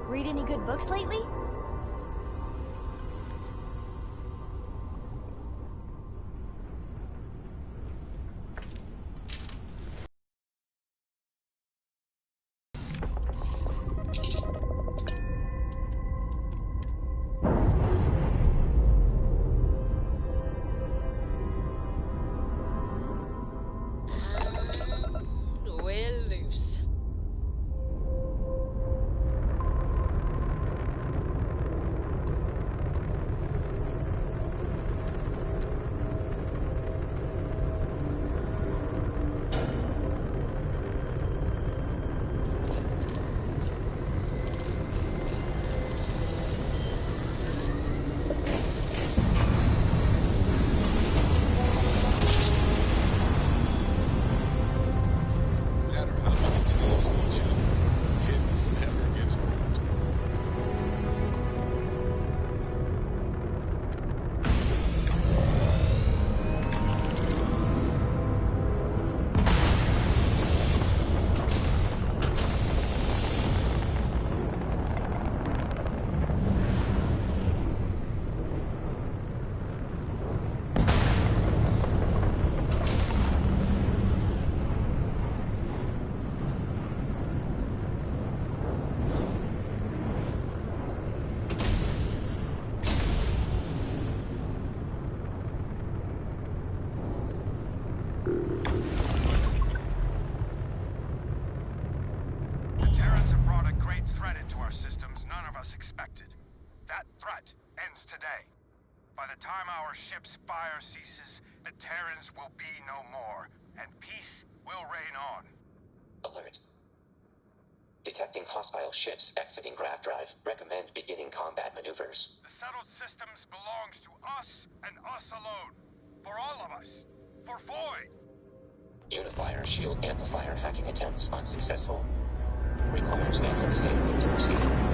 Read any good books lately? We're loose. That threat ends today. By the time our ship's fire ceases, the Terrans will be no more, and peace will reign on. Alert. Detecting hostile ships exiting grav drive. Recommend beginning combat maneuvers. The settled systems belongs to us and us alone. For all of us. For Void. Unifier shield amplifier hacking attempts unsuccessful. Requires manual disabling to proceed.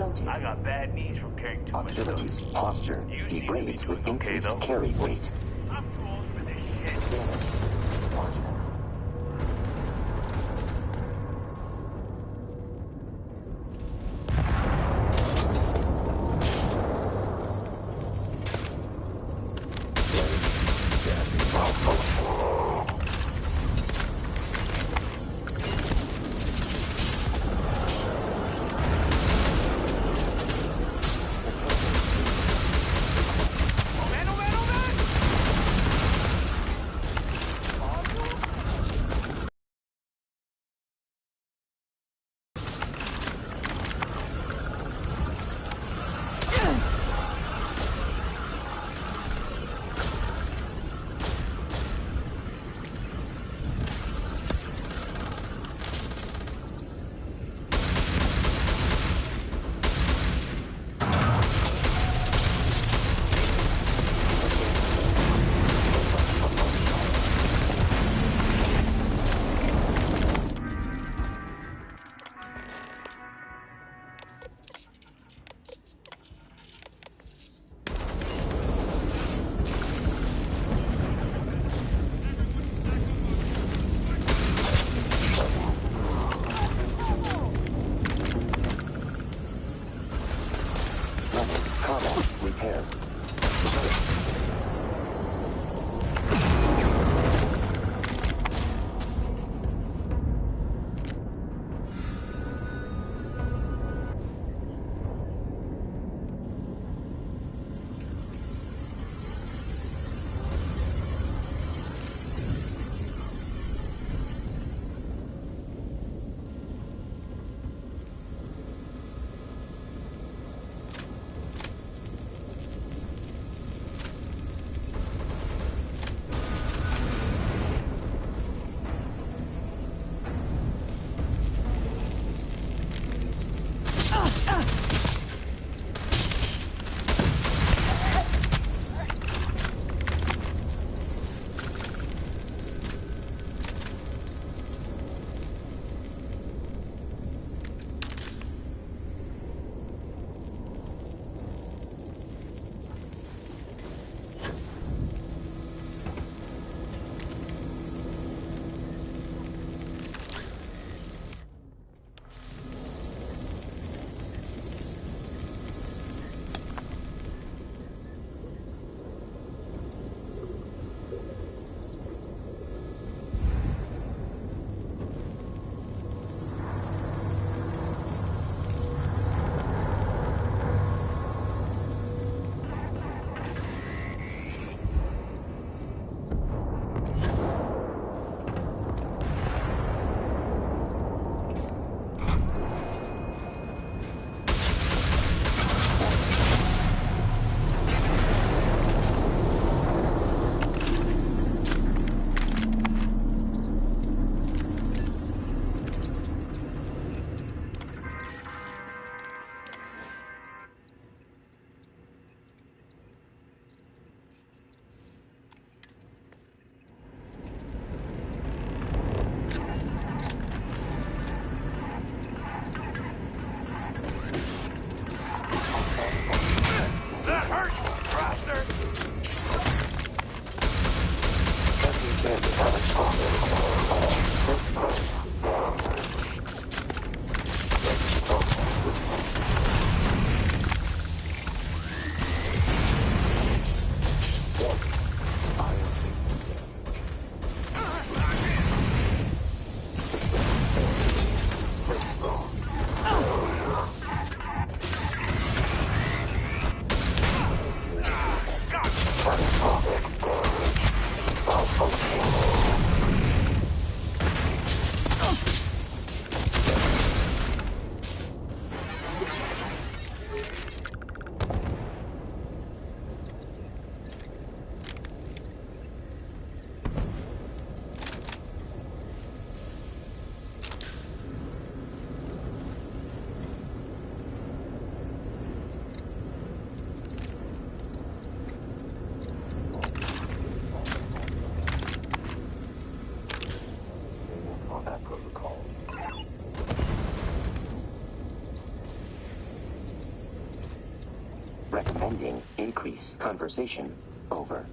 noted. I got bad knees from carrying too much stuff. Auxiliaries posture You seem to be degrades doing with okay, increased though. carry weight. I'm too old for this shit. Damage marginal. Oh man, oh man, oh man! Recommending increase conversation. Over.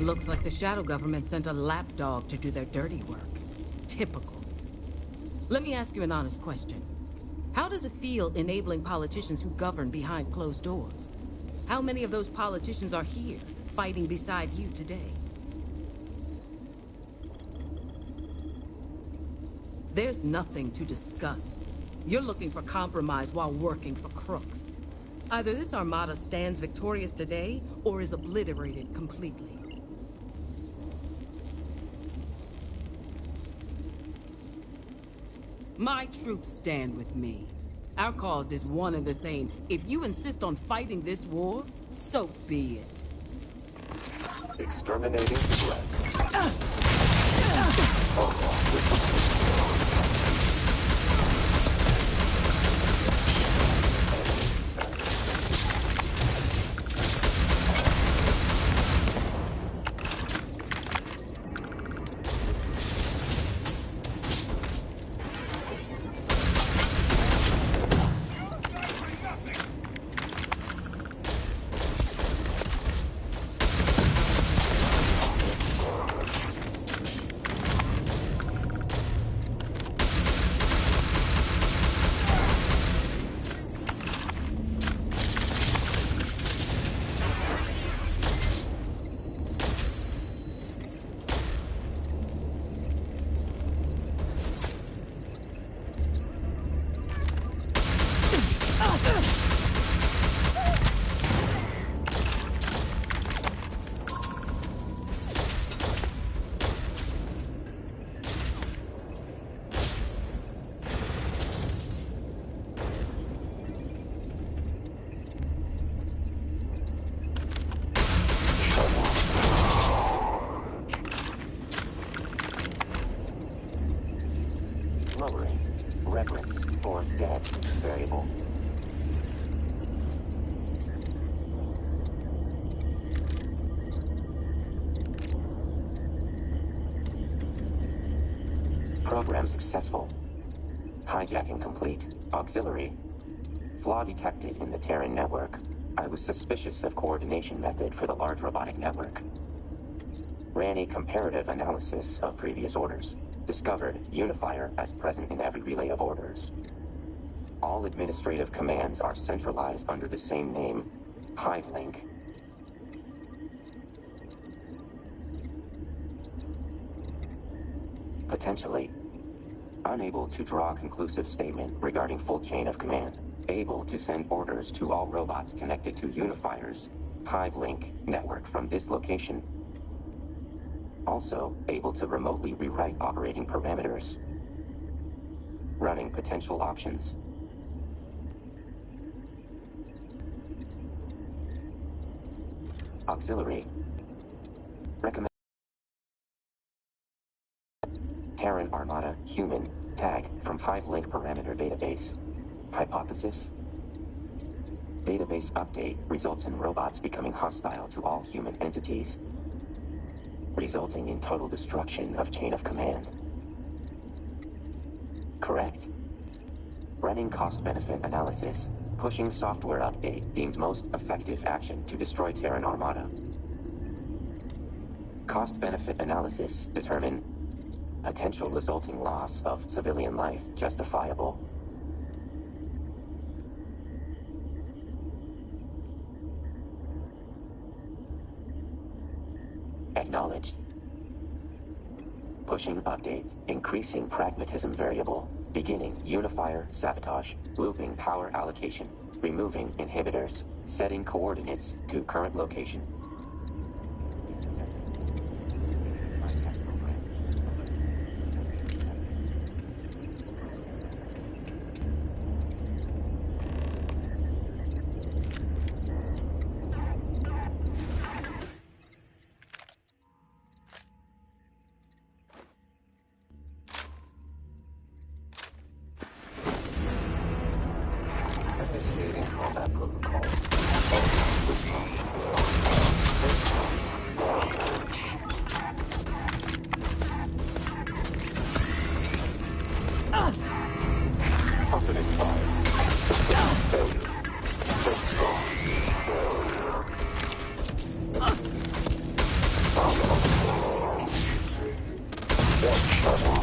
Looks like the Shadow Government sent a lapdog to do their dirty work. Typical. Let me ask you an honest question. How does it feel enabling politicians who govern behind closed doors? How many of those politicians are here, fighting beside you today? There's nothing to discuss. You're looking for compromise while working for crooks. Either this armada stands victorious today, or is obliterated completely. My troops stand with me. Our cause is one and the same. If you insist on fighting this war, so be it. Exterminating threat. Program successful. Hijacking complete. Auxiliary. Flaw detected in the Terran network. I was suspicious of coordination method for the large robotic network. Ran a comparative analysis of previous orders. Discovered unifier as present in every relay of orders. All administrative commands are centralized under the same name, Hive Link. Potentially. Unable to draw a conclusive statement regarding full chain of command. Able to send orders to all robots connected to Unifier's Hive Link network from this location. Also, able to remotely rewrite operating parameters. Running potential options. Auxiliary. Recommend Terran Armada Human tag from Hive Link parameter database. Hypothesis. Database update results in robots becoming hostile to all human entities, resulting in total destruction of chain of command. Correct. Running cost-benefit analysis. Pushing software update deemed most effective action to destroy Terran Armada. Cost-benefit analysis determine potential resulting loss of civilian life justifiable. Acknowledged. Pushing update, increasing pragmatism variable, beginning unifier sabotage, looping power allocation, removing inhibitors, setting coordinates to current location. Initiating combat protocol. Confidence 5. System failure. System failure. One shuttle.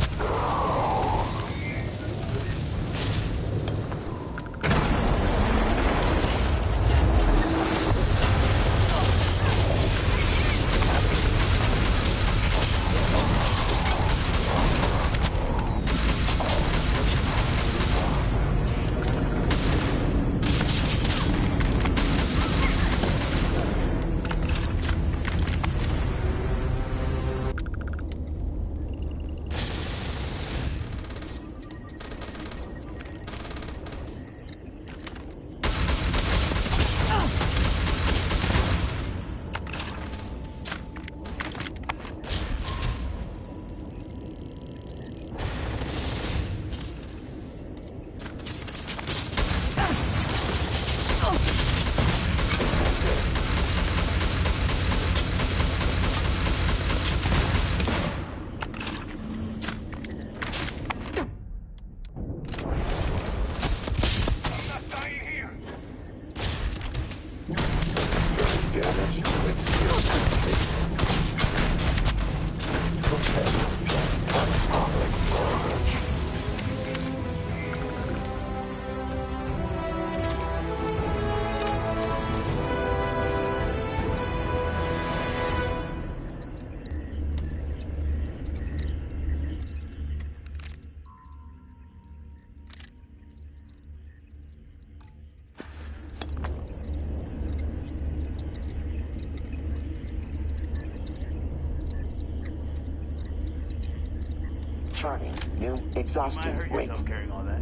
Charting. New exhaustion You might hurt rate. yourself carrying all that.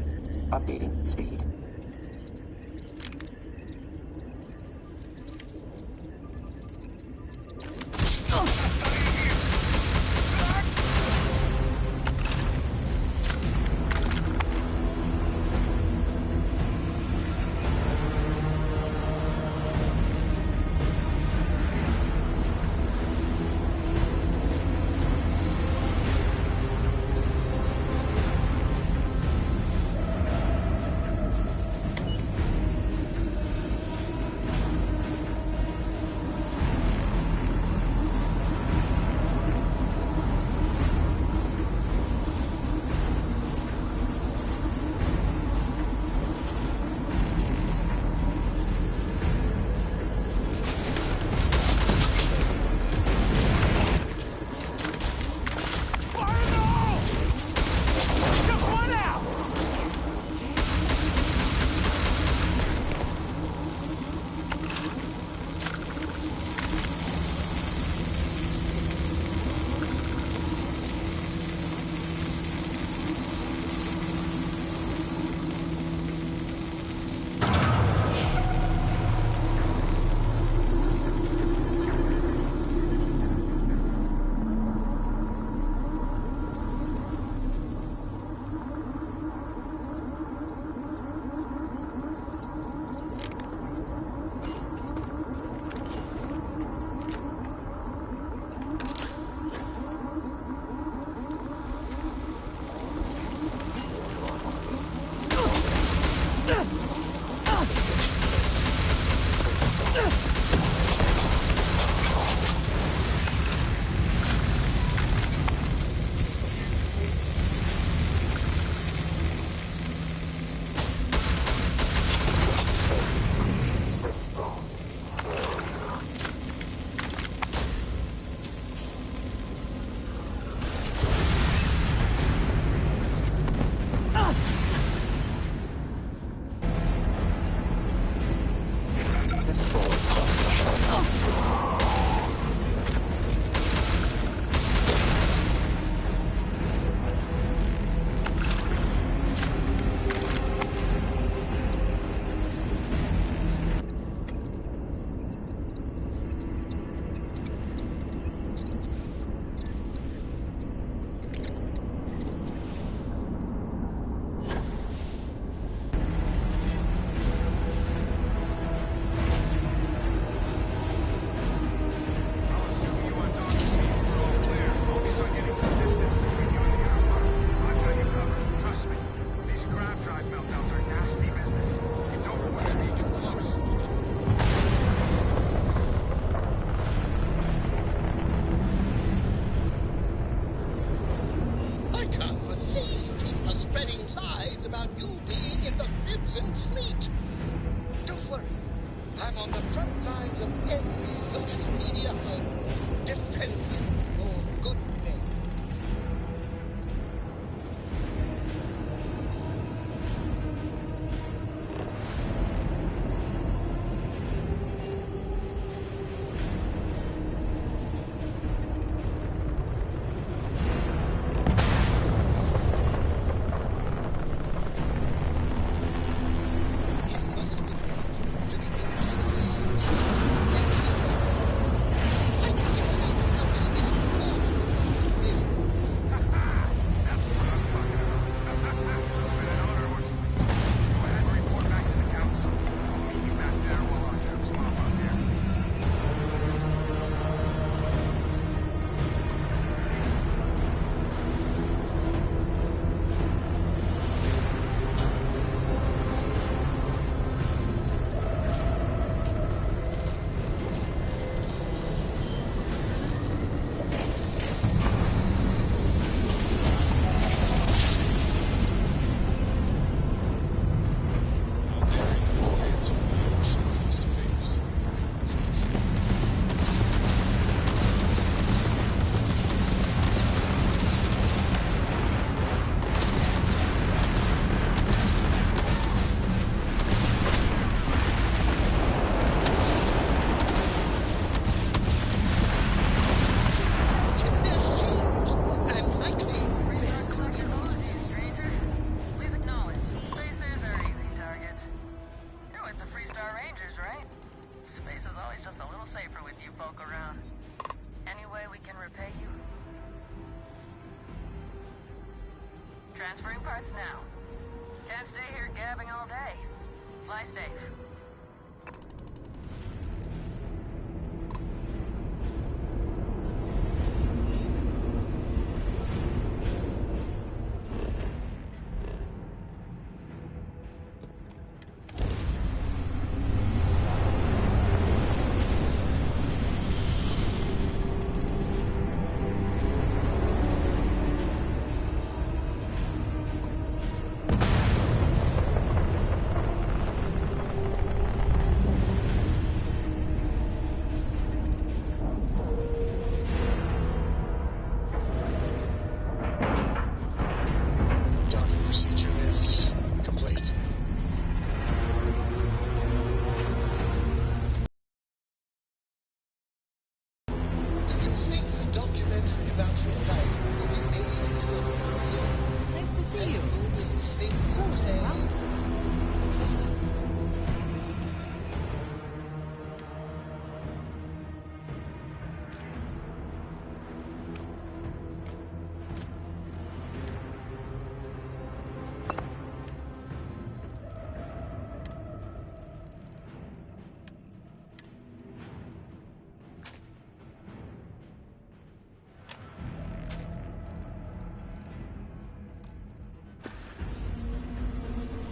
Updating speed. I'm on the front lines of every social media hub, defending your good name. Transferring parts now. Can't stay here gabbing all day. Fly safe.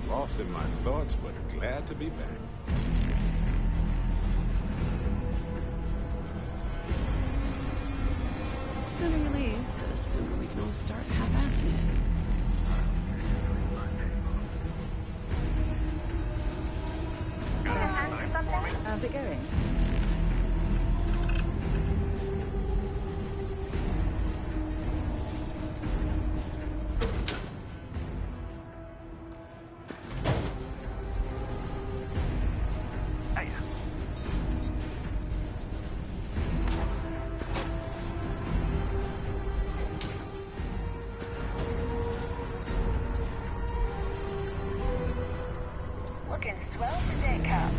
Lost in my thoughts, but glad to be back. The sooner you leave, the sooner we can all start half-assing it. How's it going? Looking swell today, Cap.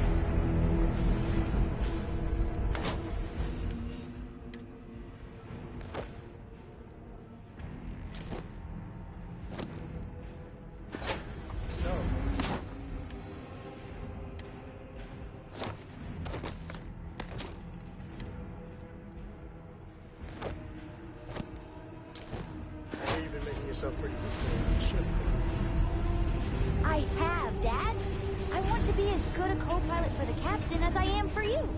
You've been making yourself pretty good. I have, Dad. I want to be as good a co-pilot for the captain as I am for you.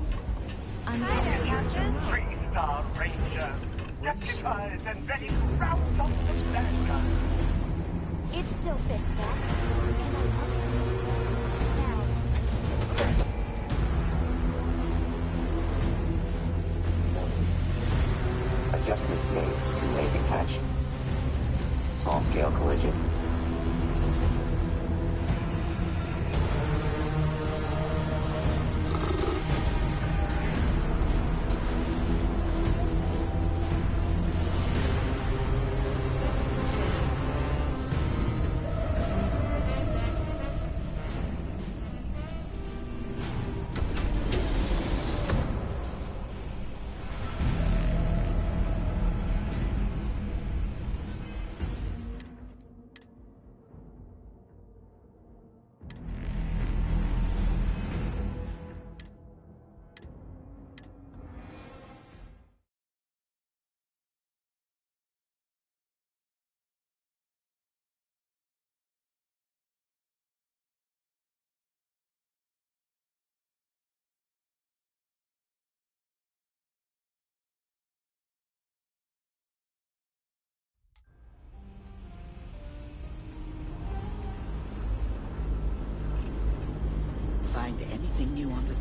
I'm Hi there, Captain. 3-star Ranger. Deputized and ready to round up the standards. It still fits, Dad. And I love it. Now,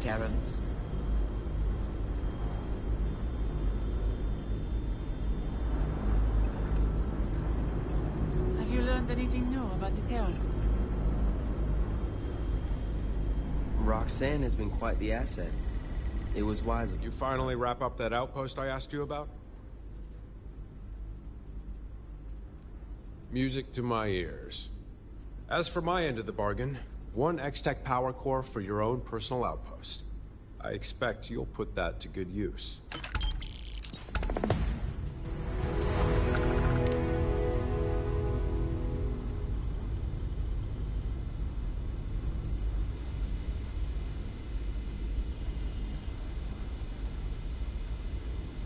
Terrans. Have you learned anything new about the Terrans? Roxanne has been quite the asset. It was wise of you finally wrap up that outpost I asked you about? Music to my ears. As for my end of the bargain, 1 X-Tech power core for your own personal outpost. I expect you'll put that to good use.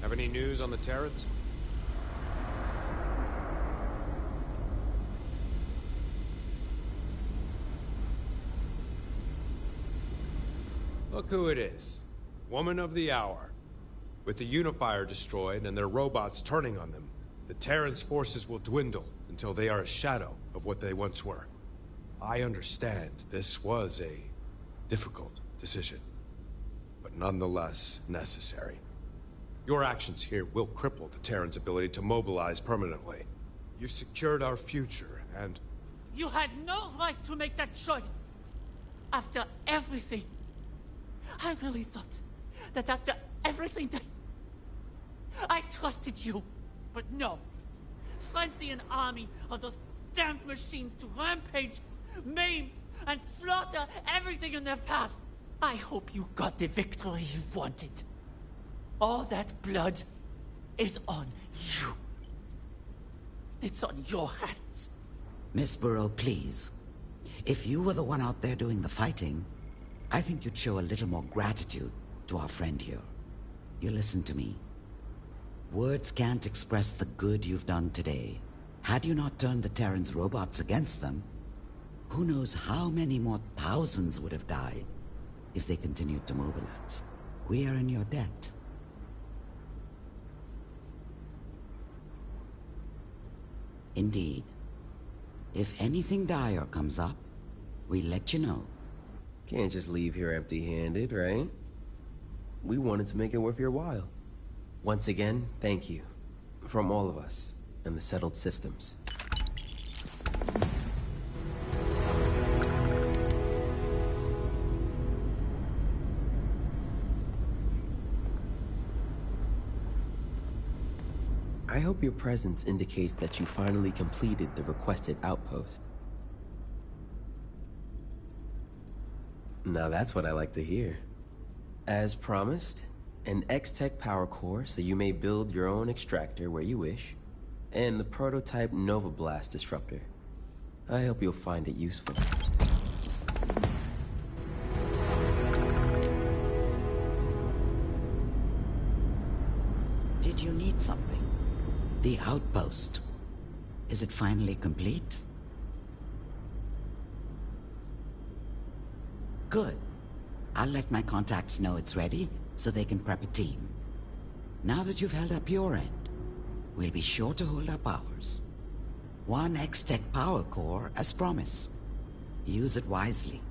Have any news on the Terrans? Look who it is. Woman of the hour. With the Unifier destroyed and their robots turning on them, the Terrans' forces will dwindle until they are a shadow of what they once were. I understand this was a difficult decision, but nonetheless necessary. Your actions here will cripple the Terrans' ability to mobilize permanently. You've secured our future, and... You had no right to make that choice! After everything! I really thought that after everything that... I trusted you, but no. Frenzy an army of those damned machines to rampage, maim, and slaughter everything in their path. I hope you got the victory you wanted. All that blood is on you. It's on your hands. Miss Burrow, please. If you were the one out there doing the fighting, I think you'd show a little more gratitude to our friend here. You listen to me. Words can't express the good you've done today. Had you not turned the Terrans' robots against them, who knows how many more thousands would have died if they continued to mobilize. We are in your debt. Indeed. If anything dire comes up, we let you know. Can't just leave here empty-handed, right? We wanted to make it worth your while. Once again, thank you. From all of us, and the settled systems. I hope your presence indicates that you finally completed the requested outpost. Now that's what I like to hear. As promised, an X-Tech power core so you may build your own extractor where you wish, and the prototype Nova Blast disruptor. I hope you'll find it useful. Did you need something? The outpost. Is it finally complete? Good. I'll let my contacts know it's ready, so they can prep a team. Now that you've held up your end, we'll be sure to hold up ours. 1 X-Tech power core as promised. Use it wisely.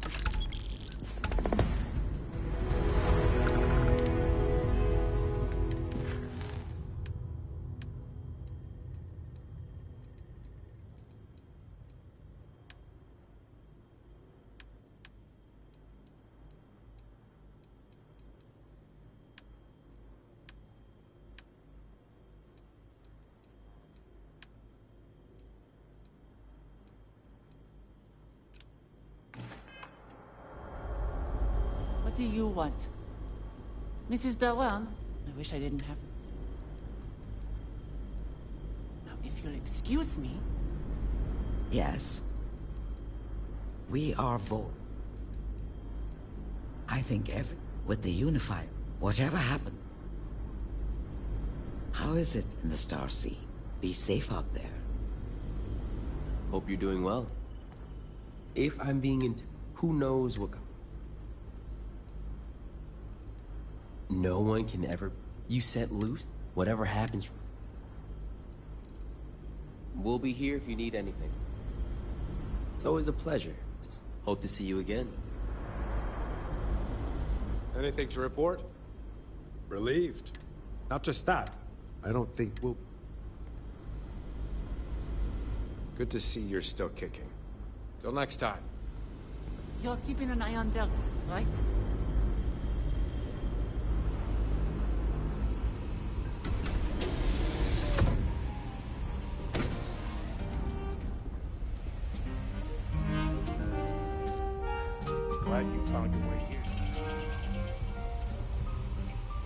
What do you want? Mrs. Dawan? I wish I didn't have... Now, if you'll excuse me... Yes. We are Vol. I think with the Unifier, whatever happened. How is it in the Star Sea? Be safe out there. Hope you're doing well. If I'm being who knows what... No one can ever... You set loose, whatever happens... We'll be here if you need anything. It's always a pleasure. Just hope to see you again. Anything to report? Relieved. Not just that. I don't think we'll... Good to see you're still kicking. Till next time. You're keeping an eye on Delta, right? Glad you found your way here.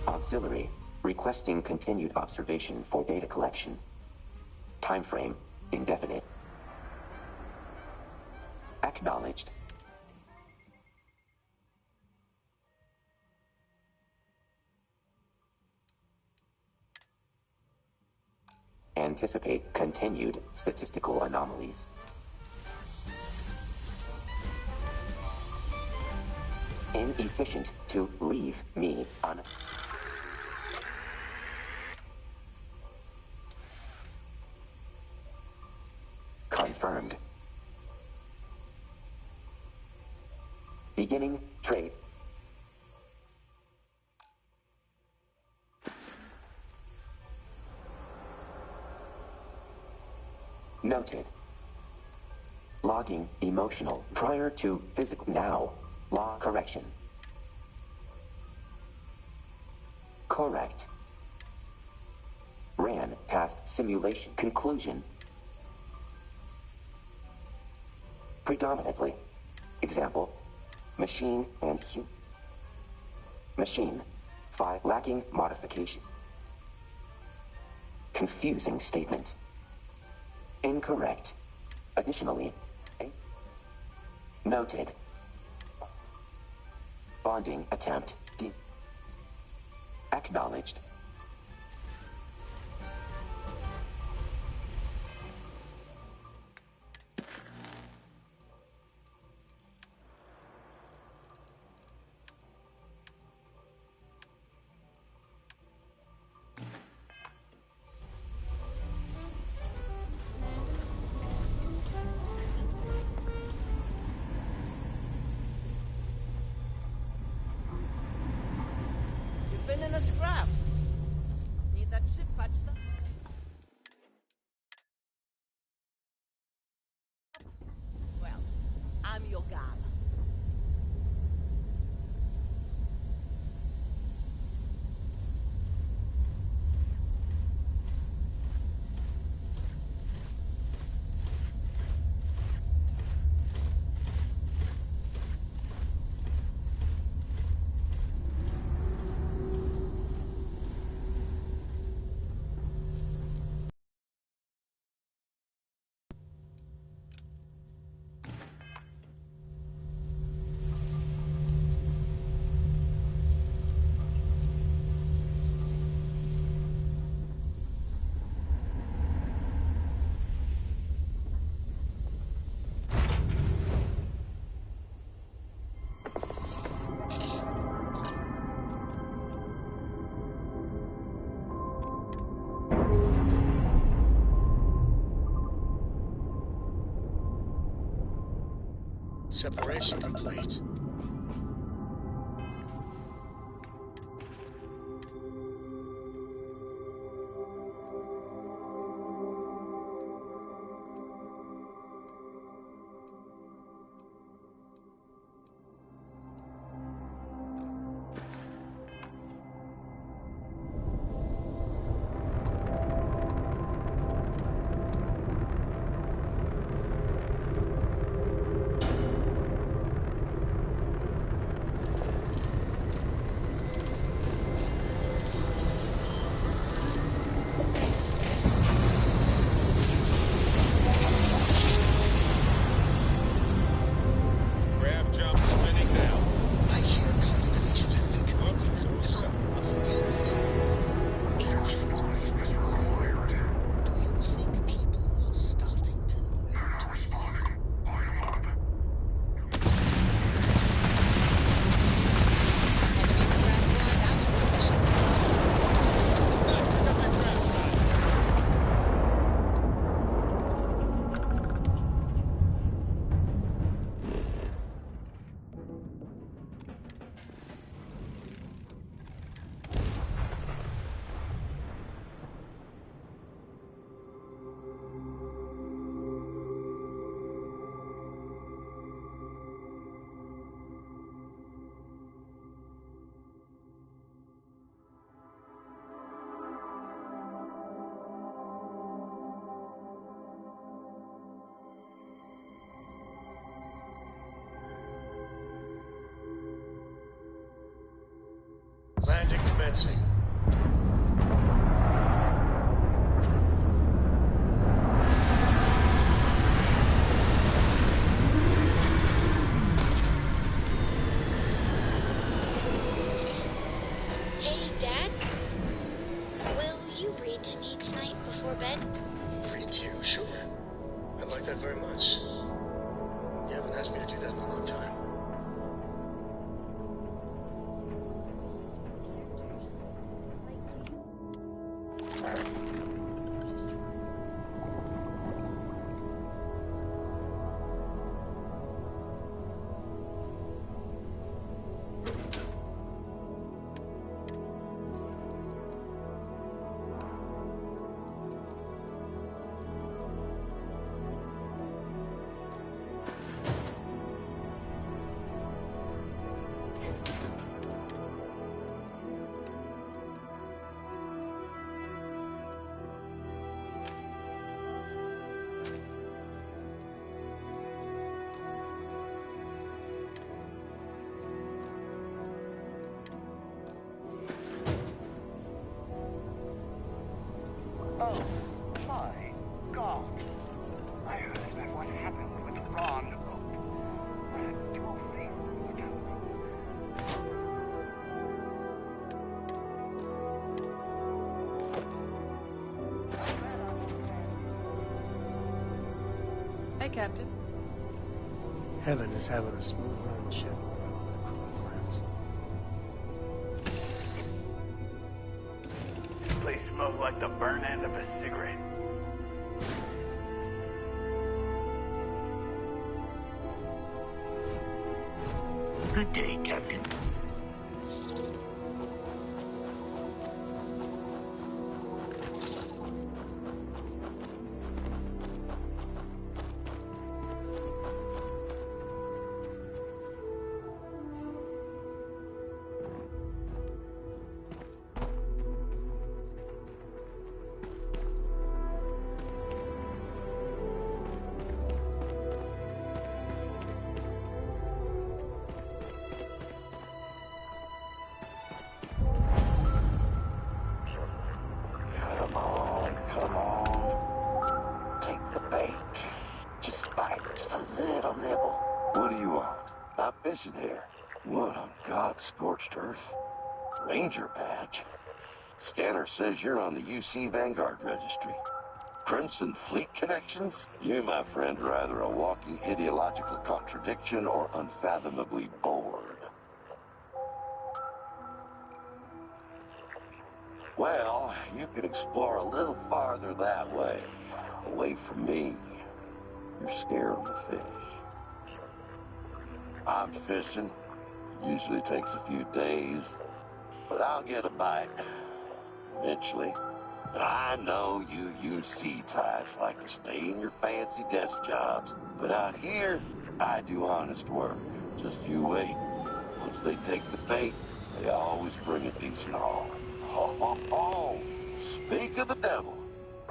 Auxiliary, requesting continued observation for data collection. Time frame, indefinite. Acknowledged. Anticipate continued statistical anomalies. Inefficient to leave me on... Confirmed. Beginning trade. Noted. Logging emotional prior to physical now. Law correction. Correct. Ran past simulation conclusion. Predominantly. Example. Machine and human. Machine. 5 lacking modification. Confusing statement. Incorrect. Additionally. Noted. Bonding attempt. Acknowledged. Been in a scrap. Need that ship patched up? Well, I'm your gal. Separation complete. Commencing. Hey, Dad? Will you read to me tonight before bed? Read to you? Sure. I'd like that very much. You haven't asked me to do that in a long time. Oh, my God. I heard about what happened with Ron Hope. What a two-faced scoundrel. Hey, Captain. Heaven is having a smooth running ship with a crew of friends. This place smells like the burn end of a cigarette. Good day, Captain. Come on, come on. Take the bait. Just bite, just a little nibble. What do you want? I'm fishing here. What on God's scorched earth? Ranger badge. Scanner says you're on the UC Vanguard registry. Crimson Fleet connections? You, my friend, are either a walking ideological contradiction or unfathomably bored. Well, you can explore a little farther that way, away from me. You're scaring the fish. I'm fishing. It usually takes a few days, but I'll get a bite eventually. And I know you UC types like to stay in your fancy desk jobs, but out here, I do honest work. Just you wait. Once they take the bait, they always bring a decent haul. Ho, ho, ho! Speak of the devil.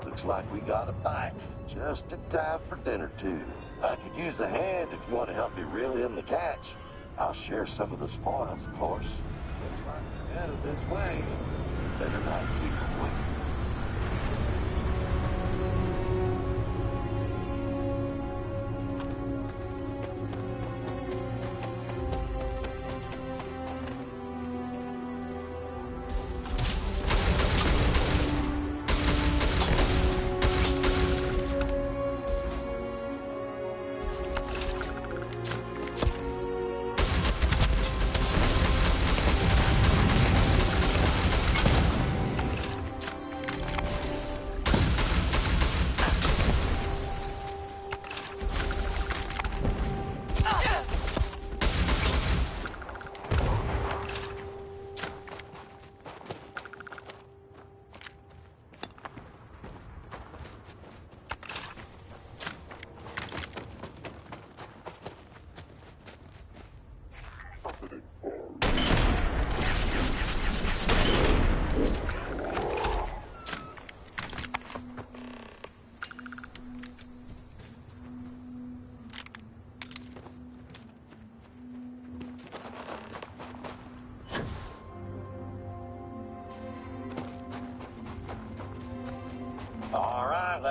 Looks like we got a bite. Just in time for dinner, too. I could use a hand if you want to help me reel in the catch. I'll share some of the spoils, of course. Looks like we're headed this way. Better not keep them waiting.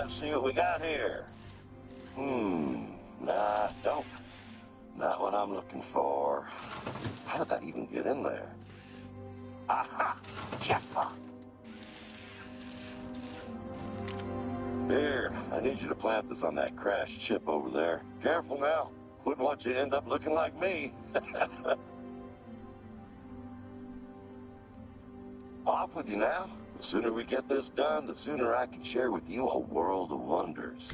Let's see what we got here. Nah, don't. Not what I'm looking for. How did that even get in there? Aha! Jackpot! Here, I need you to plant this on that crashed ship over there. Careful now. Wouldn't want you to end up looking like me. Off with you now. The sooner we get this done, the sooner I can share with you a world of wonders.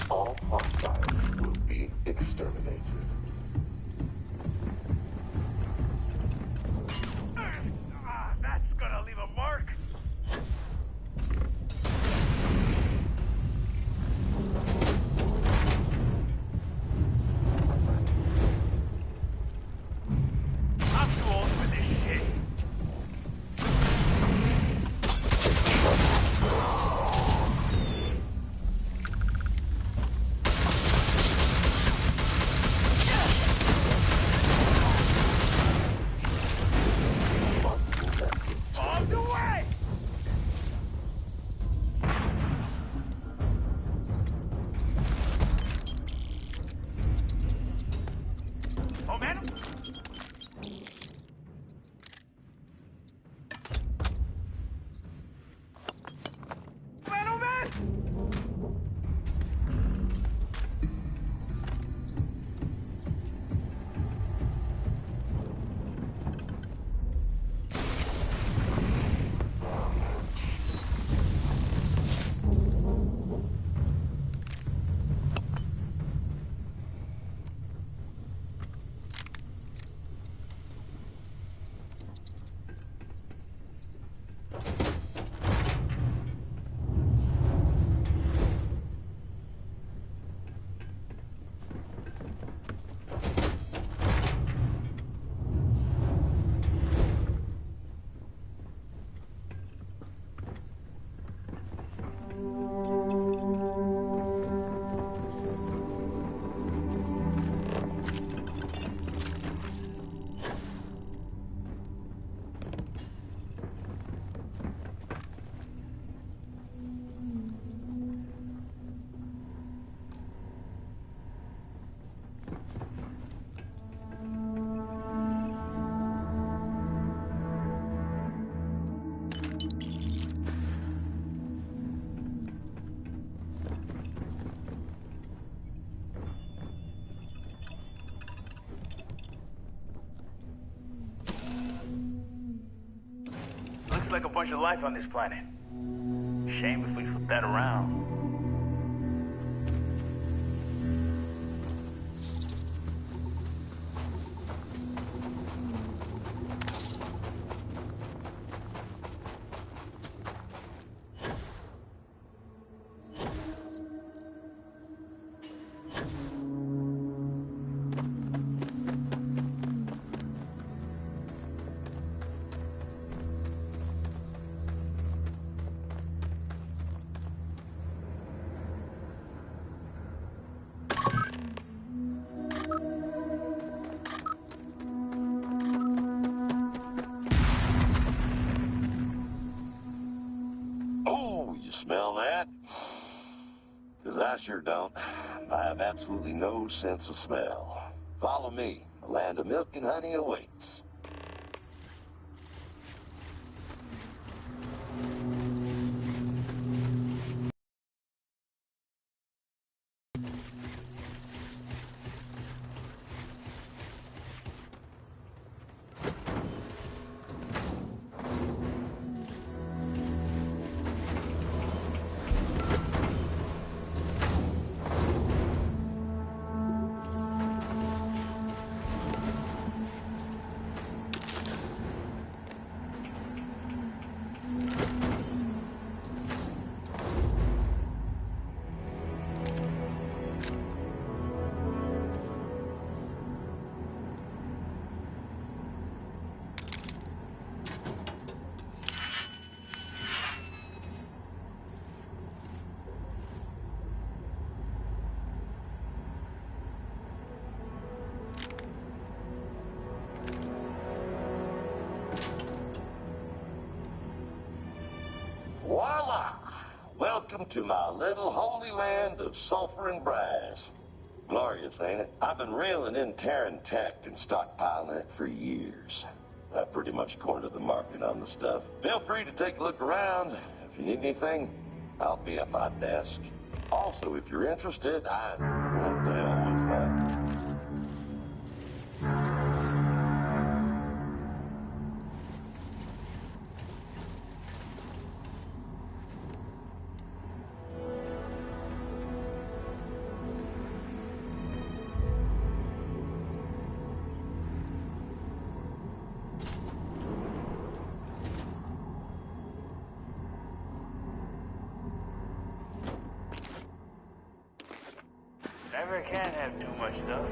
All hostiles will be exterminated. That's gonna leave a mark. I'm too old for this shit. On the way! Momentum? Looks like a bunch of life on this planet. Shame if we flip that around. You smell that? Because I sure don't. I have absolutely no sense of smell. Follow me. A land of milk and honey awaits. Voila! Welcome to my little holy land of sulfur and brass. Glorious, ain't it? I've been reeling in Terran tech and stockpiling it for years. I pretty much cornered the market on the stuff. Feel free to take a look around. If you need anything, I'll be at my desk. Also, if you're interested, what the hell was that? Never can have too much stuff.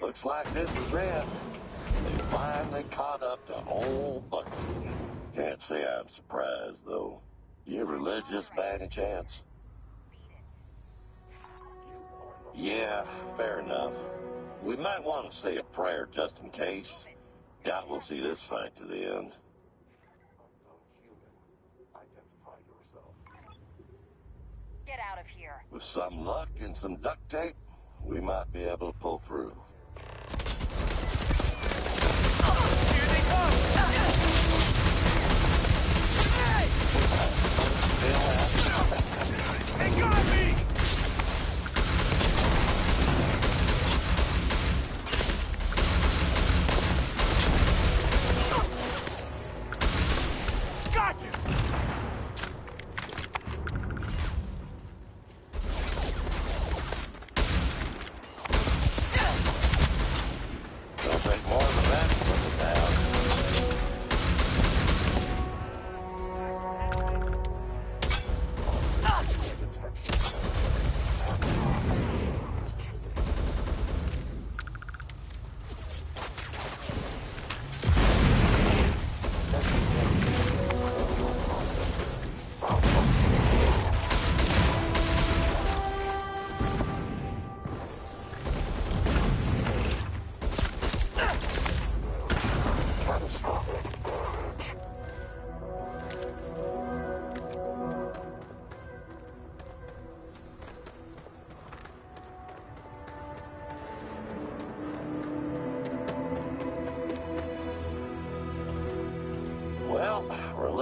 Looks like this is it. They finally caught up to old Bucky. Can't say I'm surprised, though. You religious by any chance? Yeah, fair enough. We might want to say a prayer just in case. Doubt we'll see this fight to the end. Get out of here. With some luck and some duct tape, we might be able to pull through. Here they come! They got me! Gotcha! Don't take more than that to put it down.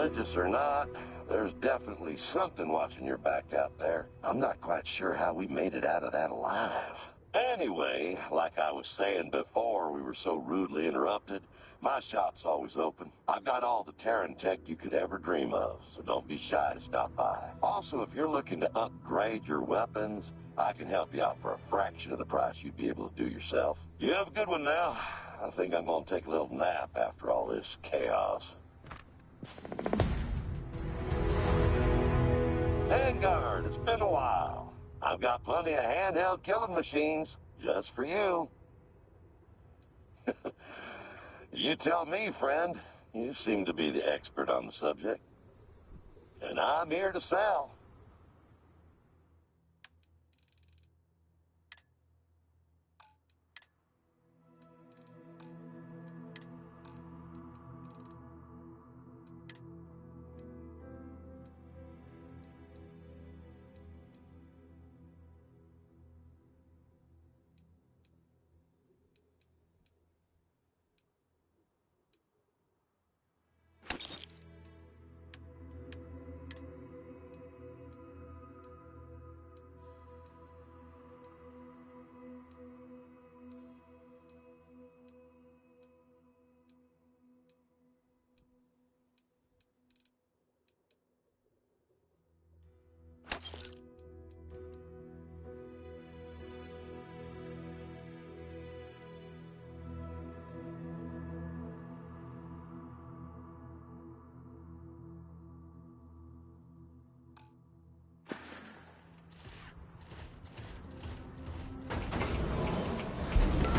Religious or not, there's definitely something watching your back out there. I'm not quite sure how we made it out of that alive. Anyway, like I was saying before we were so rudely interrupted, my shop's always open. I've got all the Terran tech you could ever dream of, so don't be shy to stop by. Also, if you're looking to upgrade your weapons, I can help you out for a fraction of the price you'd be able to do yourself. You have a good one now. I think I'm gonna take a little nap after all this chaos. Vanguard, it's been a while. I've got plenty of handheld killing machines, just for you. You tell me, friend. You seem to be the expert on the subject. And I'm here to sell.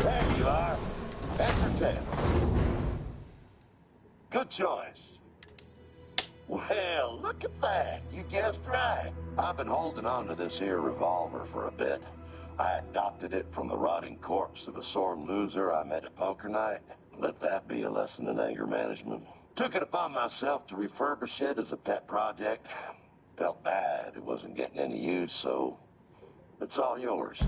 There you are. Entertainment. Good choice. Well, look at that. You guessed right. I've been holding on to this here revolver for a bit. I adopted it from the rotting corpse of a sore loser I met at poker night. Let that be a lesson in anger management. Took it upon myself to refurbish it as a pet project. Felt bad it wasn't getting any use, so it's all yours.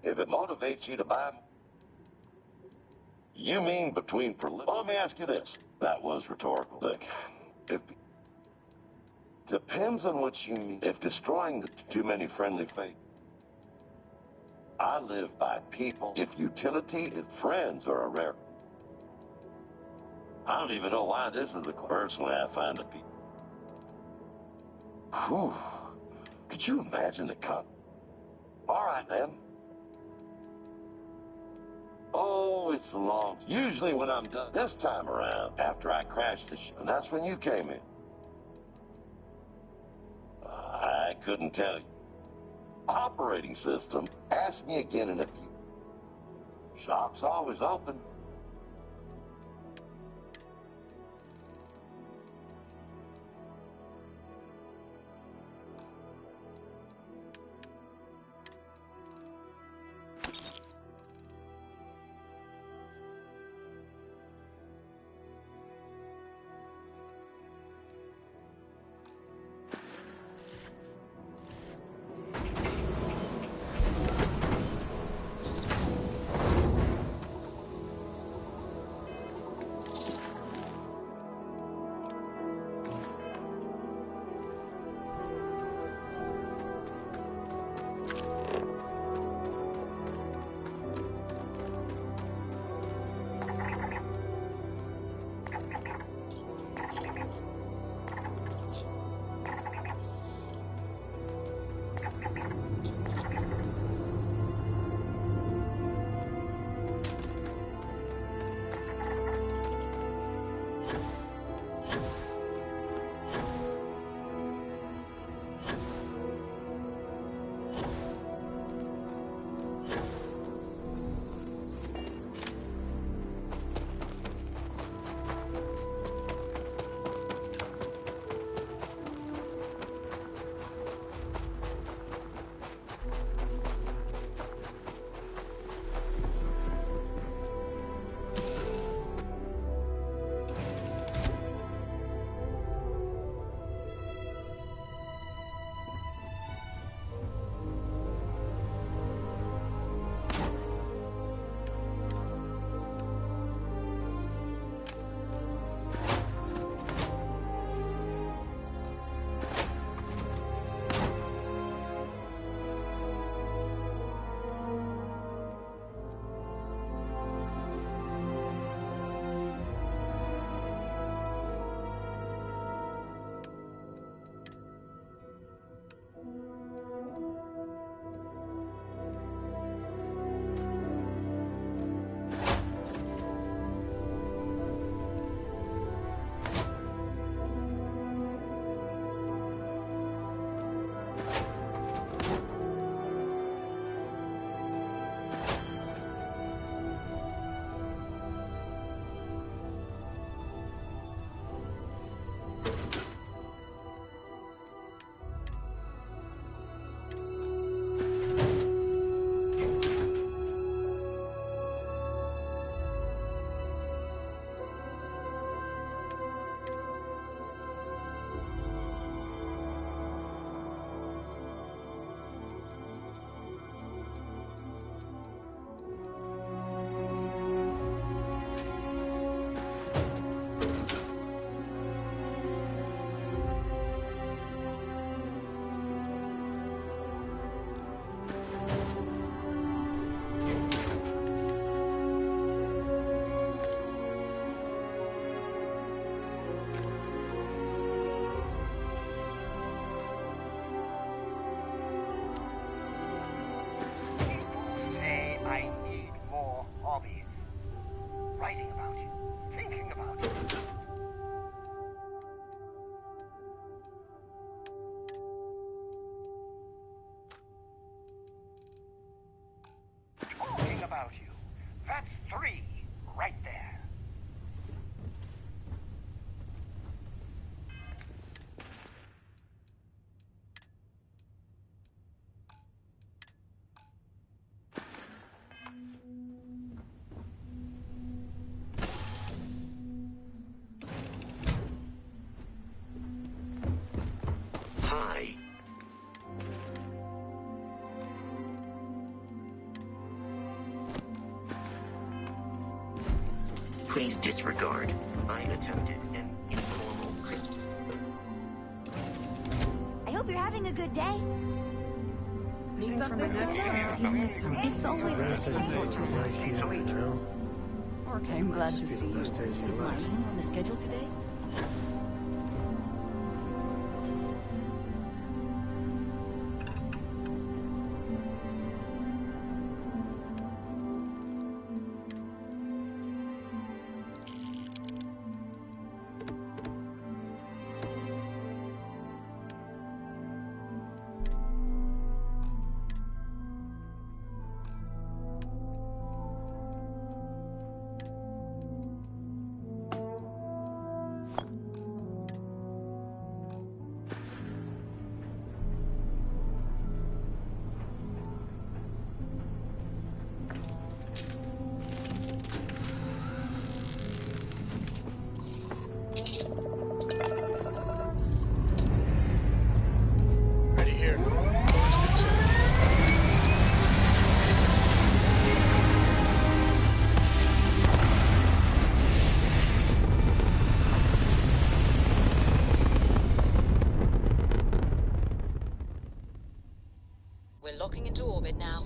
If it motivates you to buy... You mean between... Well, let me ask you this. That was rhetorical. Look, if... Depends on what you mean. If destroying the too many friendly fate... I live by people. If utility is friends are a rare... I don't even know why this is the... Personally, I find it... Whew. Could you imagine the All right, then. Oh, it's long. Usually when I'm done this time around, after I crashed the ship, and that's when you came in. I couldn't tell you. Operating system, ask me again in a few. Shop's always open. About you. That's 3 right there. Hi. Please disregard. I attempted an informal. I hope you're having a good day. Leaving for my next job. It's always good to support your waitress. Okay, I'm glad to see you. Is mining on the schedule today? We're locking into orbit now.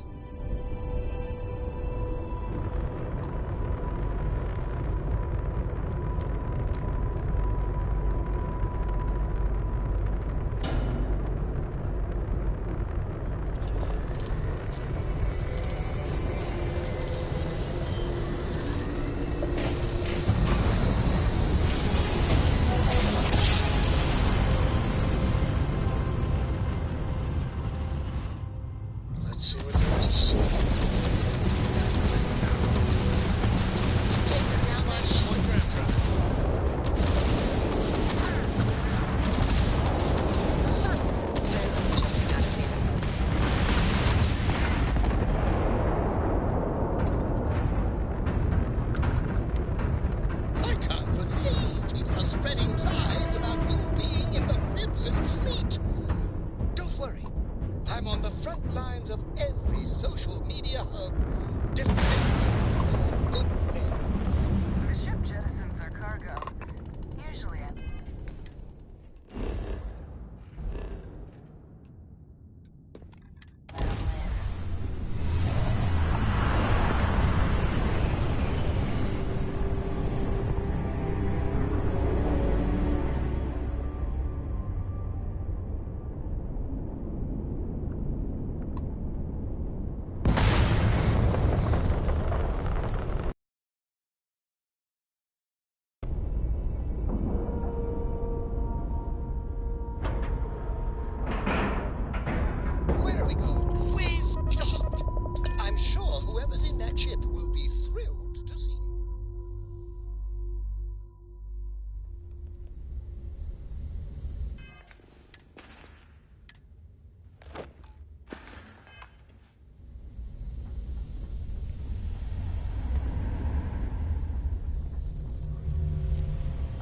Let's see what there is to see. Take them down my I can't believe people are spreading lies about you being in the Crimson Fleet. Don't worry. I'm on the front lines of every social media hub, defending your good name. The ship jettisons their cargo. Usually Where are we going? We've got. I'm sure whoever's in that ship will be thrilled to see you.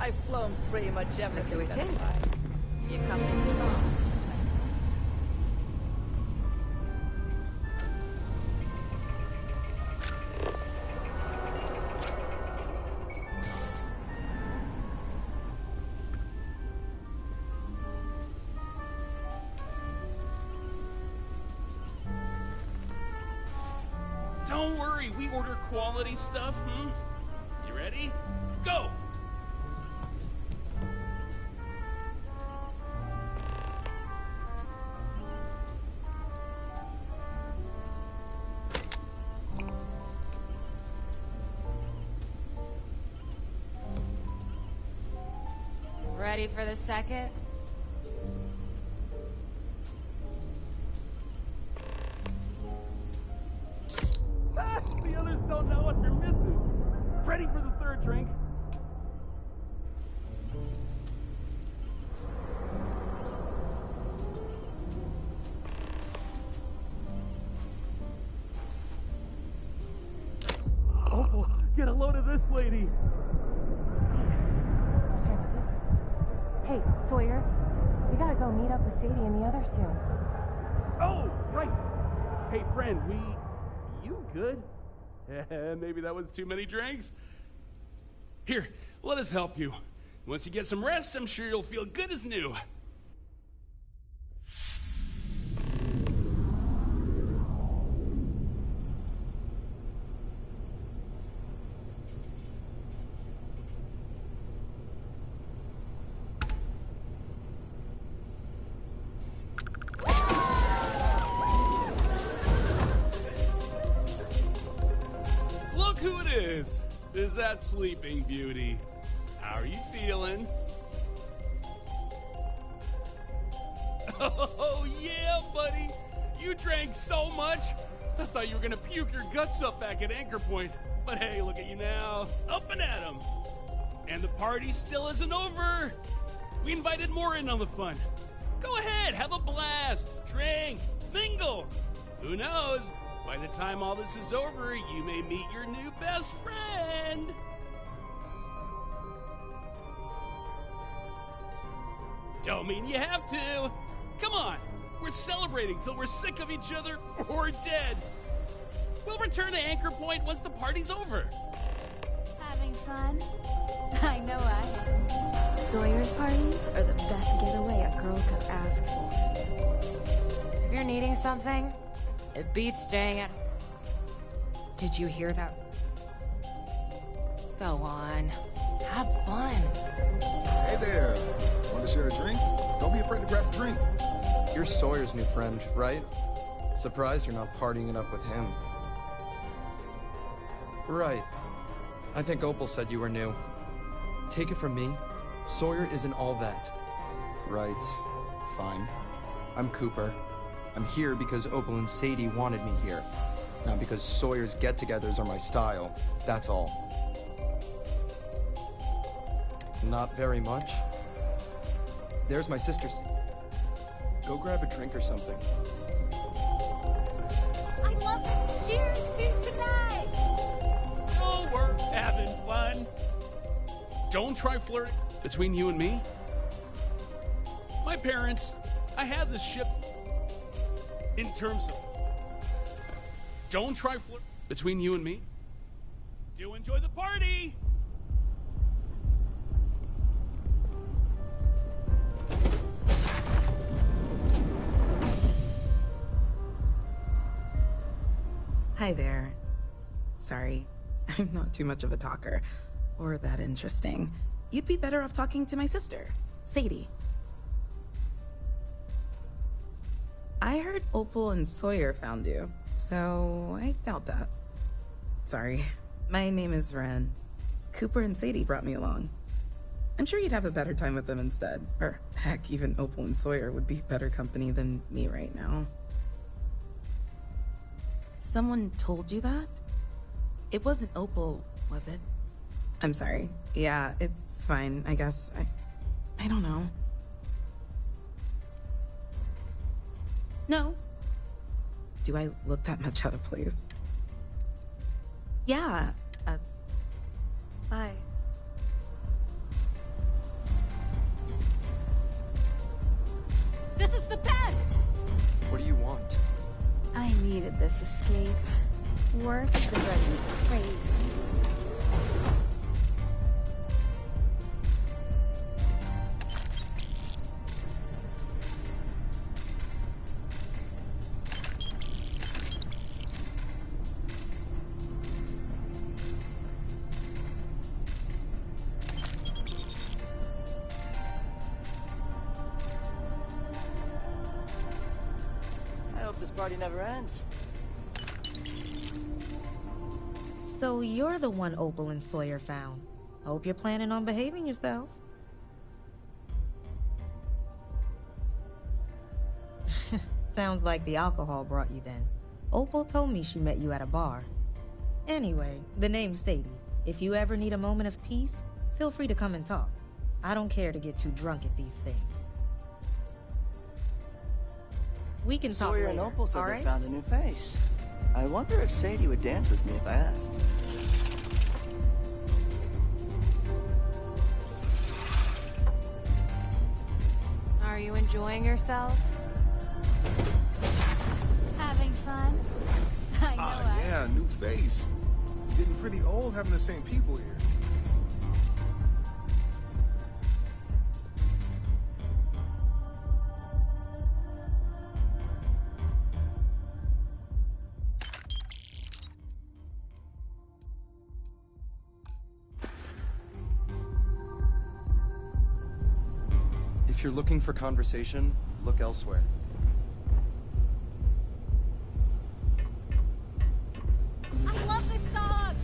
I've flown pretty much everything. Look who it that is. flies. You've come to the boss. Don't worry, we order quality stuff, You ready? Go! Ready for the second? The others don't know what they're missing. Ready for the third drink? Oh, get a load of this lady. Hey, Sawyer, we gotta go meet up with Sadie and the others soon. Oh, right. Hey, friend, you good? Maybe that was too many drinks? Here, let us help you. Once you get some rest, I'm sure you'll feel good as new. Look who it is! Is that Sleeping Beauty? How are you feeling? Oh, yeah, buddy! You drank so much! I thought you were gonna puke your guts up back at Anchor Point. But hey, look at you now. Up and at 'em! And the party still isn't over! We invited more in on the fun. Go ahead, have a blast! Drink! Mingle! Who knows? By the time all this is over, you may meet your new best friend! Don't mean you have to! Come on! We're celebrating till we're sick of each other or dead! We'll return to Anchor Point once the party's over! Having fun? I know I am. Sawyer's parties are the best getaway a girl could ask for. If you're needing something, it beats staying at... Did you hear that? Go on. Have fun. Hey there. Want to share a drink? Don't be afraid to grab a drink. You're Sawyer's new friend, right? Surprised you're not partying it up with him. Right. I think Opal said you were new. Take it from me, Sawyer isn't all that. Right. Fine. I'm Cooper. I'm here because Opal and Sadie wanted me here. Not because Sawyer's get-togethers are my style. That's all. Not very much. There's my sister's. Go grab a drink or something. I love it. Cheers to tonight. Oh, we're having fun. Don't try flirting between you and me. My parents, I had this ship in terms of... Don't try flirt between you and me. Do enjoy the party! Hi there. Sorry, I'm not too much of a talker, or that interesting. You'd be better off talking to my sister, Sadie. I heard Opal and Sawyer found you, so I doubt that. Sorry, my name is Ren. Cooper and Sadie brought me along. I'm sure you'd have a better time with them instead. Or heck, even Opal and Sawyer would be better company than me right now. Someone told you that? It wasn't Opal, was it? I'm sorry. Yeah, it's fine, I guess. I don't know. No. Do I look that much out of place? Yeah. Bye. This is the best! What do you want? I needed this escape. Work is driving me crazy. I hope this party never ends. So you're the one Opal and Sawyer found. Hope you're planning on behaving yourself. Sounds like the alcohol brought you then. Opal told me she met you at a bar. Anyway, the name's Sadie. If you ever need a moment of peace, feel free to come and talk. I don't care to get too drunk at these things. We can talk Sawyer later, and Opal said all they right? found a new face. I wonder if Sadie would dance with me if I asked. Are you enjoying yourself? Having fun? I know Yeah, new face. It's getting pretty old having the same people here. If you're looking for conversation, look elsewhere. I love this song!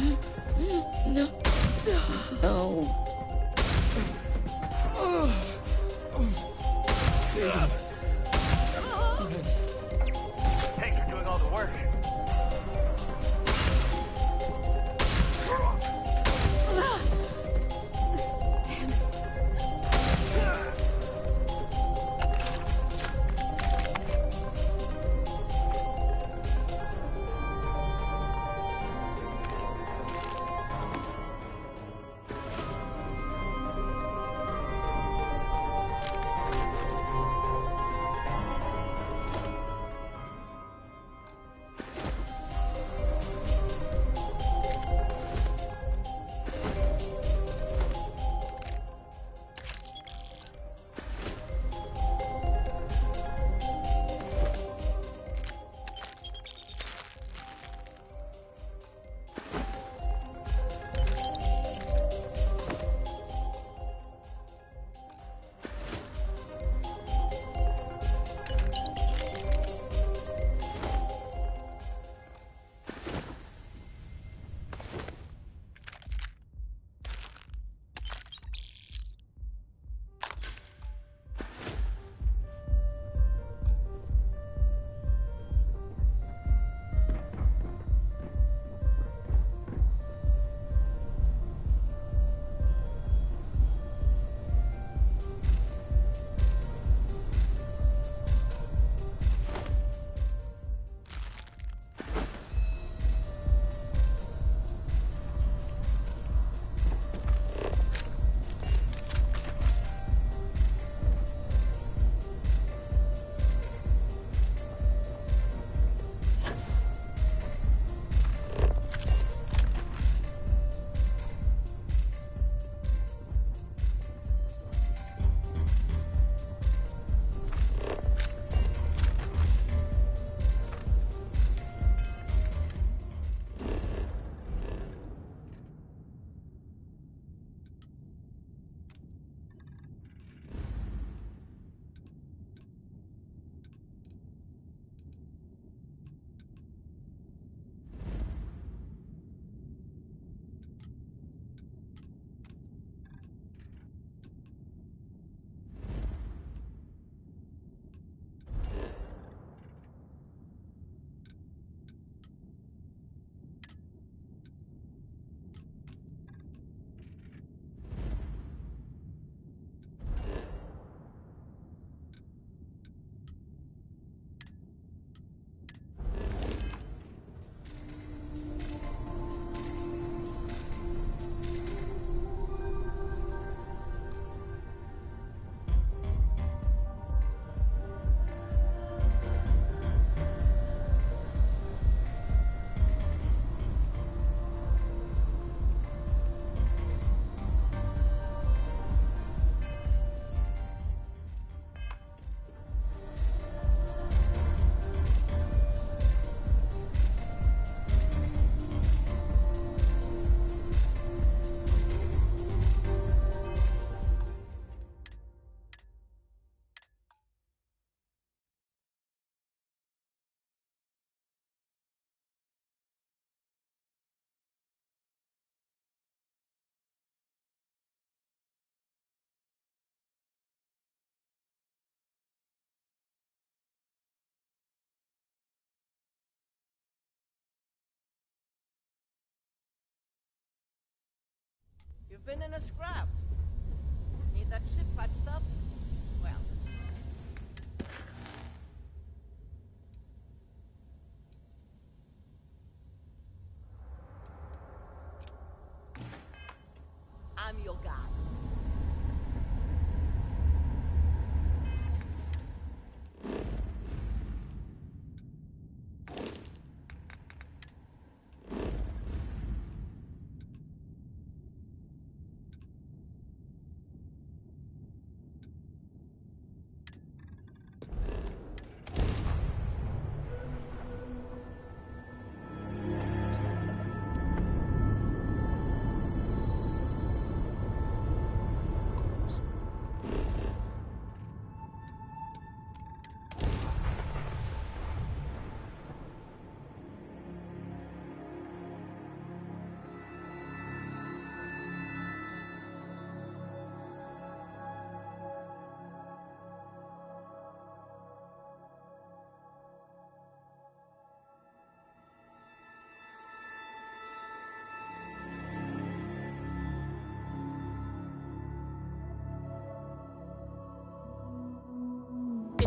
No. No. Sadie. Thanks for doing all the work. You've been in a scrap. Need that ship patched up? Well. I'm your guy.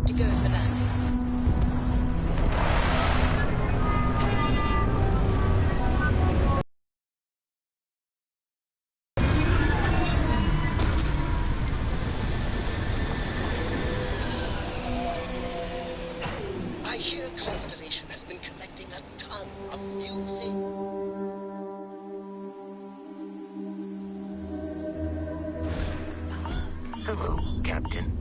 Good to go for that. I hear Constellation has been collecting a ton of music. Hello, Captain.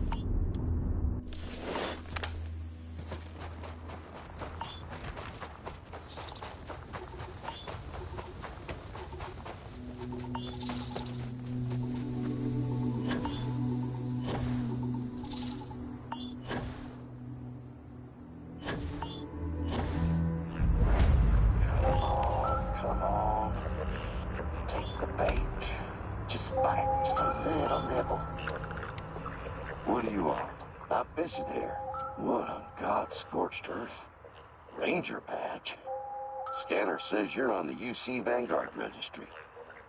Come on. Take the bait. Just bite. Just a little nibble. What do you want? I'm fishing here. What on God's scorched earth? Ranger badge? Scanner says you're on the UC Vanguard registry.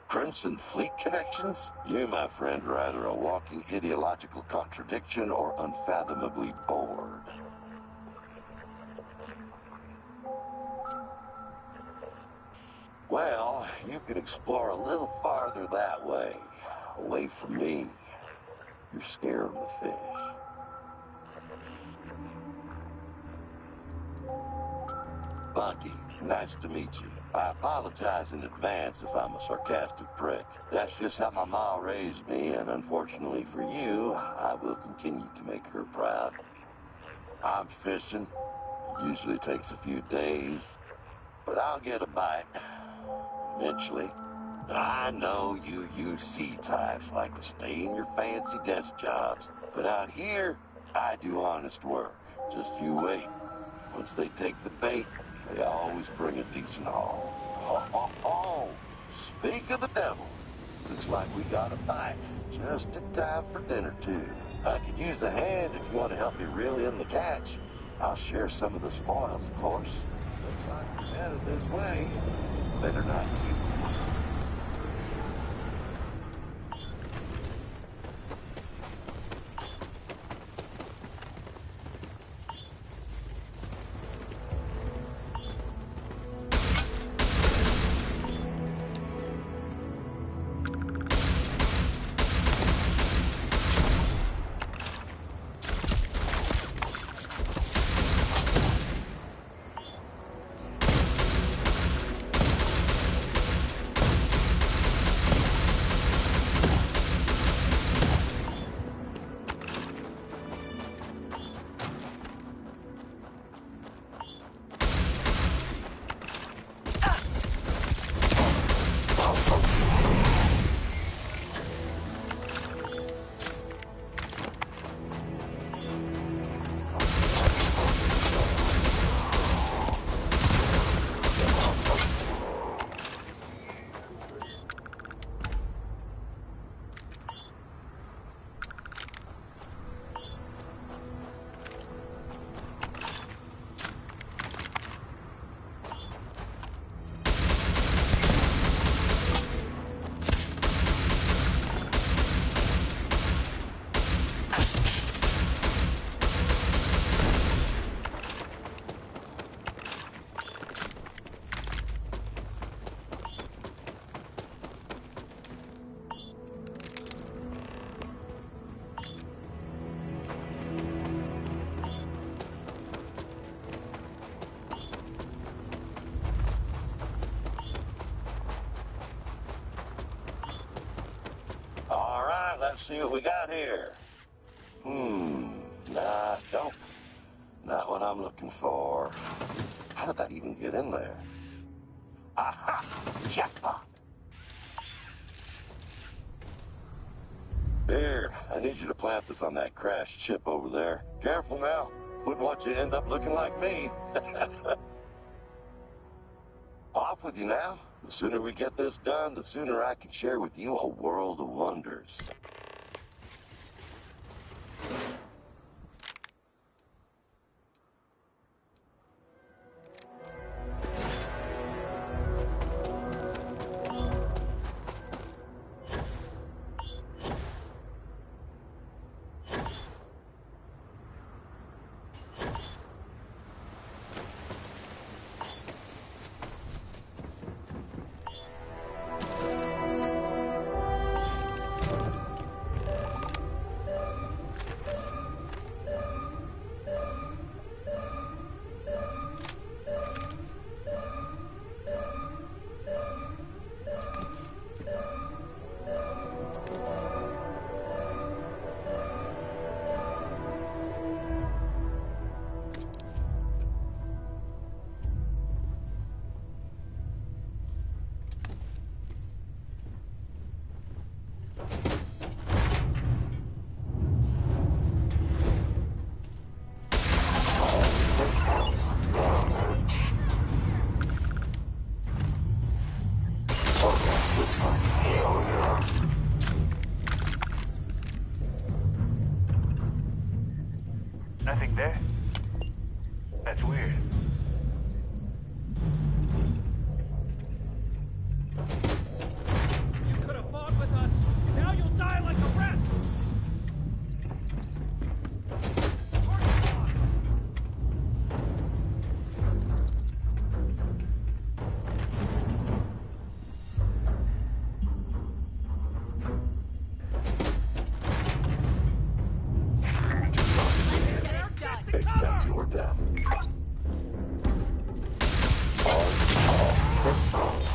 Crimson Fleet connections? You, my friend, are either a walking ideological contradiction or unfathomably bored. Well, you could explore a little farther that way, away from me. You're scaring the fish. Bucky, nice to meet you. I apologize in advance if I'm a sarcastic prick. That's just how my ma raised me, and unfortunately for you, I will continue to make her proud. I'm fishing. It usually takes a few days, but I'll get a bite. Eventually. I know you UC types like to stay in your fancy desk jobs, but out here, I do honest work. Just you wait. Once they take the bait, they always bring a decent haul. Ho, ho, ho! Speak of the devil. Looks like we got a bite. Just in time for dinner, too. I could use a hand if you want to help me reel in the catch. I'll share some of the spoils, of course. Looks like we're headed this way. Better not keep. Let's see what we got here. Nah, nope. Not what I'm looking for. How did that even get in there? Aha! Jackpot! Here, I need you to plant this on that crashed ship over there. Careful now. Wouldn't want you to end up looking like me. Off with you now. The sooner we get this done, the sooner I can share with you a world of wonders. Accept your death. All systems.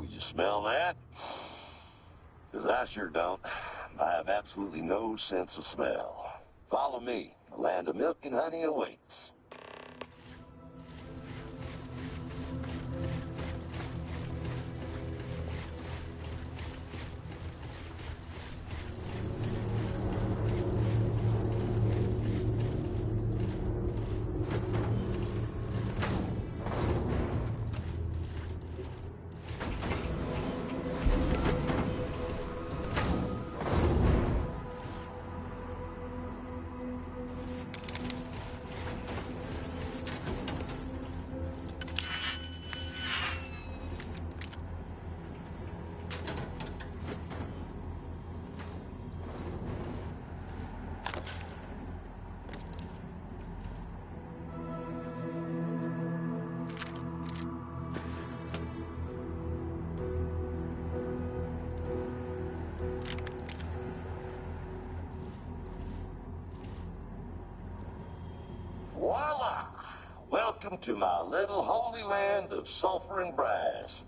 You smell that? Because I sure don't. I have absolutely no sense of smell. Follow me. The land of milk and honey awaits. Voila! Welcome to my little holy land of sulfur and brass.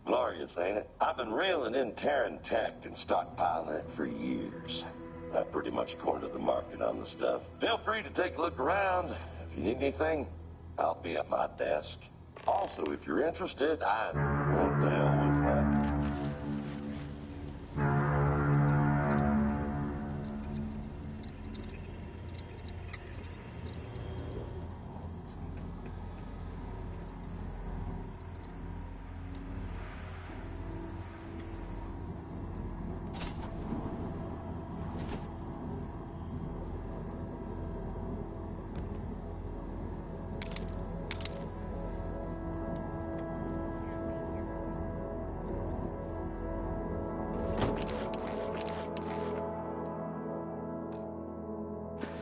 Glorious, ain't it? I've been reeling in Terran tech and stockpiling it for years. I've pretty much cornered the market on the stuff. Feel free to take a look around. If you need anything, I'll be at my desk. Also, if you're interested, what the hell was that?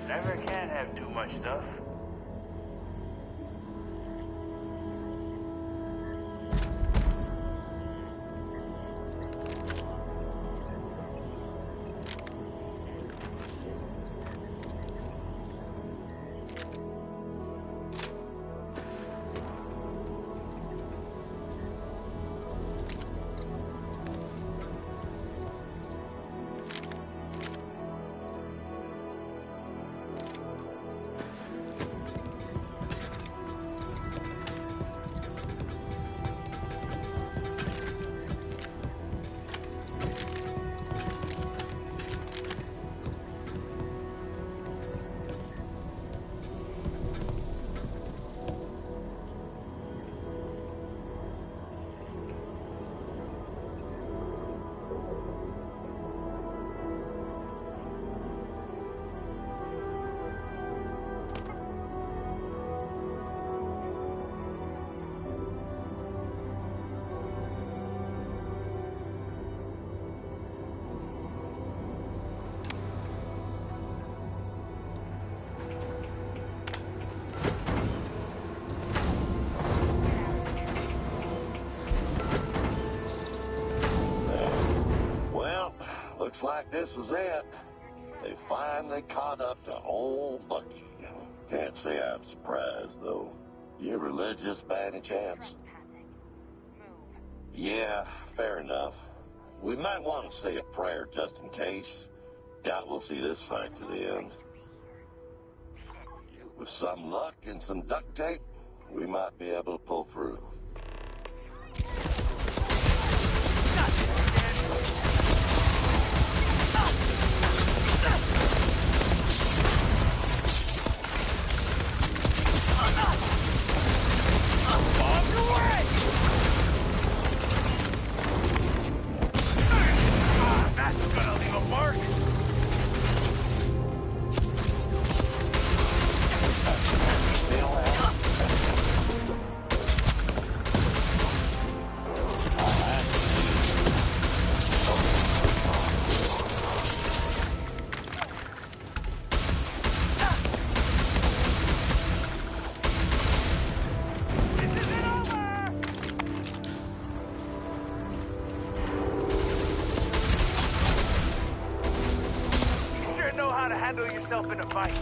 Never can have too much stuff. Looks like this is it. They finally caught up to old Bucky. Can't say I'm surprised, though. You religious by any chance? Yeah, fair enough. We might want to say a prayer just in case. Doubt we'll see this fight to the end. With some luck and some duct tape, we might be able to pull through. In a fight.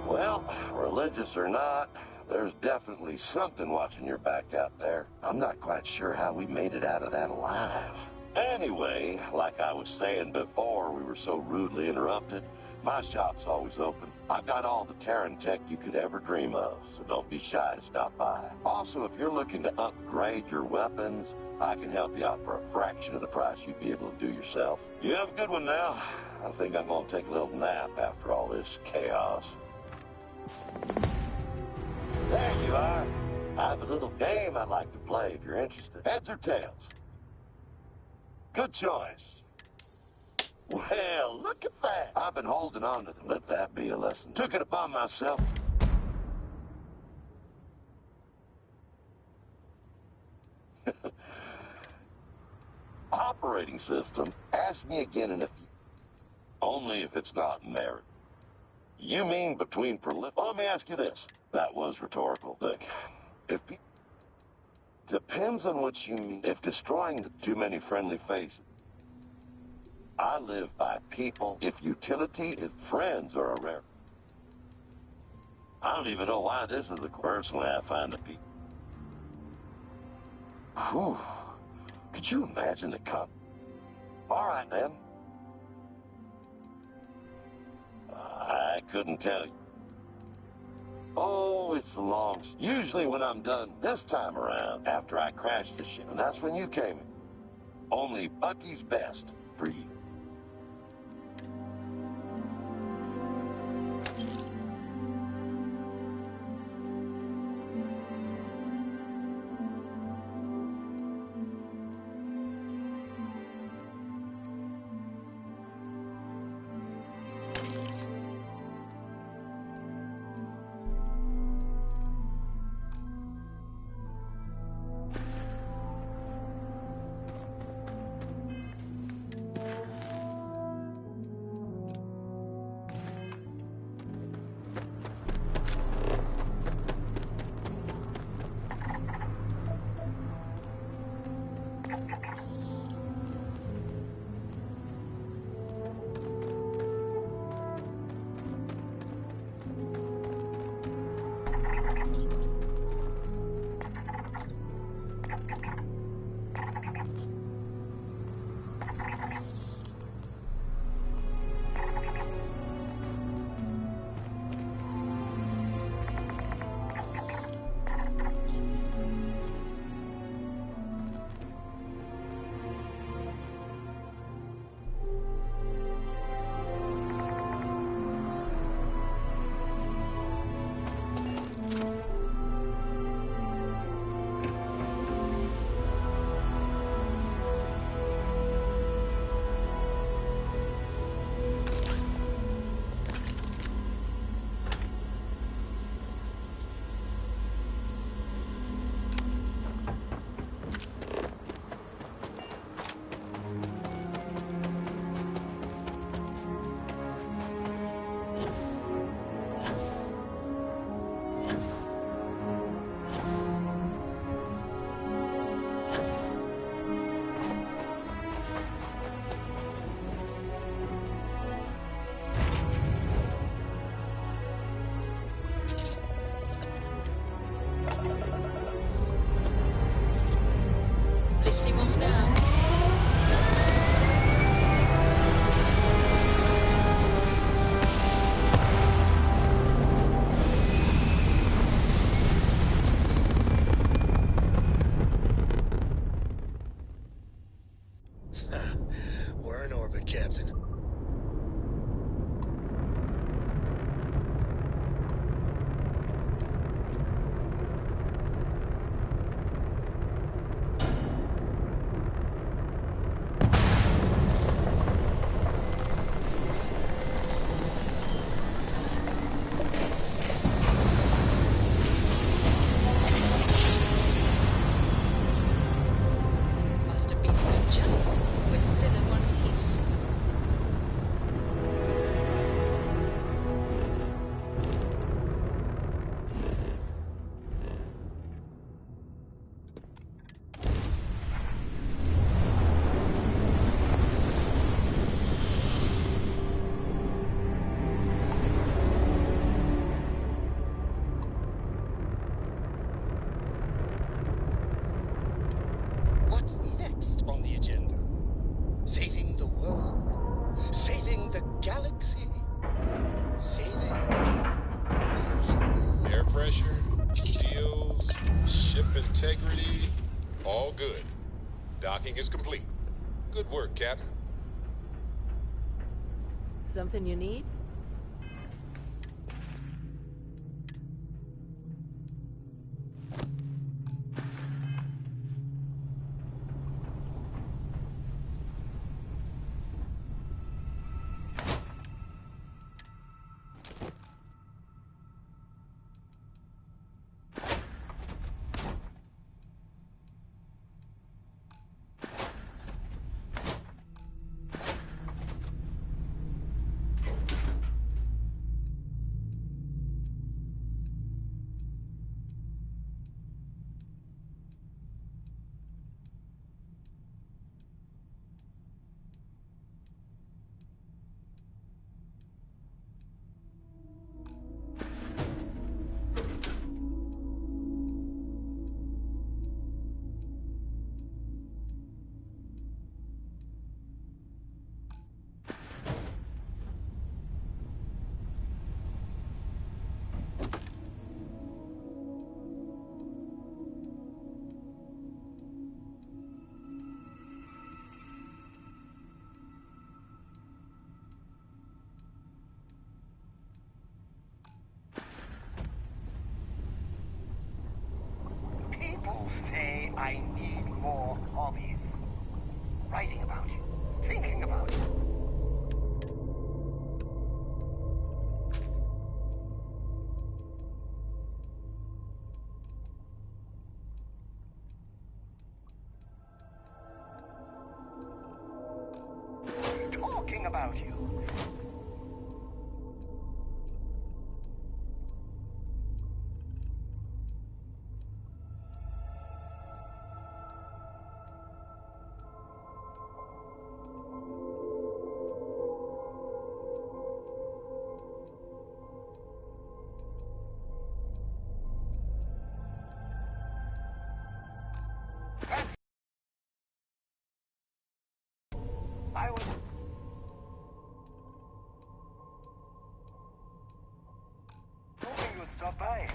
Well, religious or not, there's definitely something watching your back out there. I'm not quite sure how we made it out of that alive. Anyway, like I was saying before we were so rudely interrupted, my shop's always open. I've got all the Terran tech you could ever dream of, so don't be shy to stop by. Also, if you're looking to upgrade your weapons, I can help you out for a fraction of the price you'd be able to do yourself. You have a good one now. I think I'm gonna take a little nap after all this chaos. There you are. I have a little game I'd like to play if you're interested. Heads or tails? Good choice. Well, look at that. I've been holding on to them. Let that be a lesson. Took it upon myself. Operating system. Ask me again in a few. Only if it's not merit. You mean between prolif... Let me ask you this. That was rhetorical. Look, if depends on what you mean. If destroying too many friendly faces. I live by people. If utility is friends are a rare. I don't even know why this is the personally I find the people. Whew. Could you imagine the cut? All right then. I couldn't tell you. Oh, it's long. Usually when I'm done this time around, after I crashed the ship, and that's when you came in. Only Bucky's best for you. the agenda. Saving the world. Saving the galaxy. Saving the air pressure, shields, ship integrity, all good. Docking is complete. Good work, Captain. Something you need? People say I need more hobbies. Writing about you, thinking about you. Talking about you. I was hoping you'd stop by.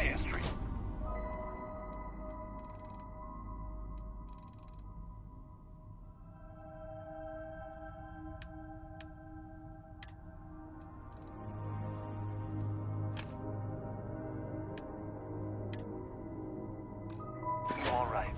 Clear Street. You all right?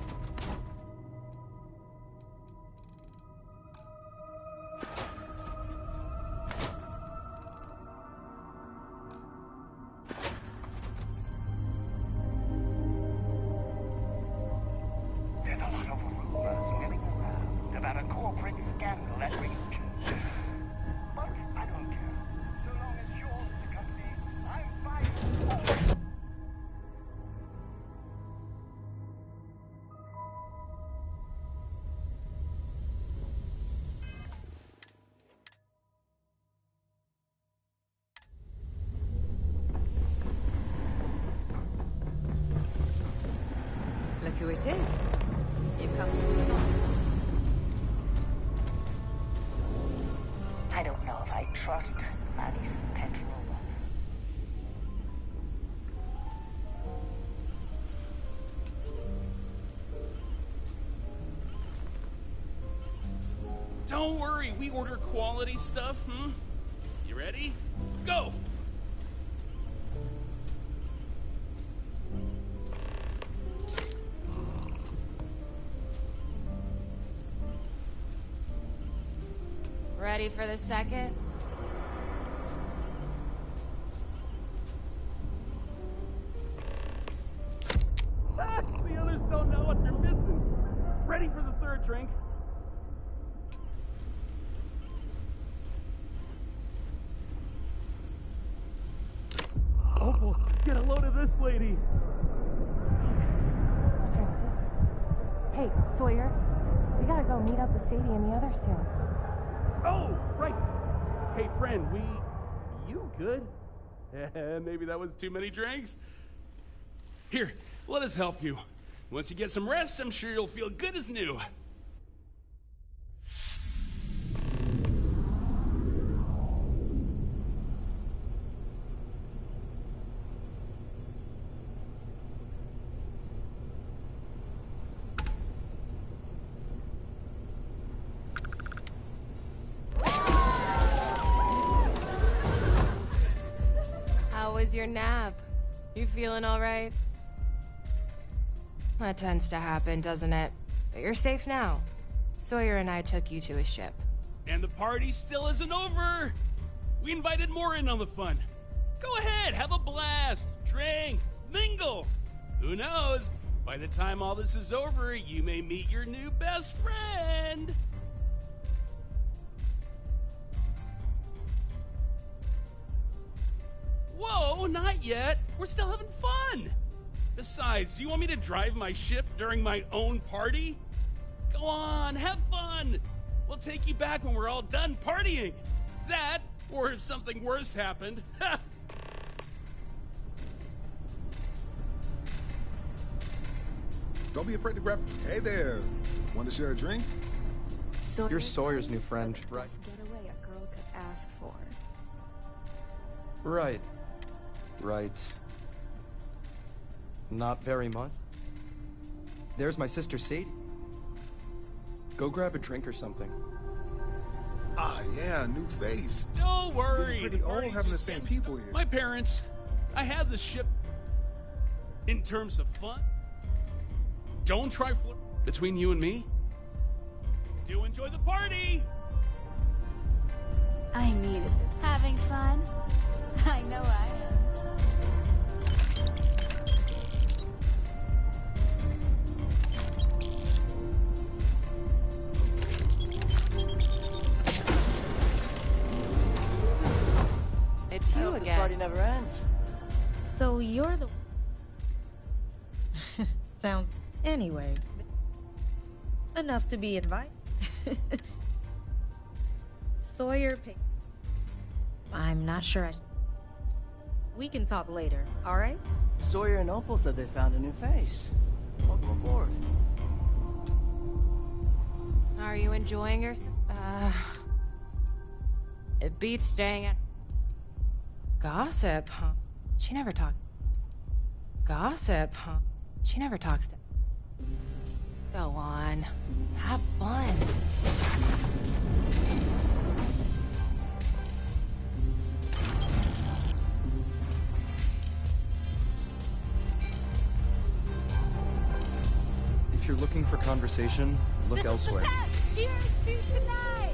There's a lot of rumors milling around about a corporate scandal at Region. But I don't care. So long as you're with the company, I'm fine. Look who it is. You've come to do it. I don't know if I trust Maddie's petrol. Don't worry, we order quality stuff, You ready? Go! Ready for the second? The others don't know what they're missing. Ready for the third drink? Opal, get a load of this lady. Hey, Sawyer. We gotta go meet up with Sadie and the others soon. Oh, right. Hey, friend, you good? Maybe that was too many drinks? Here, let us help you. Once you get some rest, I'm sure you'll feel good as new. How was your nap? You feeling all right? That tends to happen, doesn't it? But you're safe now. Sawyer and I took you to a ship. And the party still isn't over. We invited more in on the fun. Go ahead, have a blast, drink, mingle. Who knows? By the time all this is over, you may meet your new best friend. Whoa, not yet. We're still having fun. Besides, do you want me to drive my ship during my own party? Go on, have fun. We'll take you back when we're all done partying. That, or if something worse happened. Don't be afraid to grab. Hey there. Want to share a drink? You're Sawyer's new friend, right? Best getaway a girl could ask for. Right. Right. Not very much. There's my sister Sadie. Go grab a drink or something. Ah, yeah, new face. Don't worry. We're pretty all having the same people here. My parents, I had the ship in terms of fun. Don't try between you and me. Do enjoy the party. I needed this. Having fun? I know I am. It's you This again. party never ends. So you're the... Sounds... Anyway. Enough to be invited. Sawyer pick. I'm not sure I... We can talk later, alright? Sawyer and Opal said they found a new face. Welcome aboard. Are you enjoying yourself? It beats staying at... Gossip, huh? She never talked. Gossip, huh? She never talks to... Go on. Have fun. If you're looking for conversation, look elsewhere. Cheers to tonight!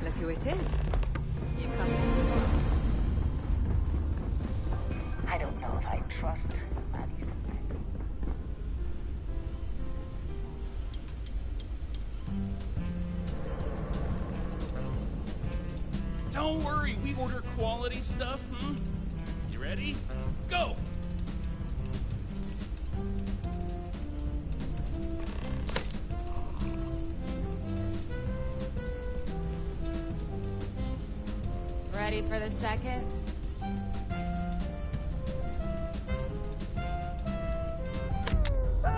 Look who it is. You've come. I don't know if I trust Maddie's. Don't worry, we order quality stuff, You ready? Go! Ready for the second? The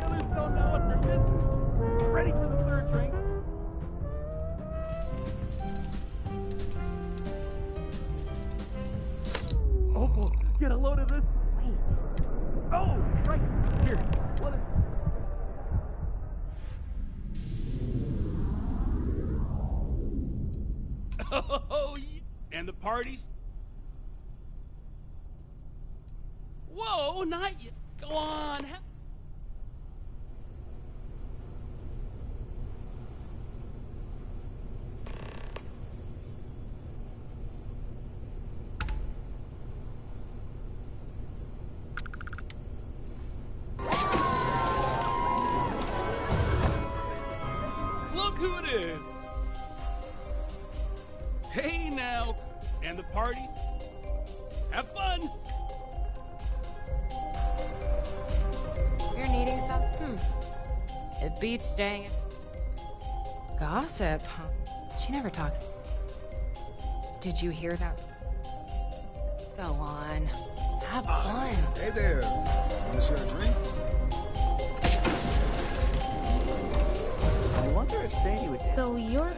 others don't know what they're missing. Ready for the third drink? Opal, get a load of this. Wait. Oh, right here. What is... Oh, yeah. And the parties? Whoa, not yet. Go on. Look who it is. Hey now, and the parties. Have fun. You're needing something? It beats staying at... Gossip, huh? She never talks. Did you hear that? Go on. Have fun. Hey there. Want to share a drink? I wonder if Sadie would... So you're...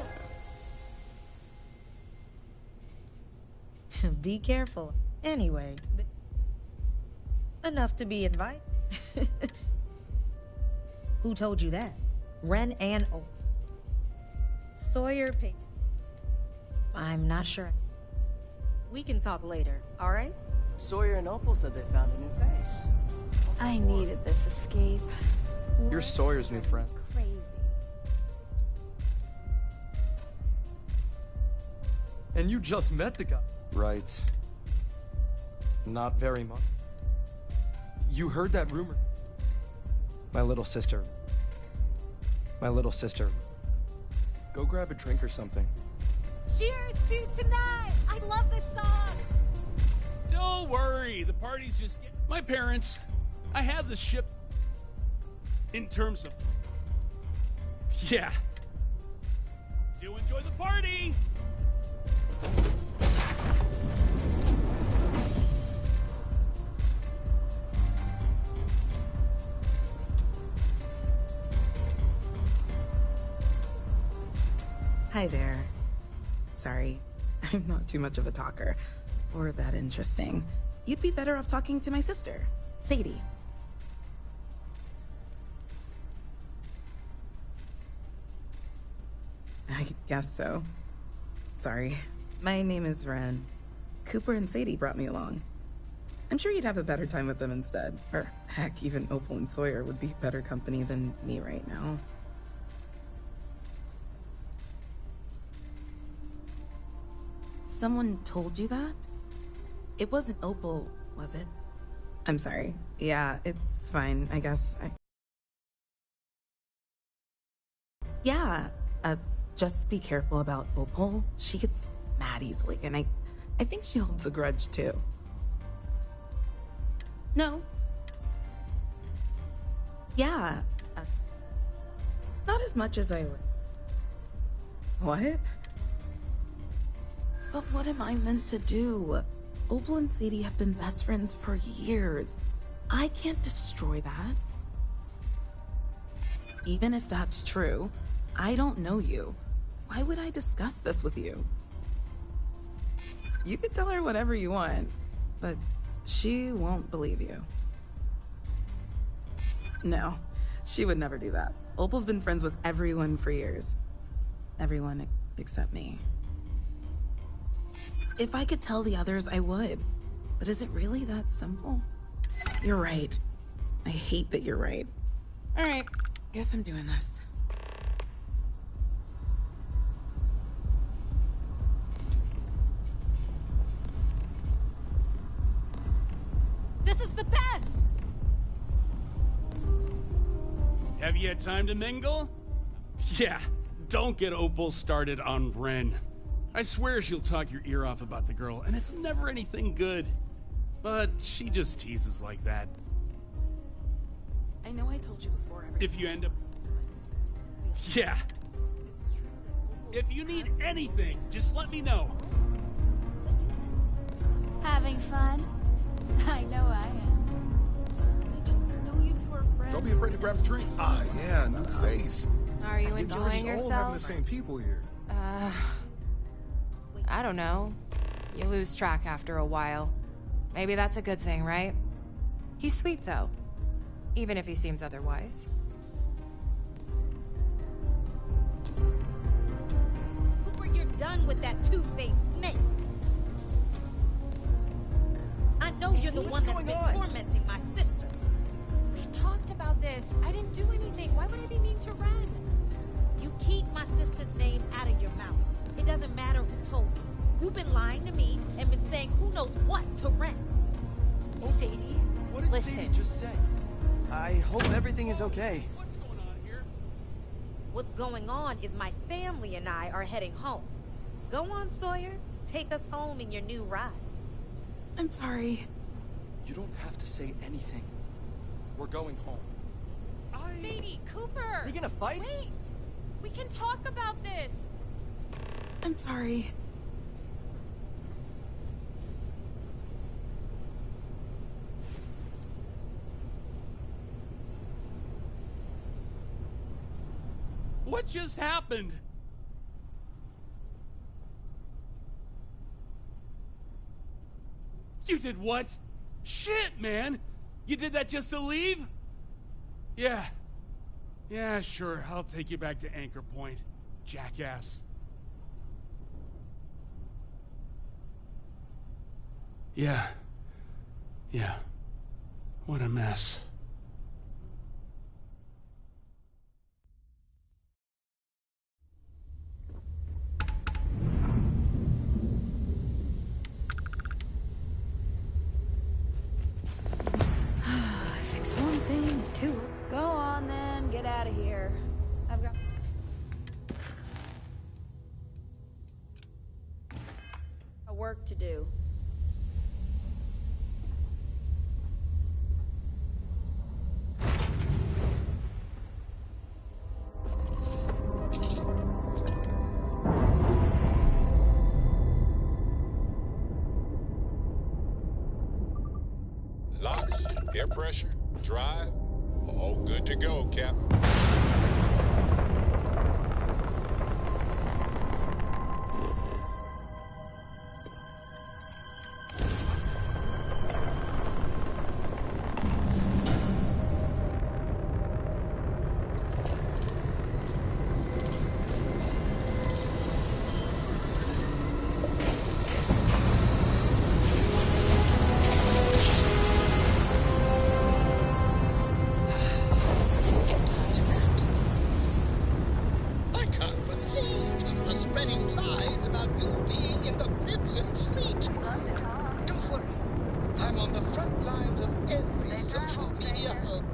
Be careful. Anyway. Enough to be invited. Who told you that? Ren and O. Sawyer paid. I'm not sure. We can talk later, alright? Sawyer and Opal said they found a new face. I needed this escape. You're Sawyer's new friend. Crazy. And you just met the guy. Right. Not very much. You heard that rumor. My little sister. Go grab a drink or something. Cheers to tonight! I love this song! Don't worry, the party's just... My parents, I have the ship in terms of... Yeah. Do enjoy the party! Hi there. Sorry, I'm not too much of a talker. Or that interesting. You'd be better off talking to my sister, Sadie. guess so. Sorry. My name is Ren. Cooper and Sadie brought me along. I'm sure you'd have a better time with them instead. Or, heck, even Opal and Sawyer would be better company than me right now. Someone told you that? It wasn't Opal, was it? I'm sorry. Yeah, it's fine, I guess. Yeah, just be careful about Opal. She gets mad easily, and I think she holds a grudge, too. No. Yeah, not as much as I would. What? But what am I meant to do? Opal and Sadie have been best friends for years. I can't destroy that. Even if that's true, I don't know you. Why would I discuss this with you? You could tell her whatever you want, but she won't believe you. No, she would never do that. Opal's been friends with everyone for years. Everyone except me. If I could tell the others, I would. But is it really that simple? You're right. I hate that you're right. All right, guess I'm doing this. This is the best! Have you had time to mingle? Yeah, don't get Opal started on Ren. I swear she'll talk your ear off about the girl, and it's never anything good. But she just teases like that. I know I told you before. If you end up... Yeah. If you need anything, just let me know. Having fun? I know I am. I just know you two are friends. Don't be afraid to grab a drink. Ah, yeah, new face. Are you enjoying All having the yourself? same people here. I don't know. You lose track after a while. Maybe that's a good thing, right? He's sweet, though. Even if he seems otherwise. Cooper, you're done with that two-faced snake. I know Sadie, you're the one that's been tormenting my sister. We talked about this. I didn't do anything. Why would I be mean to Ren? You keep my sister's name out of your mouth. It doesn't matter who told you. You've been lying to me and been saying who knows what to Ren. Sadie, what did listen. Sadie just say? I hope everything is okay. What's going on here? What's going on is my family and I are heading home. Go on, Sawyer. Take us home in your new ride. I'm sorry. You don't have to say anything. We're going home. Sadie, Cooper! Are they gonna fight? Wait! We can talk about this! I'm sorry. What just happened? You did what? Shit, man! You did that just to leave? Yeah. Yeah, sure. I'll take you back to Anchor Point, jackass. Yeah. Yeah. What a mess. Fix one thing, two. Go on then, get out of here. I've got work to do. Locks, air pressure, drive, all good to go, Captain. on the front lines of every social media hub,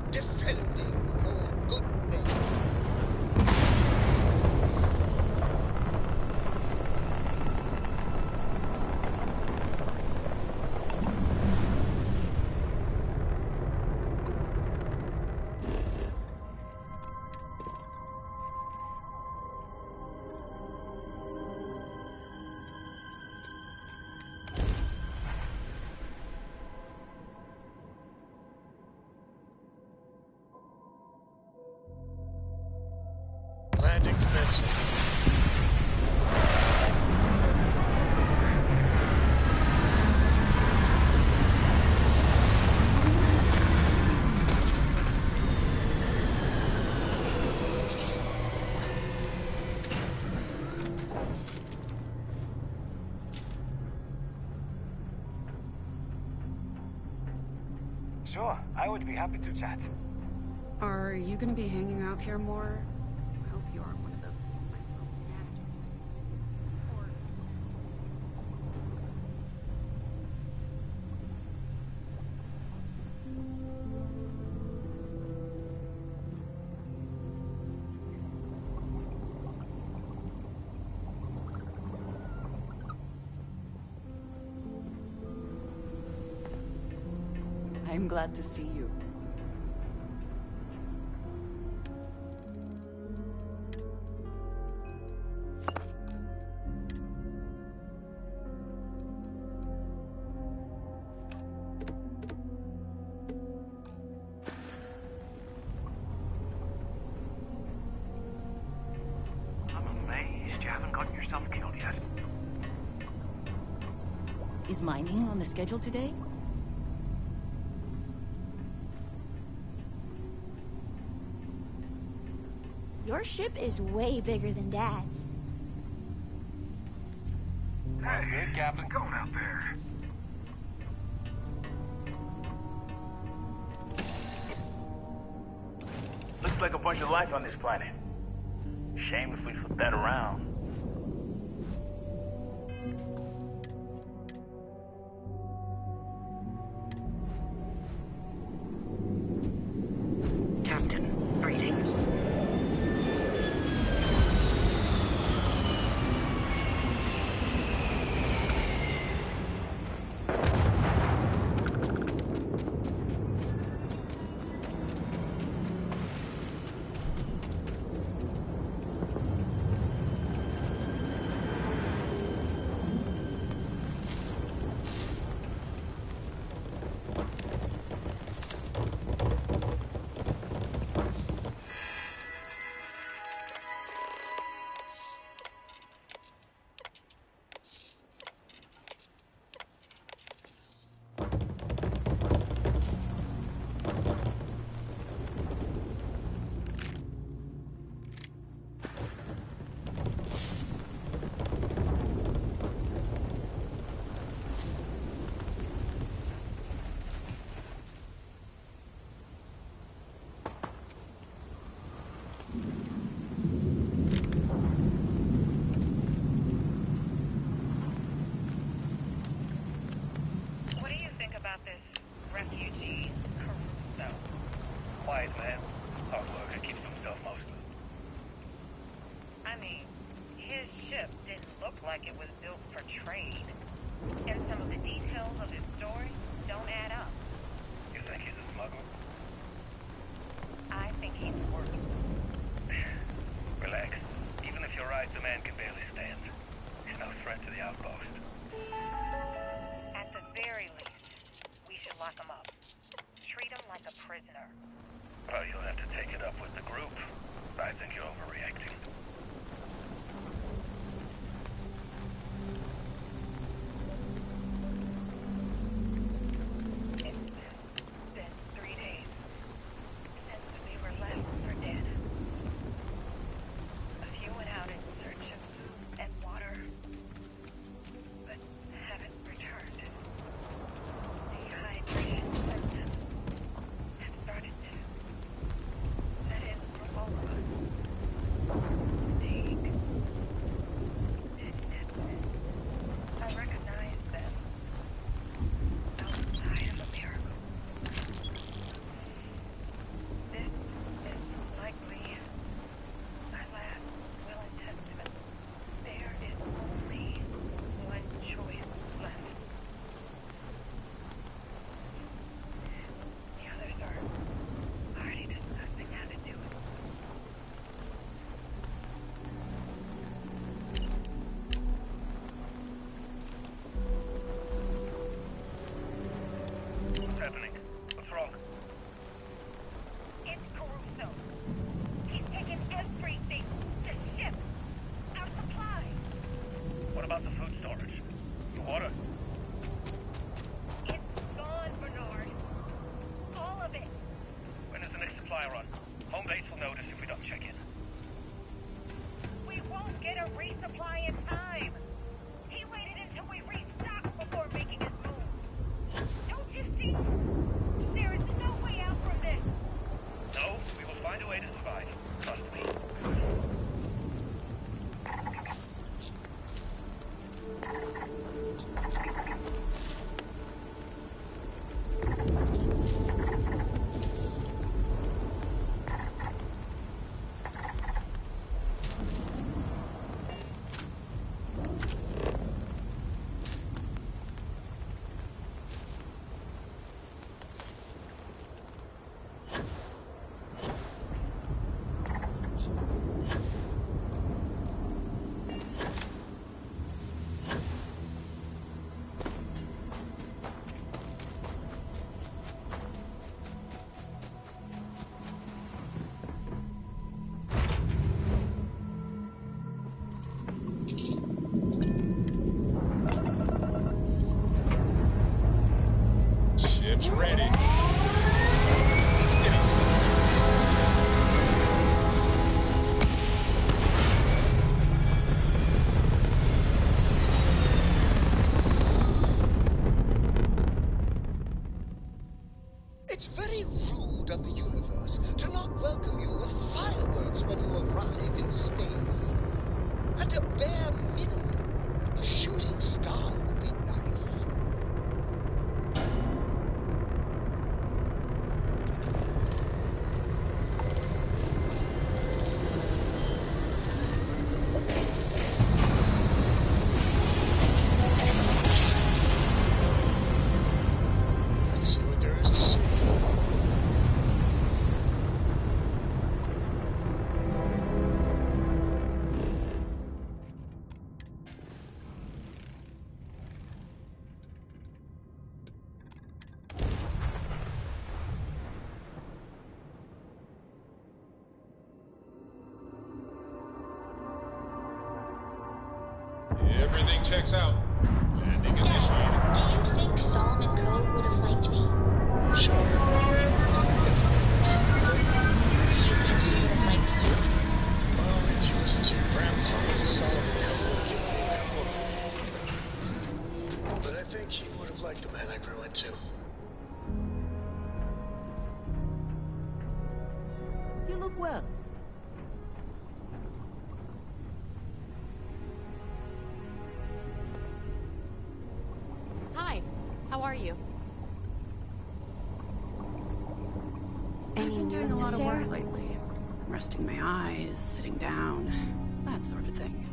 defending your good name. Landing commencing. Sure, I would be happy to chat. Are you gonna be hanging out here more? I hope you aren't one of those micromanaging I'm glad to see you. I'm amazed you haven't gotten yourself killed yet. Is mining on the schedule today? Your ship is way bigger than Dad's. That's good, Captain. Going out there. Looks like a bunch of life on this planet. Shame if we flip that around. Captain, greetings. What do you think about this refugee Caruso? Quiet man. Hard worker, keeps to himself mostly. I mean, his ship didn't look like it was built for trade. And some of the details of his story don't add up. You think he's a smuggler? I think he's worse. Relax. Even if you're right, the man can barely stand. He's no threat to the outpost. At the very least, we should lock him up. Treat him like a prisoner. Well, you'll have to take it up with the group. I think you're overreacting. It's been 3 days since we were left for dead. A few went out in search of food and water, but haven't returned. Dehydration symptoms have started to set in for all of us. Ship's ready. It's very rude of the universe to not welcome you with fireworks when you arrive in space. At a bare minimum, a shooting star would be nice. Let's see what there is to see. Everything checks out. Landing initiated. Do you think Solomon Coe would have liked me? Sure. Do you think he would have liked you? Well, if you listen to your grandpa, Solomon Coe would give me a couple. But I think he would have liked the man I grew into. You look well. Hi, how are you? I've been doing a news to lot of share? work lately. Resting my eyes, sitting down, that sort of thing.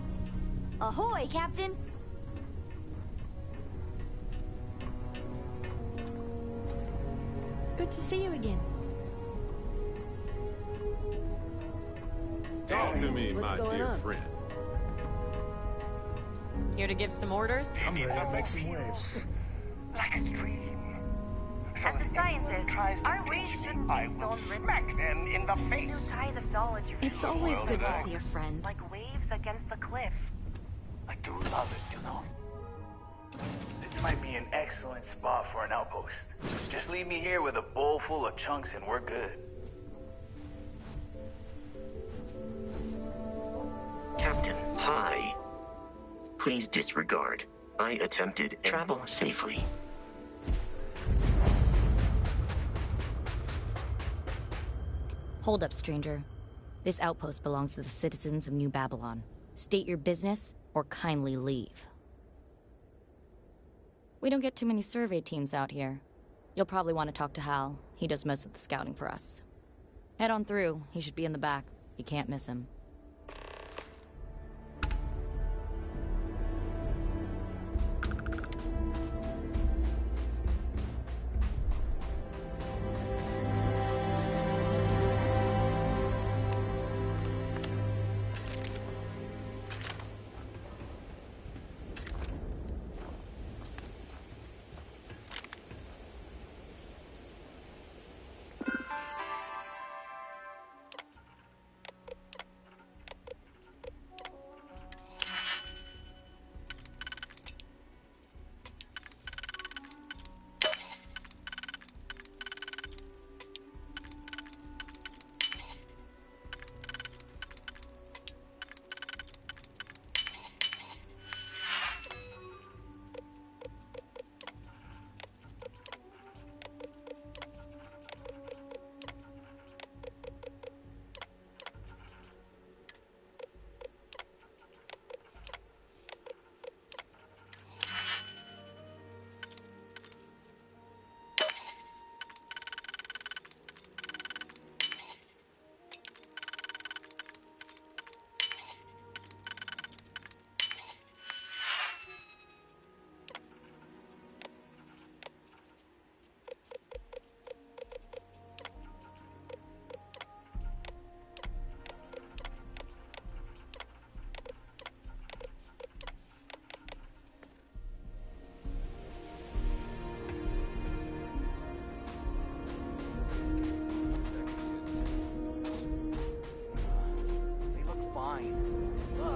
Ahoy, Captain! Good to see you again. Talk to me, What's my going dear on? friend. Here to give some orders? I'm ready to make some waves. Like a dream. So And the if anyone scientists, tries to our pinch waves me, shouldn't I be will so written. smack them in the face. New ties of knowledge. It's always good to see a friend. Like waves against the cliff. I do love it, you know. This might be an excellent spot for an outpost. Just leave me here with a bowl full of chunks and we're good. Captain, hi. Please disregard. I attempted travel safely. Hold up, stranger. This outpost belongs to the citizens of New Babylon. State your business, or kindly leave. We don't get too many survey teams out here. You'll probably want to talk to Hal. He does most of the scouting for us. Head on through. He should be in the back. You can't miss him.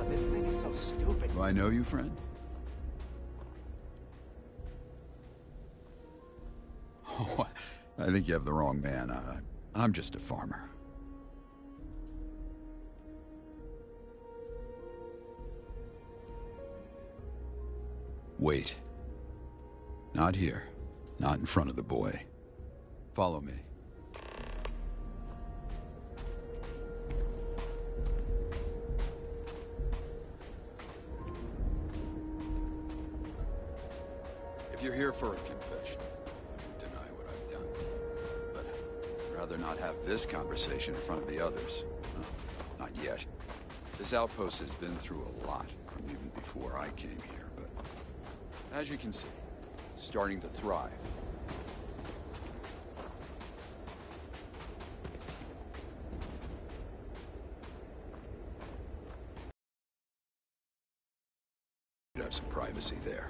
This thing is so stupid. Do I know you, friend? I think you have the wrong man. I'm just a farmer. Wait. Not here. Not in front of the boy. Follow me. If you're here for a confession, I won't deny what I've done. But I'd rather not have this conversation in front of the others. No, not yet. This outpost has been through a lot from even before I came here, but as you can see, it's starting to thrive. You'd have some privacy there.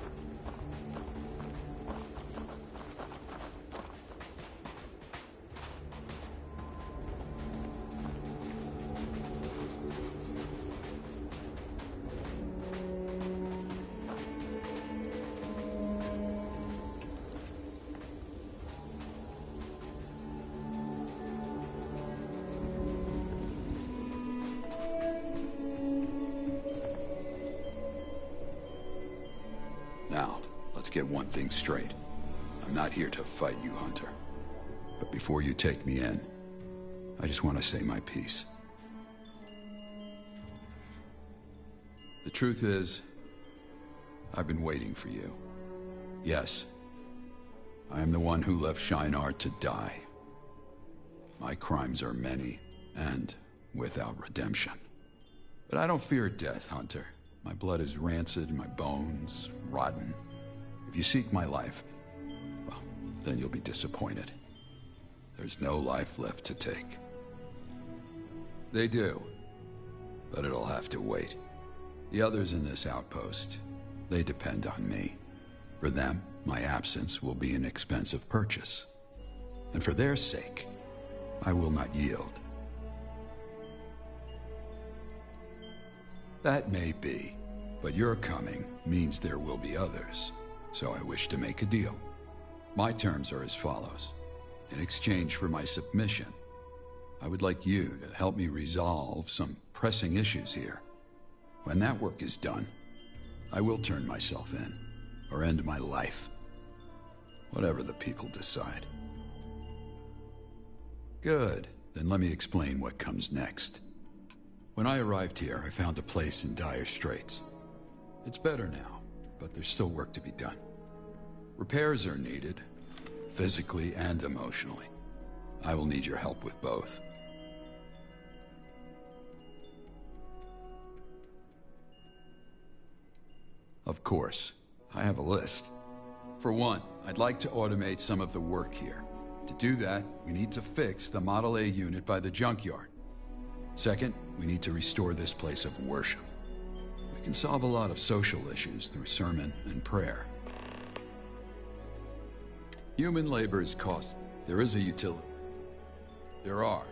Now, let's get one thing straight. I'm not here to fight you, Hunter. But before you take me in, I just want to say my piece. The truth is, I've been waiting for you. Yes, I am the one who left Shinar to die. My crimes are many, and without redemption. But I don't fear death, Hunter. My blood is rancid, my bones rotten. If you seek my life, well, then you'll be disappointed. There's no life left to take. They do, but it'll have to wait. The others in this outpost, they depend on me. For them, my absence will be an expensive purchase. And for their sake, I will not yield. That may be, but your coming means there will be others, so I wish to make a deal. My terms are as follows. In exchange for my submission, I would like you to help me resolve some pressing issues here. When that work is done, I will turn myself in, or end my life. Whatever the people decide. Good, then let me explain what comes next. When I arrived here, I found a place in dire straits. It's better now, but there's still work to be done. Repairs are needed, physically and emotionally. I will need your help with both. Of course, I have a list. For one, I'd like to automate some of the work here. To do that, we need to fix the Model A unit by the junkyard. Second, we need to restore this place of worship. We can solve a lot of social issues through sermon and prayer. Human labor is costly. There is a utility. There are.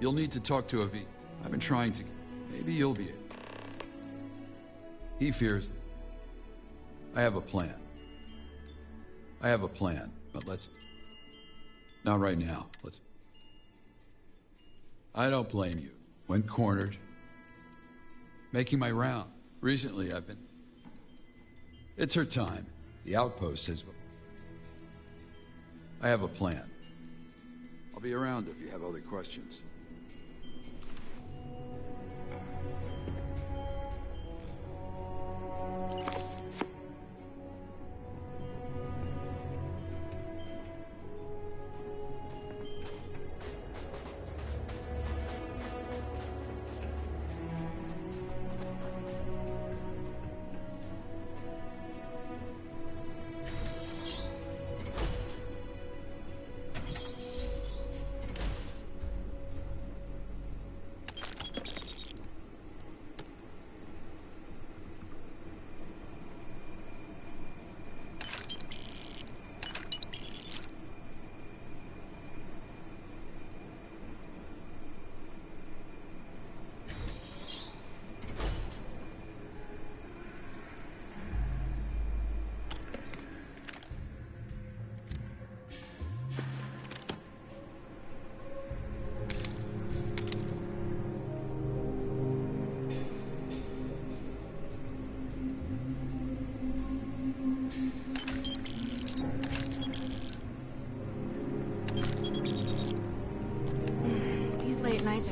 You'll need to talk to a V. I've been trying to... Maybe you'll be it. He fears... I have a plan. But let's... Not right now. Let's... I don't blame you. When cornered, making my round. Recently, I've been... It's her time. The outpost has... I have a plan. I'll be around if you have other questions.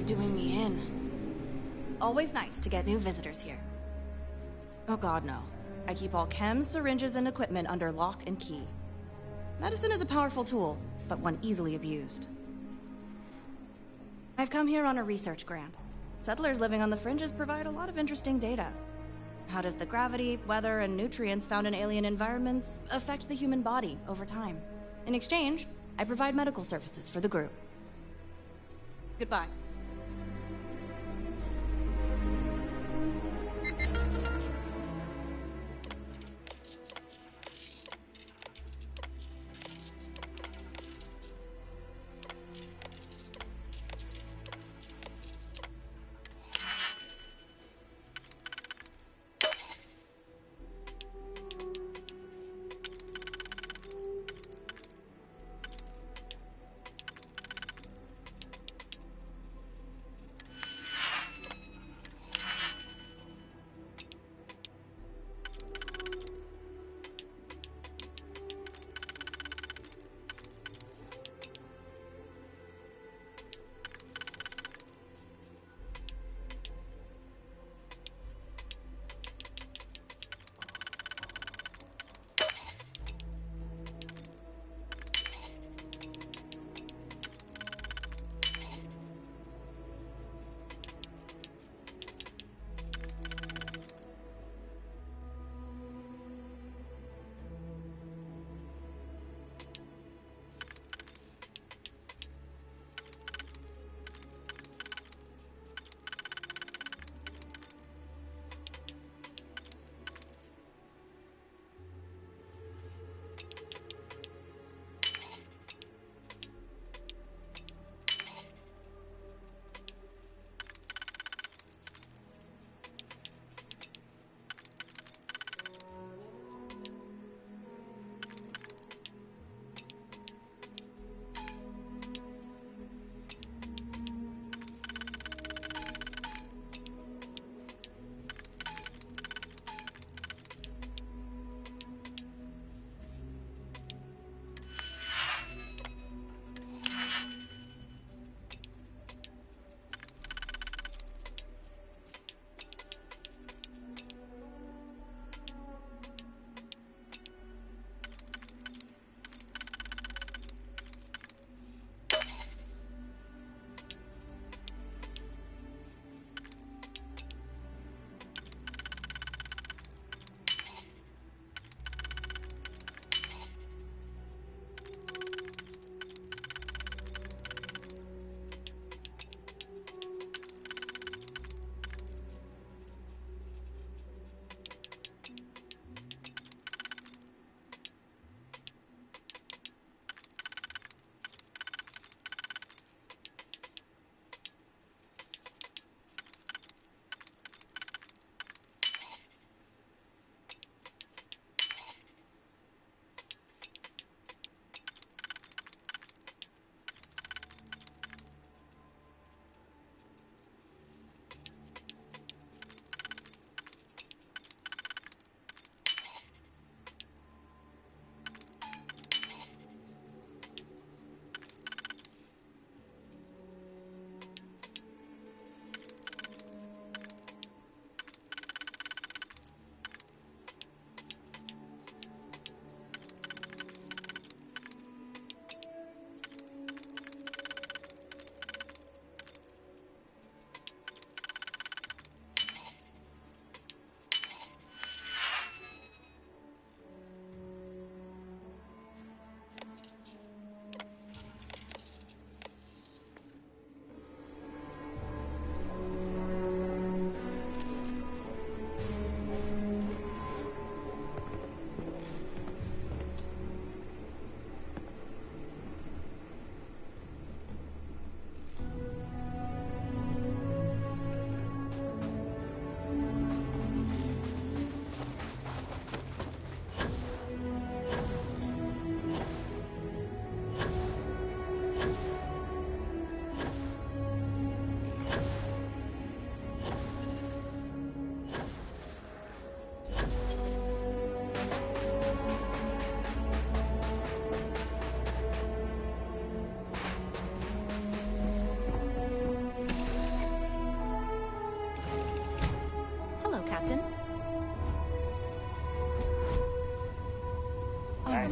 doing me in. Always nice to get new visitors here. Oh god, no. I keep all chems, syringes, and equipment under lock and key. Medicine is a powerful tool, but one easily abused. I've come here on a research grant. Settlers living on the fringes provide a lot of interesting data. How does the gravity, weather, and nutrients found in alien environments affect the human body over time? In exchange, I provide medical services for the group. Goodbye.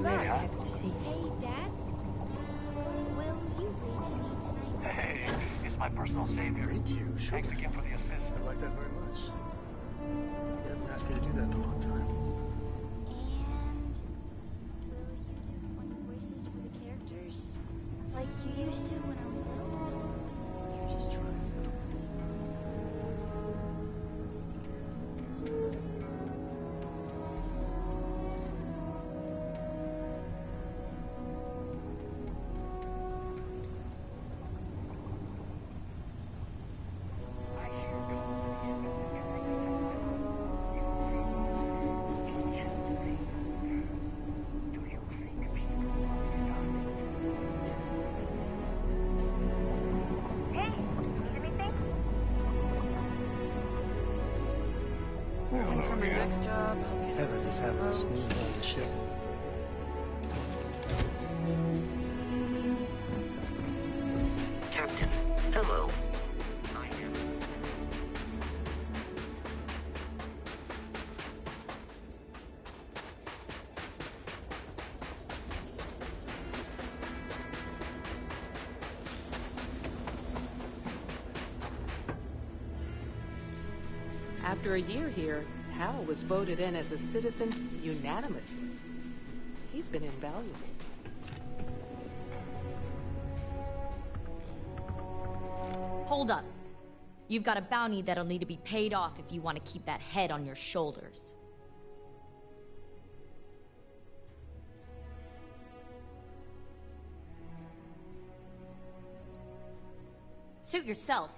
nice day, huh? To see. Hey, Dad. Will you read to me tonight? Hey, it's my personal savior. Read to you, sure. Thanks again for the assist. I like that very much. You haven't asked me to do that in a long time. And will you do one of the voices for the characters? Like you used to when I was little? You're just trying stuff. Think from your next job, I'll be Evan is having a smooth on the ship. Captain, hello. After a year here, Hal was voted in as a citizen unanimously. He's been invaluable. Hold up. You've got a bounty that'll need to be paid off if you want to keep that head on your shoulders. Suit yourself.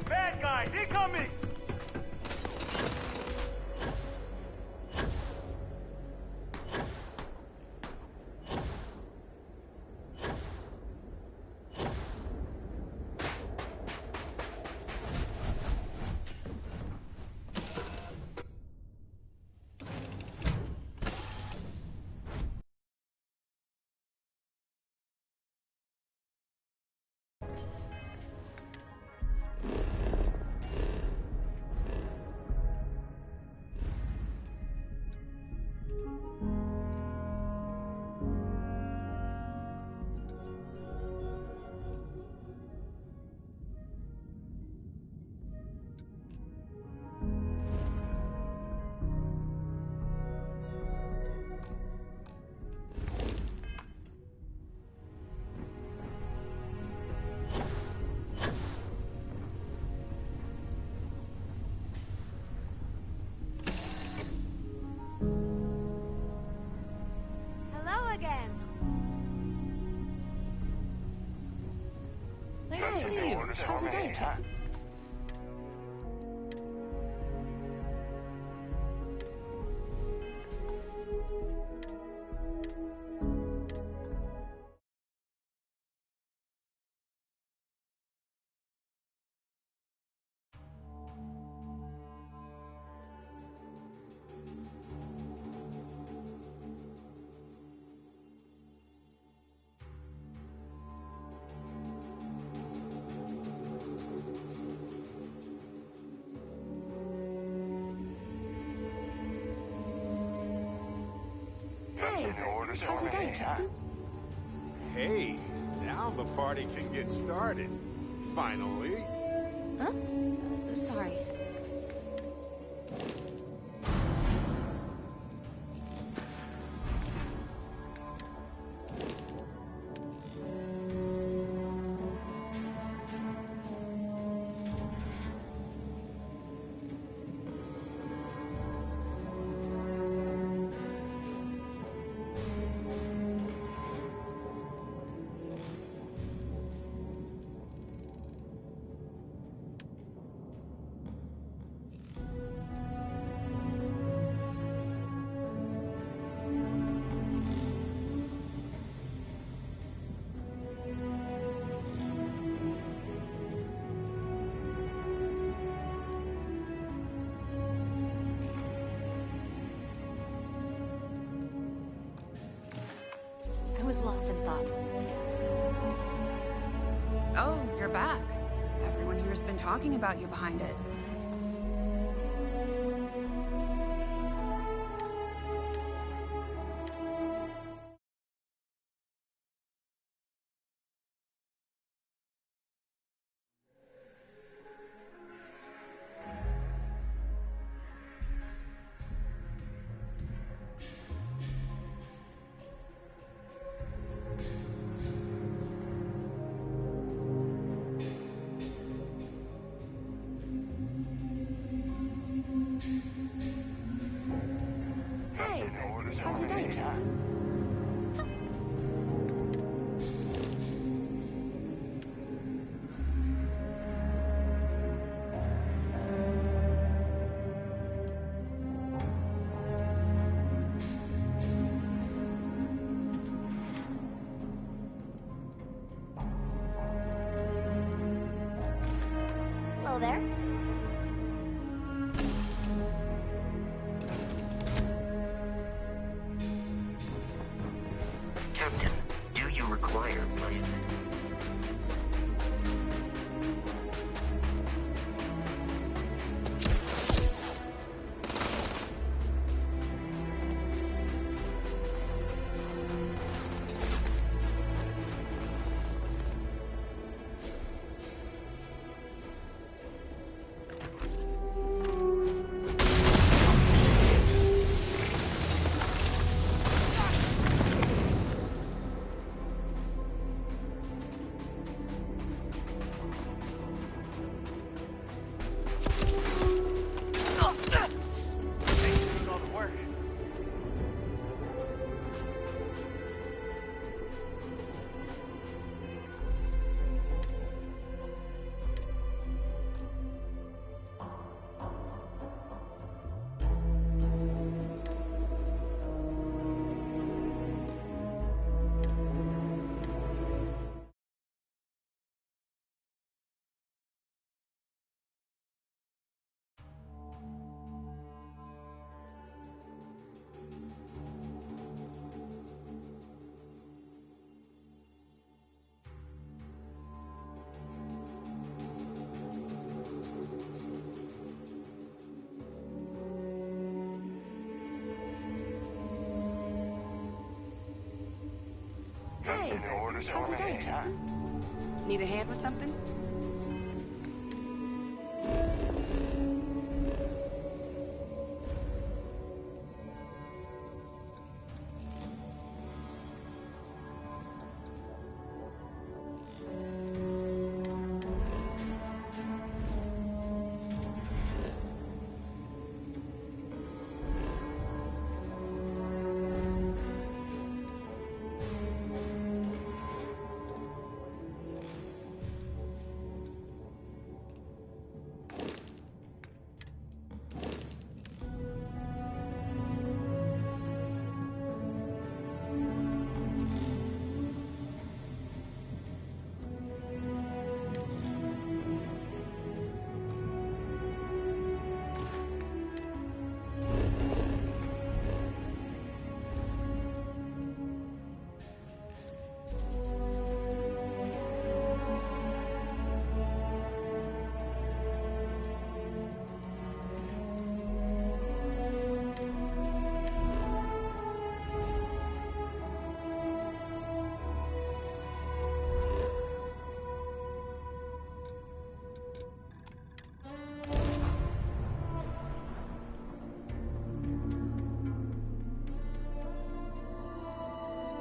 Bad guys, incoming! Hello again. Nice to see you. How's your day, Captain? How's your day, Captain? Hey, now the party can get started. Finally. Huh? Sorry. I was lost in thought. Oh, you're back. Everyone here's been talking about you behind it. Hey, how's your day, Captain? Hello there. Captain, do you require my assistance? Hey, how's your day, Captain? Need a hand with something?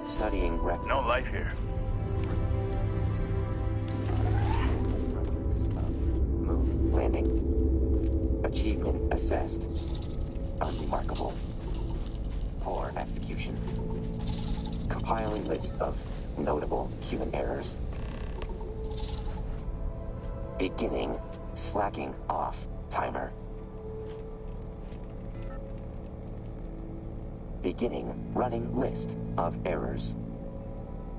Studying records. No life here. Moon landing. Achievement assessed. Unremarkable. Poor execution. Compiling list of notable human errors. Beginning slacking off timer. Beginning running list of errors.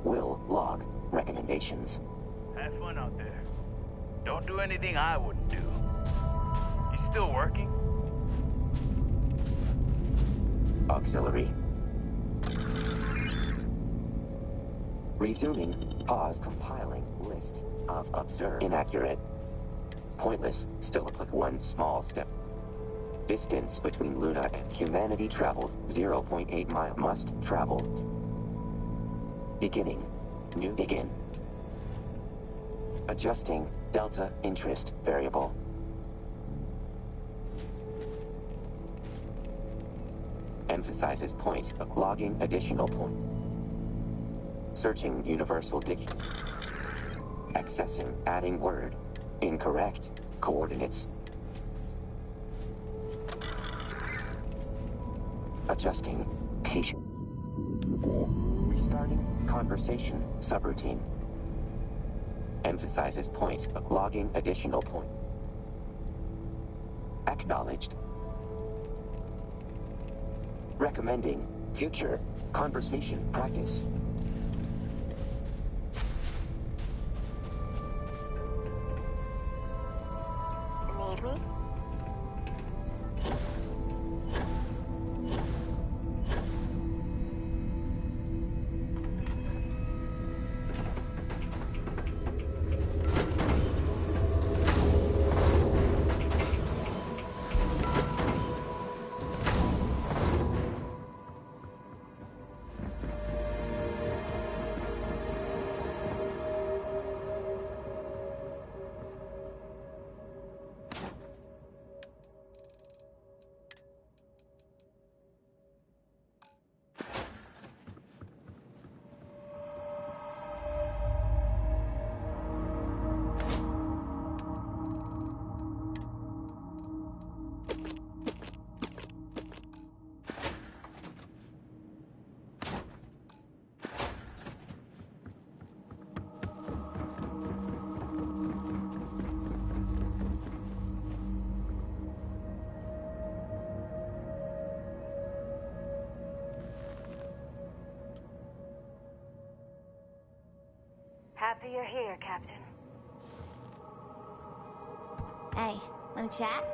Will log recommendations. Have fun out there. Don't do anything I wouldn't do. You still working? Auxiliary. Resuming. Pause compiling list of observed. Inaccurate. Pointless. Still applicable. One small step. Distance between Luna and humanity traveled 0.8 mile. Must travel. Beginning. New begin. Adjusting delta interest variable. Emphasizes point of logging additional point. Searching universal dictionary. Accessing adding word. Incorrect. Coordinates. Adjusting patient. Restarting conversation subroutine. Emphasizes point of logging additional point. Acknowledged. Recommending future conversation practice. Need me? Happy you're here, Captain. Hey, wanna chat?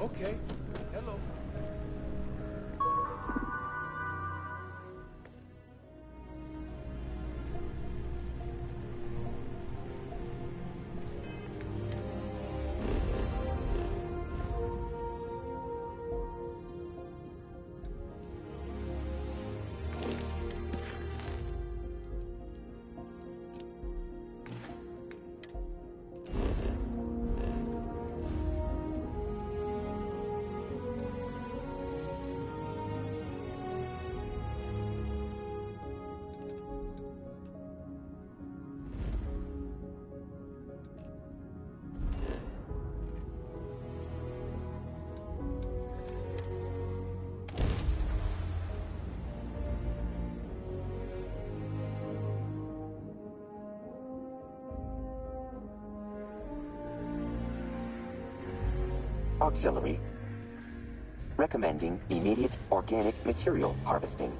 Okay. Hello. Auxiliary. Recommending immediate organic material harvesting.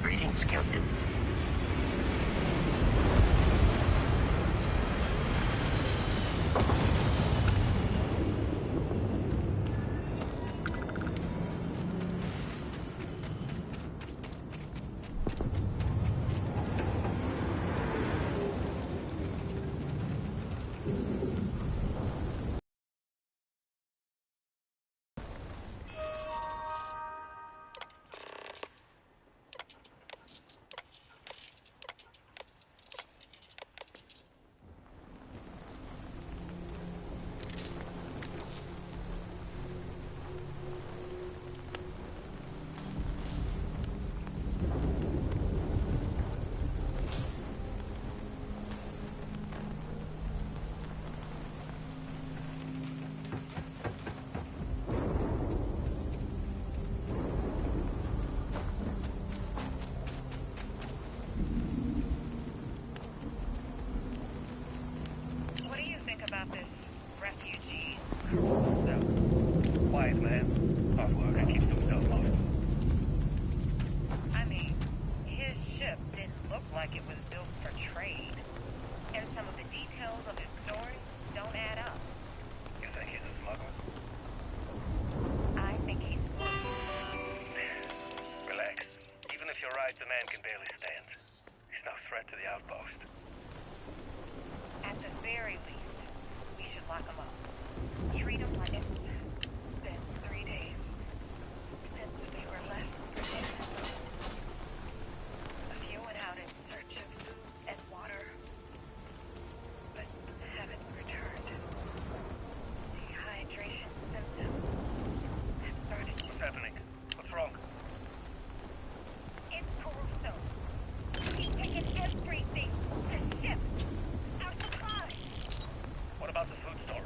Greetings, Captain. About this refugee stuff. Wise man. Hard worker keeps himself lost. I mean, his ship didn't look like it was built for trade. And some of the details of his story don't add up. You think he's a smuggler? I think he's Relax. Even if you're right, the man can barely stand. He's no threat to the outpost. At the very least, lock him up. Treat him like it's been 3 days since we were left for dead. A few went out in search of food and water, but haven't returned. Dehydration symptoms have started. What's happening? What's wrong? It's Caruso. He's taken everything. The ship. Our supplies. What about the food storage?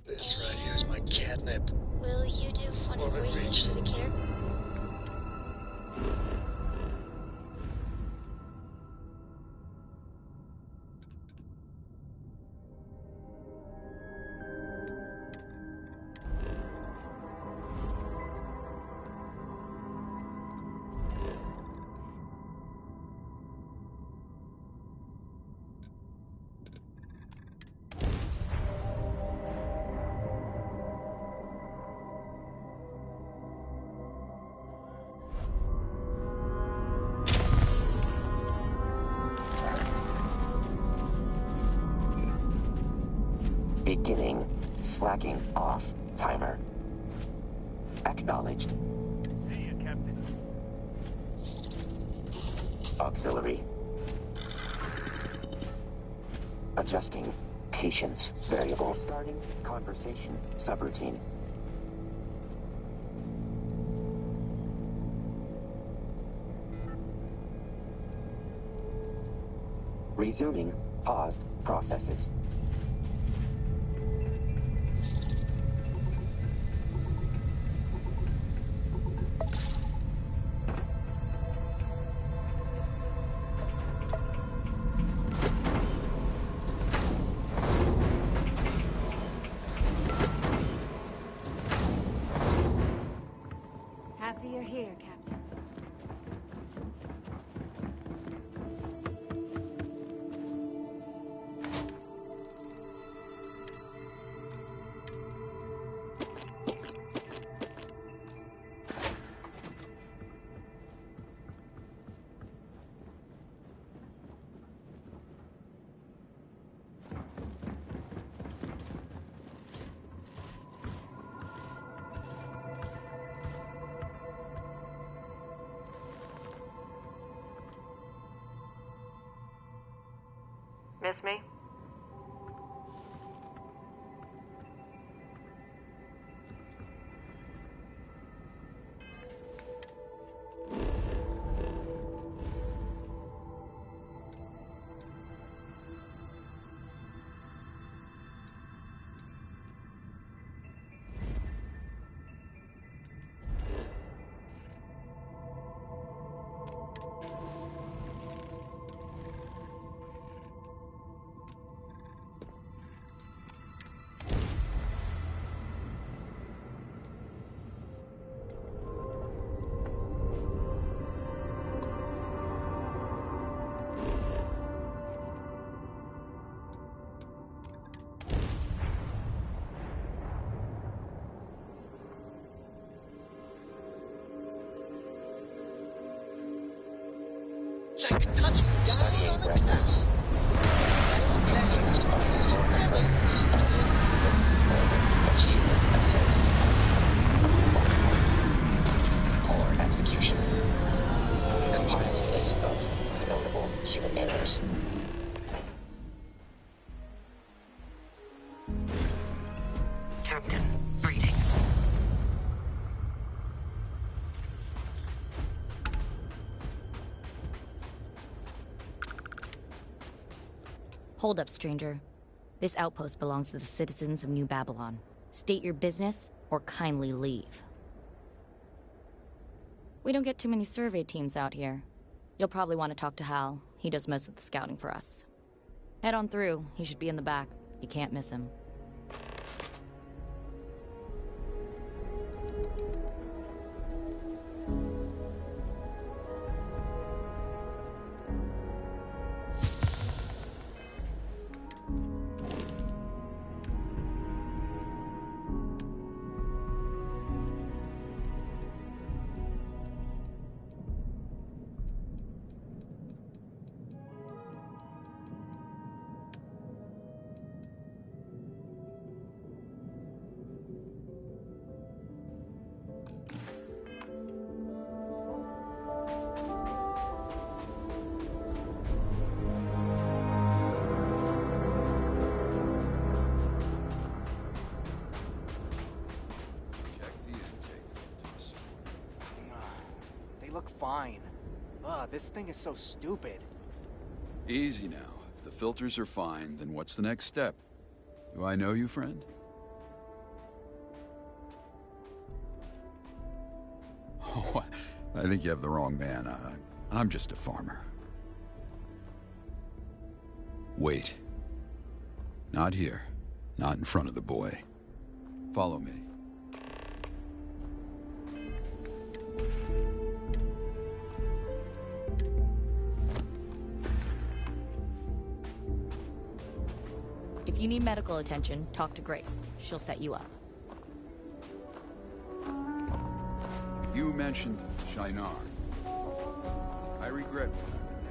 This right here is my catnip. Will you do funny voices for the care? Beginning slacking off timer. Acknowledged. See you, Captain. Auxiliary. Adjusting patience variable. Starting conversation subroutine. Resuming paused processes. Happy you're here, Captain. Miss me? Like touching down on a glass. Achievement assessed. Poor execution. Compiling list of notable human errors. Captain, greetings. Hold up, stranger. This outpost belongs to the citizens of New Babylon. State your business, or kindly leave. We don't get too many survey teams out here. You'll probably want to talk to Hal. He does most of the scouting for us. Head on through. He should be in the back. You can't miss him. Fine. Ugh, this thing is so stupid. Easy now. If the filters are fine, then what's the next step? Do I know you, friend? Oh, I think you have the wrong man. I'm just a farmer. Wait. Not here. Not in front of the boy. Follow me. If you need medical attention, talk to Grace. She'll set you up. You mentioned Shinar. I regret what happened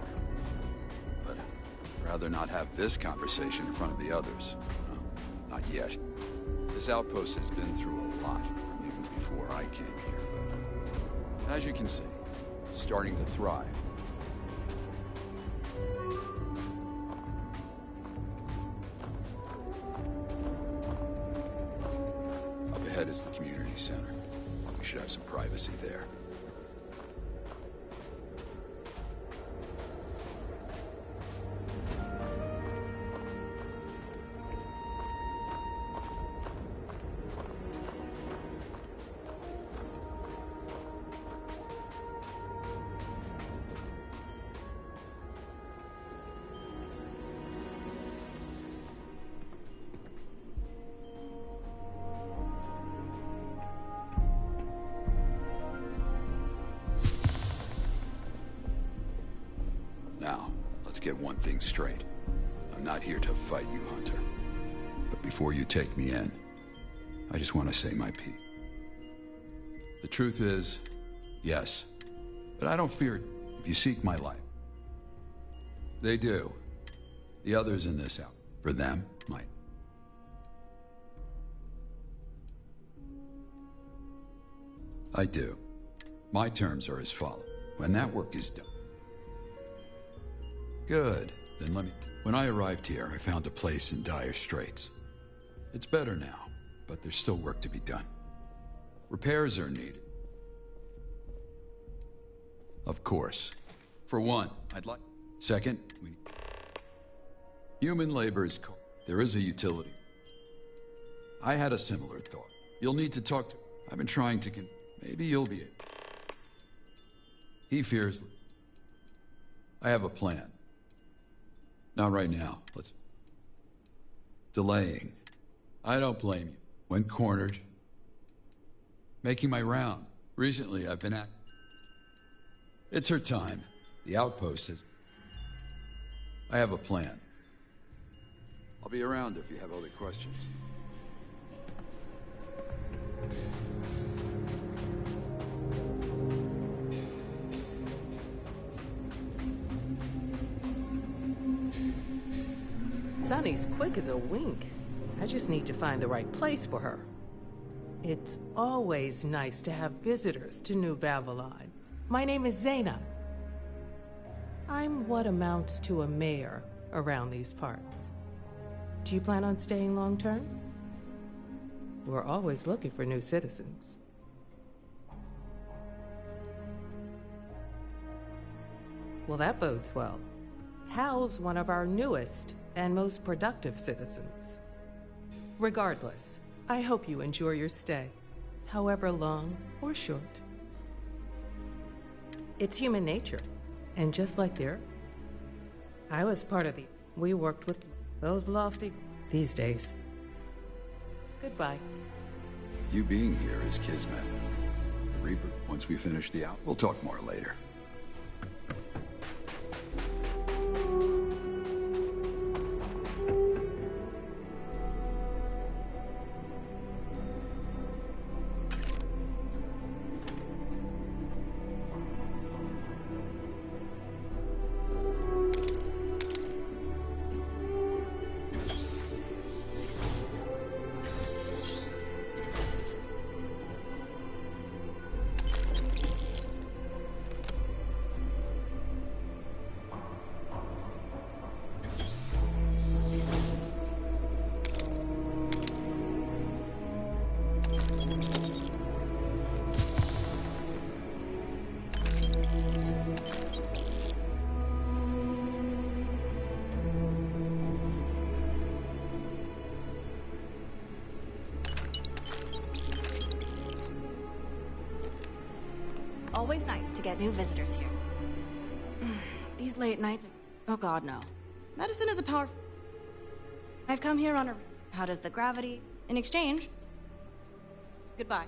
there. But I'd rather not have this conversation in front of the others. No, not Not yet. This outpost has been through a lot from even before I came here, but as you can see, it's starting to thrive. Up ahead is the community center. We should have some privacy there. Now, let's get one thing straight. I'm not here to fight you, Hunter. But before you take me in, I just want to say my piece. The truth is, yes, but I don't fear it if you seek my life. They do. The others in this out, for them, might. I do. My terms are as follows. When that work is done. Good. Then let me... When I arrived here, I found a place in dire straits. It's better now, but there's still work to be done. Repairs are needed. Of course. For one, I'd like... Second, we... Human labor is... There is a utility. I had a similar thought. You'll need to talk to... I've been trying to... Maybe you'll be able... He fears... I have a plan. Not right now. Let's... Delaying. I don't blame you. When cornered. Making my round. Recently, I've been at... It's her time. The outpost is... I have a plan. I'll be around if you have other questions. Sunny's quick as a wink. I just need to find the right place for her. It's always nice to have visitors to New Babylon. My name is Zaina. I'm what amounts to a mayor around these parts. Do you plan on staying long term? We're always looking for new citizens. Well, that bodes well. Hal's one of our newest and most productive citizens. Regardless, I hope you enjoy your stay, however long or short. It's human nature, and just like there, I was part of we worked with those lofty these days. Goodbye. You being here is kismet. Reaper, once we finish the out, we'll talk more later. Always nice to get new visitors here. These late nights... Oh god, no. Medicine is a powerful... I've come here on a... How does the gravity... In exchange... Goodbye.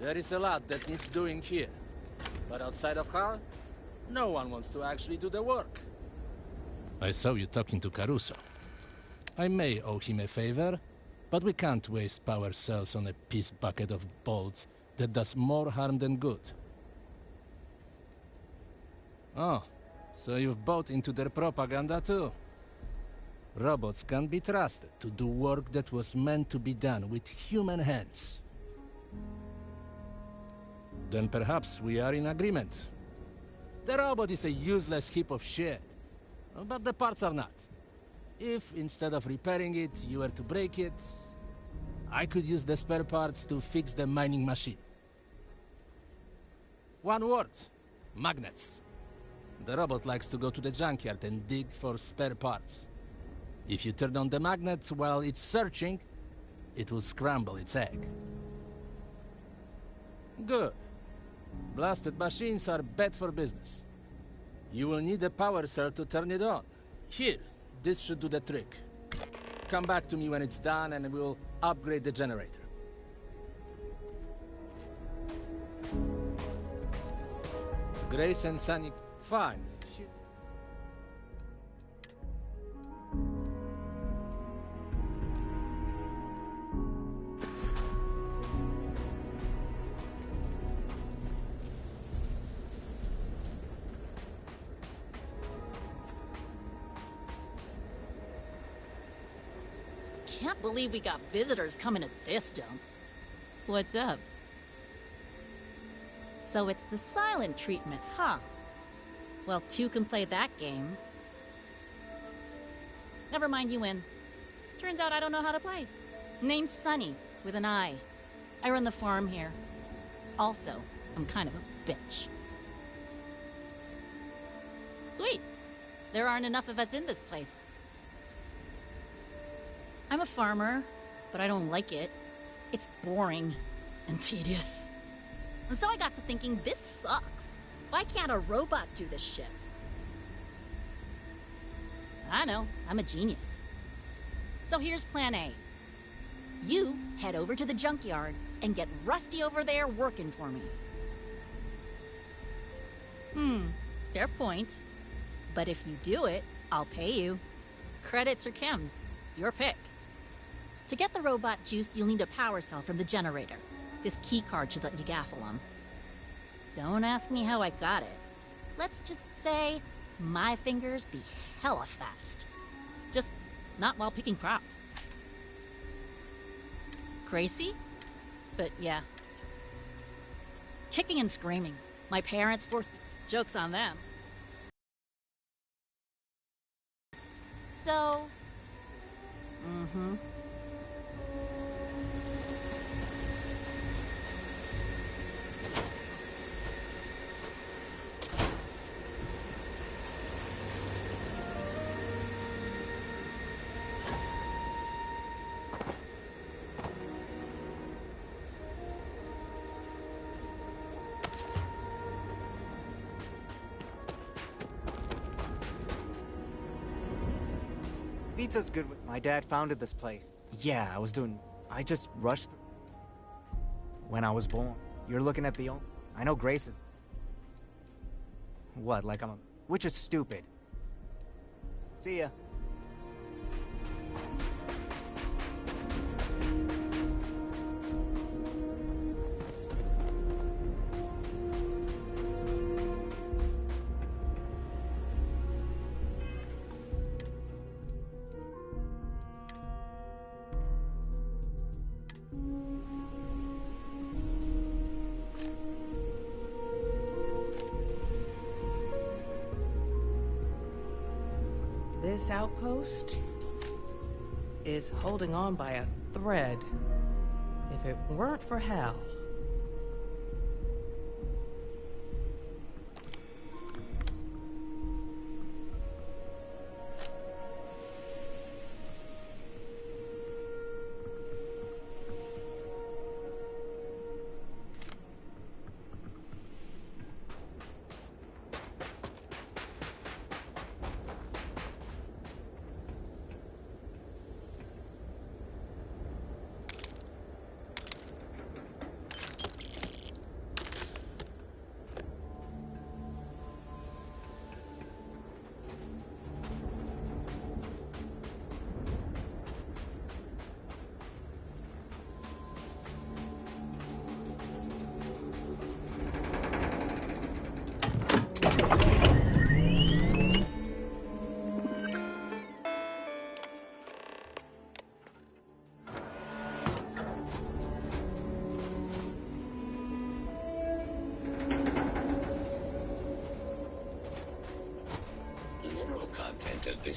There is a lot that needs doing here. But outside of HAL, no one wants to actually do the work. I saw you talking to Caruso. I may owe him a favor, but we can't waste power cells on a piece bucket of bolts that does more harm than good. Oh, so you've bought into their propaganda too? Robots can't be trusted to do work that was meant to be done with human hands. Then perhaps we are in agreement. The robot is a useless heap of shit, but the parts are not. If, instead of repairing it, you were to break it, I could use the spare parts to fix the mining machine. One word: magnets. The robot likes to go to the junkyard and dig for spare parts. If you turn on the magnet while it's searching, it will scramble its egg. Good. Blasted machines are bad for business. You will need a power cell to turn it on. Here, this should do the trick. Come back to me when it's done and we'll upgrade the generator. Grace and Sunny, fine. Can't believe we got visitors coming to this dump. What's up? So it's the silent treatment, huh? Well, two can play that game. Never mind, you win. Turns out I don't know how to play. Name's Sunny, with an I. I run the farm here. Also, I'm kind of a bitch. Sweet. There aren't enough of us in this place. I'm a farmer, but I don't like it. It's boring and tedious. And so I got to thinking, this sucks. Why can't a robot do this shit? I know, I'm a genius. So here's plan A. You head over to the junkyard and get Rusty over there working for me. Fair point. But if you do it, I'll pay you. Credits or chems, your pick. To get the robot juiced, you'll need a power cell from the generator. This key card should let you gaffle them. Don't ask me how I got it. Let's just say my fingers be hella fast. Just not while picking crops. Gracie? But yeah. Kicking and screaming. My parents forced me. Joke's on them. So... Pizza's good. My dad founded this place. Yeah, I just rushed through. When I was born. You're looking at the I know Grace is... What, like I'm a... Which is stupid. See ya. This outpost is holding on by a thread. If it weren't for Hal...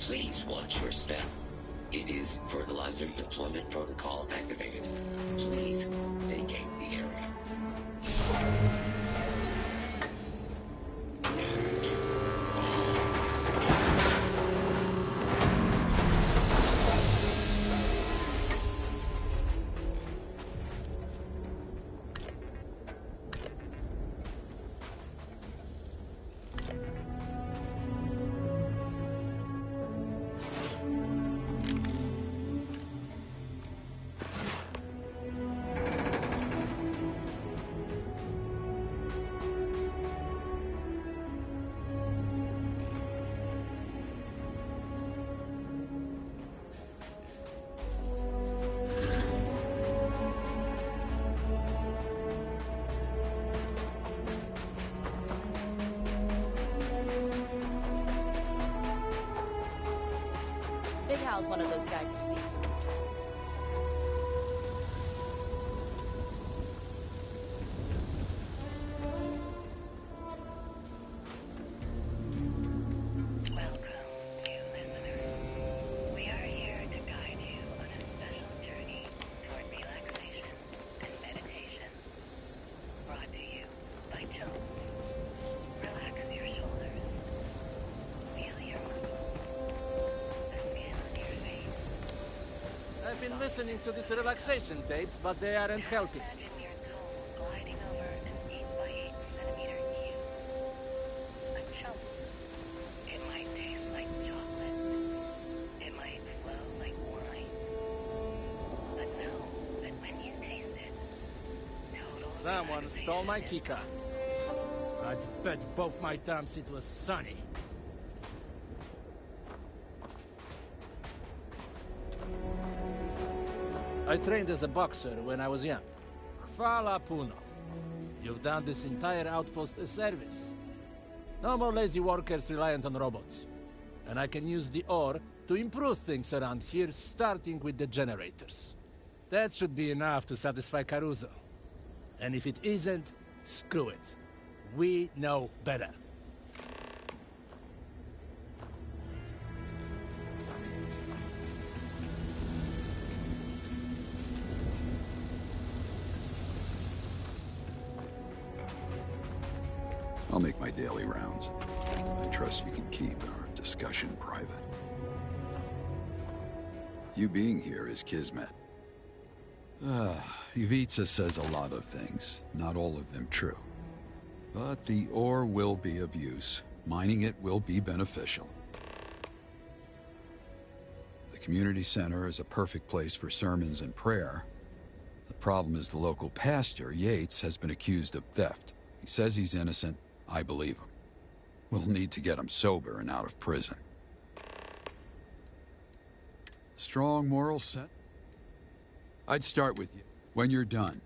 Please watch your step. It is fertilizer deployment protocol activated. Please vacate the area. Big Hal's one of those guys who speaks for his We are here to guide you on a special journey toward relaxation and meditation. Brought to you by Jones. Relax your shoulders. Feel your muscles. The skin on your face. I've been listening to these relaxation tapes, but they aren't helping. Imagine your toes gliding over an 8 by 8 centimeter cube. A chunk. It might taste like chocolate. It might flow like wine. But know that when you taste it, total Someone stole my keycard. I'd bet both my times it was sunny. I trained as a boxer when I was young. Hvala puno. You've done this entire outpost a service. No more lazy workers reliant on robots. And I can use the ore to improve things around here, starting with the generators. That should be enough to satisfy Caruso. And if it isn't, screw it. We know better. I'll make my daily rounds. I trust you can keep our discussion private. You being here is kismet. Ivica says a lot of things, not all of them true. But the ore will be of use. Mining it will be beneficial. The community center is a perfect place for sermons and prayer. The problem is the local pastor, Yates, has been accused of theft. He says he's innocent. I believe him. We'll need to get him sober and out of prison. Strong moral sense? I'd start with you when you're done.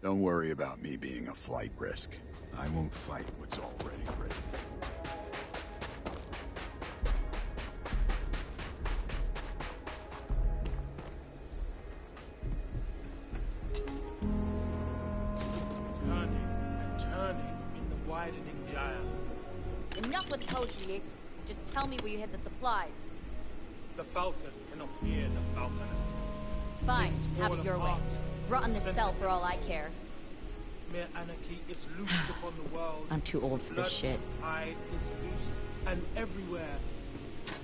Don't worry about me being a flight risk. I won't fight what's already written. Turning and turning in the widening gyre. Enough with poetry, Yates. Just tell me where you hid the supplies. The Falcon cannot hear the Falconer. Fine, Things have fall it your way. apart. Rot in this cell Sentiment. for all I care. Mere anarchy is loosed upon the world. I'm too old for this shit. Pride is loose, and everywhere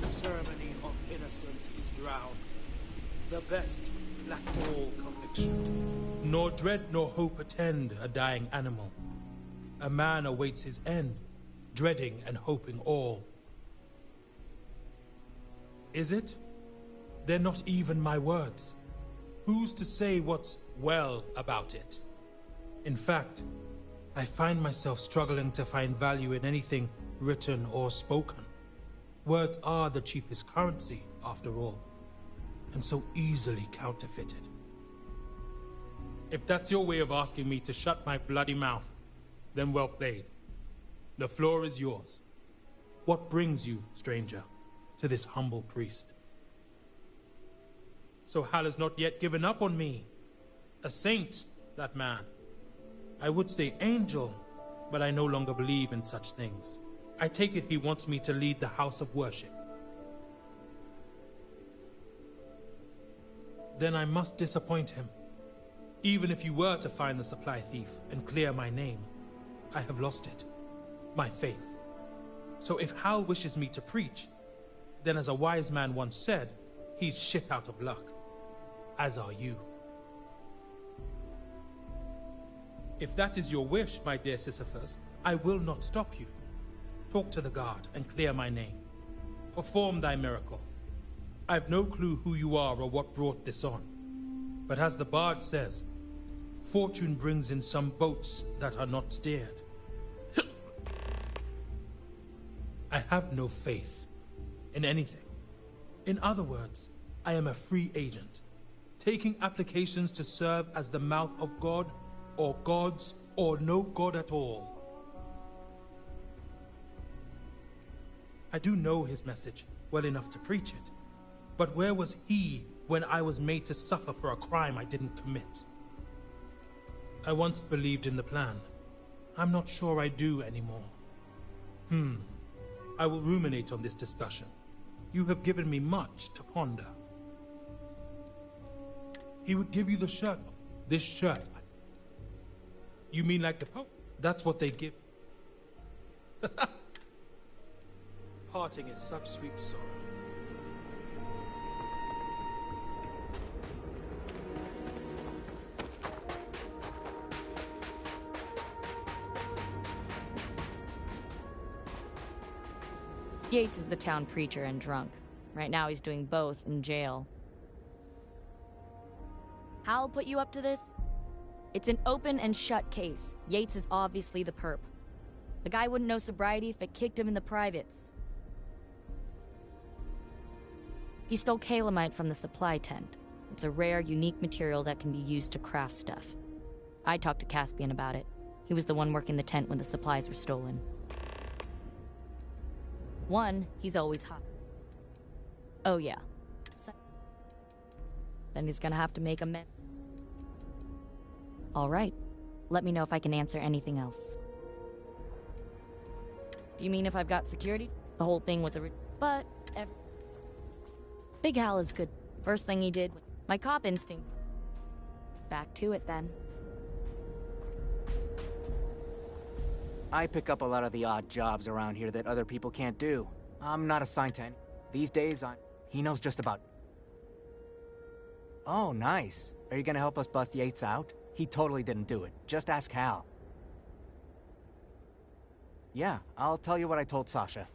the ceremony of innocence is drowned. The best lack all conviction. Nor dread nor hope attend a dying animal. A man awaits his end, dreading and hoping all. Is it? They're not even my words. Who's to say what's well about it? In fact, I find myself struggling to find value in anything written or spoken. Words are the cheapest currency, after all, and so easily counterfeited. If that's your way of asking me to shut my bloody mouth, then well played. The floor is yours. What brings you, stranger, to this humble priest? So Hal has not yet given up on me. A saint, that man. I would say angel, but I no longer believe in such things. I take it he wants me to lead the house of worship. Then I must disappoint him. Even if you were to find the supply thief and clear my name, I have lost it. My faith. So if Hal wishes me to preach, then as a wise man once said, he's shit out of luck. As are you. If that is your wish, my dear Sisyphus, I will not stop you. Talk to the guard and clear my name. Perform thy miracle. I've no clue who you are or what brought this on. But as the bard says, fortune brings in some boats that are not steered. I have no faith in anything. In other words, I am a free agent, taking applications to serve as the mouth of God, or gods, or no God at all. I do know his message well enough to preach it, but where was he when I was made to suffer for a crime I didn't commit? I once believed in the plan. I'm not sure I do anymore. I will ruminate on this discussion. You have given me much to ponder. He would give you the shirt. This shirt. You mean like the Pope? That's what they give. Parting is such sweet sorrow. Yates is the town preacher and drunk. Right now he's doing both in jail. Hal put you up to this? It's an open and shut case. Yates is obviously the perp. The guy wouldn't know sobriety if it kicked him in the privates. He stole calamite from the supply tent. It's a rare, unique material that can be used to craft stuff. I talked to Caspian about it. He was the one working the tent when the supplies were stolen. One, he's always hot. Oh yeah. Then he's gonna have to make amends. All right. Let me know if I can answer anything else. Do you mean if I've got security? The whole thing was but Big Hal is good. First thing he did, my cop instinct. Back to it then. I pick up a lot of the odd jobs around here that other people can't do. I'm not assigned to any. These days, he knows just about... Oh, nice. Are you gonna help us bust Yates out? He totally didn't do it. Just ask Hal. Yeah, I'll tell you what I told Sasha.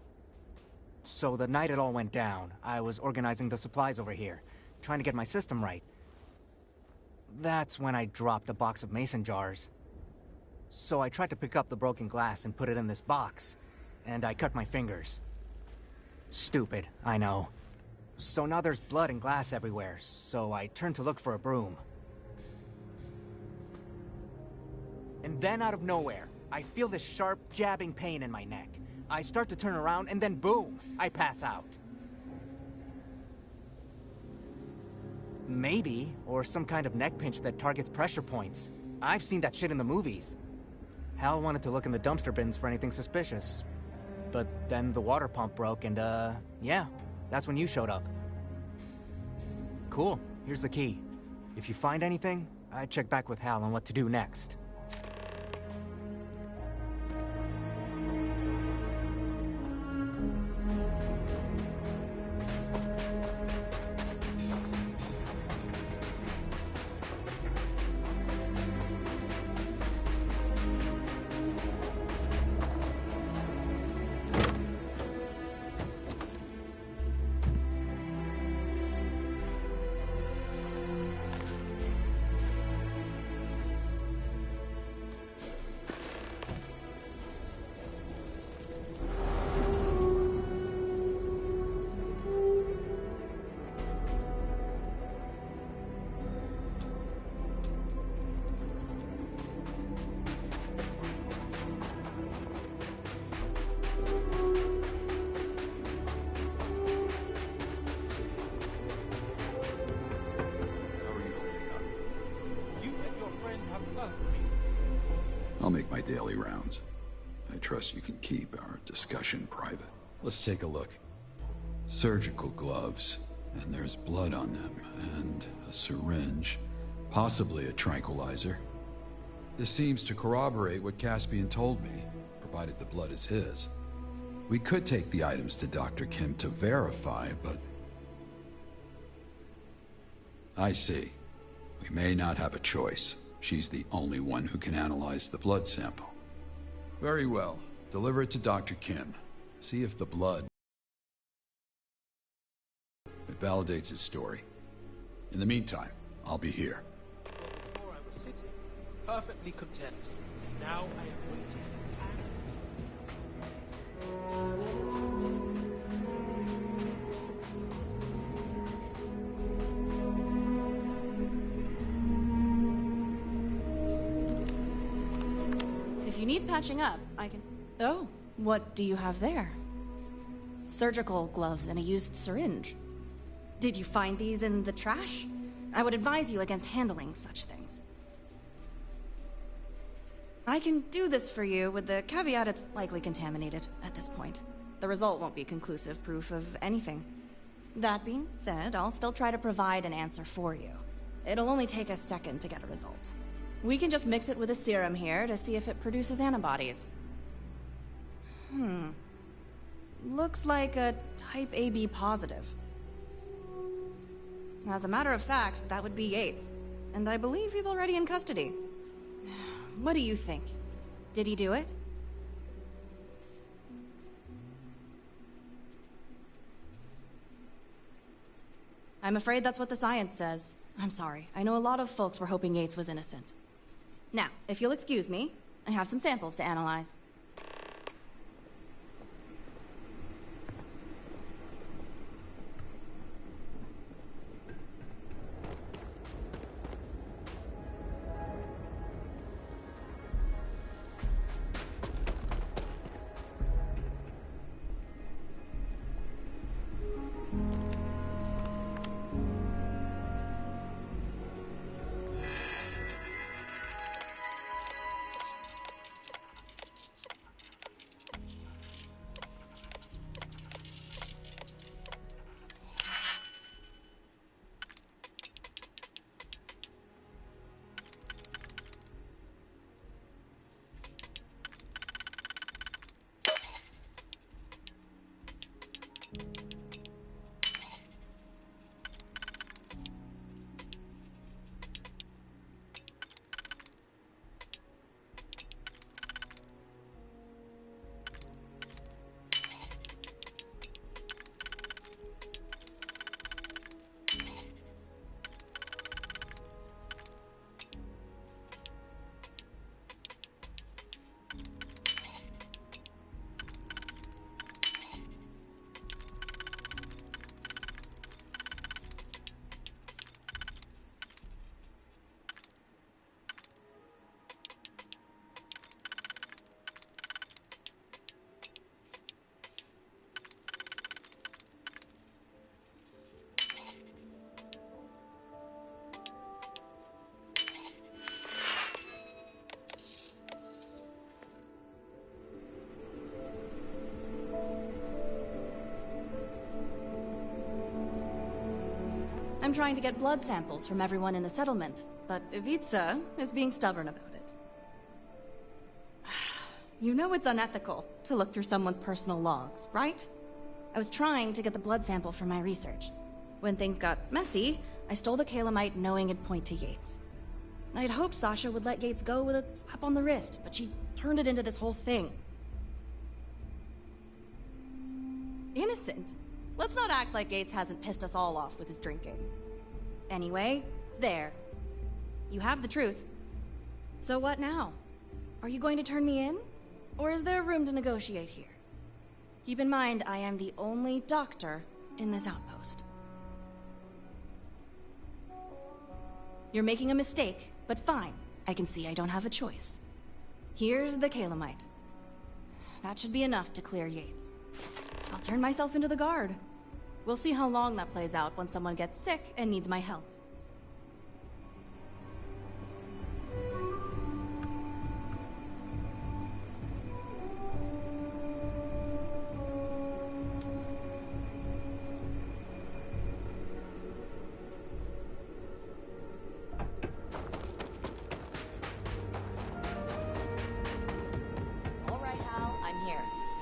So the night it all went down, I was organizing the supplies over here, trying to get my system right. That's when I dropped a box of mason jars. So I tried to pick up the broken glass and put it in this box, and I cut my fingers. Stupid, I know. So now there's blood and glass everywhere, so I turned to look for a broom. And then out of nowhere, I feel this sharp, jabbing pain in my neck. I start to turn around, and then boom, I pass out. Maybe, or some kind of neck pinch that targets pressure points. I've seen that shit in the movies. Hal wanted to look in the dumpster bins for anything suspicious. But then the water pump broke and, yeah, that's when you showed up. Cool, here's the key. If you find anything, I'd check back with Hal on what to do next. have hurt me. I'll make my daily rounds. I trust you can keep our discussion private. Let's take a look. Surgical gloves, and there's blood on them, and a syringe, possibly a tranquilizer. This seems to corroborate what Caspian told me, provided the blood is his. We could take the items to Dr. Kim to verify, but... I see. We may not have a choice. She's the only one who can analyze the blood sample. Very well. Deliver it to Dr. Kim. See if the blood... it validates his story. In the meantime, I'll be here. Before I was sitting, perfectly content. Now I am waiting If you need patching up, I can... Oh, what do you have there? Surgical gloves and a used syringe. Did you find these in the trash? I would advise you against handling such things. I can do this for you with the caveat it's likely contaminated at this point. The result won't be conclusive proof of anything. That being said, I'll still try to provide an answer for you. It'll only take a second to get a result. We can just mix it with a serum here to see if it produces antibodies. Looks like a type AB positive. As a matter of fact, that would be Yates. And I believe he's already in custody. What do you think? Did he do it? I'm afraid that's what the science says. I'm sorry. I know a lot of folks were hoping Yates was innocent. Now, if you'll excuse me, I have some samples to analyze. I'm trying to get blood samples from everyone in the settlement, but Ivica is being stubborn about it. You know it's unethical to look through someone's personal logs, right? I was trying to get the blood sample for my research. When things got messy, I stole the calamite knowing it'd point to Yates. I'd hoped Sasha would let Yates go with a slap on the wrist, but she turned it into this whole thing. Innocent? Let's not act like Yates hasn't pissed us all off with his drinking. Anyway, there. You have the truth. So what now? Are you going to turn me in? Or is there room to negotiate here? Keep in mind, I am the only doctor in this outpost. You're making a mistake, but fine. I can see I don't have a choice. Here's the calamite. That should be enough to clear Yates. I'll turn myself into the guard. We'll see how long that plays out when someone gets sick and needs my help.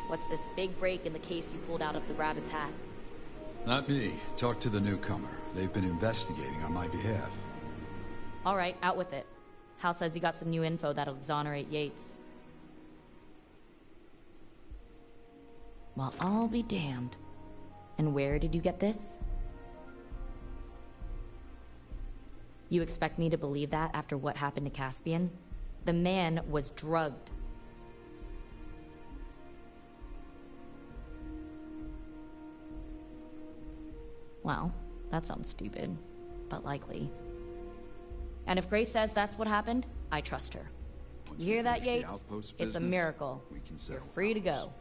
What's this big break in the case you pulled out of the rabbit's hat? Not me. Talk to the newcomer. They've been investigating on my behalf. All right, out with it. Hal says you got some new info that'll exonerate Yates. Well, I'll be damned. And where did you get this? You expect me to believe that after what happened to Caspian? The man was drugged. Well, that sounds stupid, but likely. And if Grace says that's what happened, I trust her. You hear that, Yates? It's a miracle. You're free to go.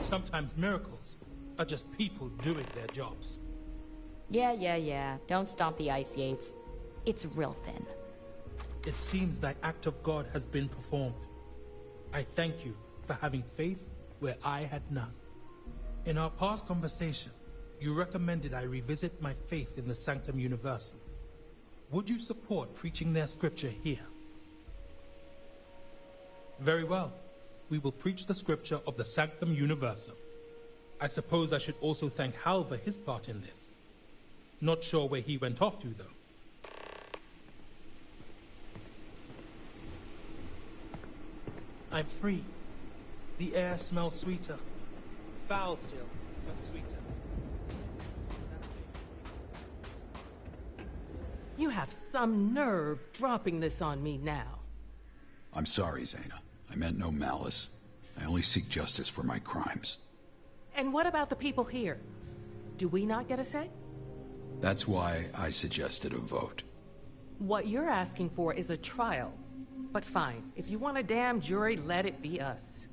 Sometimes miracles are just people doing their jobs. Yeah. Don't stomp the ice, Yates. It's real thin. It seems thy act of God has been performed. I thank you for having faith where I had none. In our past conversation, you recommended I revisit my faith in the Sanctum Universum. Would you support preaching their scripture here? Very well. We will preach the scripture of the Sanctum Universum. I suppose I should also thank Hal for his part in this. Not sure where he went off to, though. I'm free. The air smells sweeter. Foul still, but sweeter. You have some nerve dropping this on me now. I'm sorry, Zaina. I meant no malice. I only seek justice for my crimes. And what about the people here? Do we not get a say? That's why I suggested a vote. What you're asking for is a trial. But fine, if you want a damn jury, let it be us.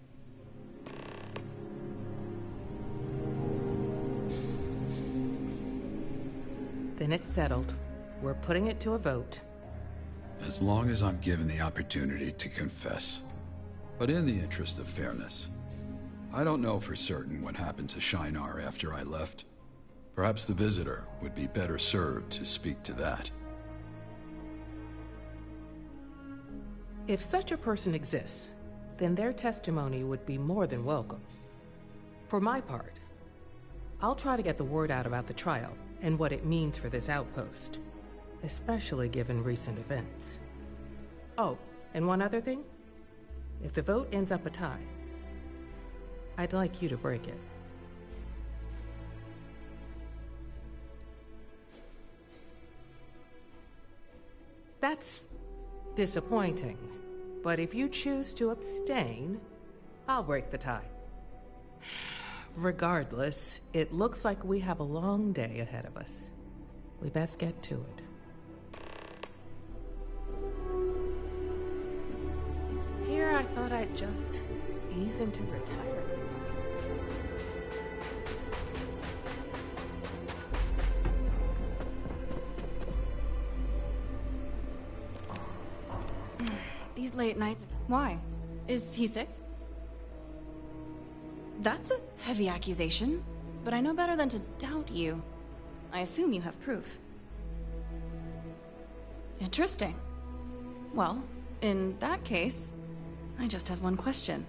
Then it's settled. We're putting it to a vote. As long as I'm given the opportunity to confess. But in the interest of fairness, I don't know for certain what happened to Shinar after I left. Perhaps the visitor would be better served to speak to that. If such a person exists, then their testimony would be more than welcome. For my part, I'll try to get the word out about the trial and what it means for this outpost, especially given recent events. Oh, and one other thing. If the vote ends up a tie, I'd like you to break it. That's disappointing, but if you choose to abstain, I'll break the tie. Regardless, it looks like we have a long day ahead of us. We best get to it. Here I thought I'd just ease into retirement. These late nights. Why? Is he sick? That's a heavy accusation, but I know better than to doubt you. I assume you have proof. Interesting. Well, in that case, I just have one question.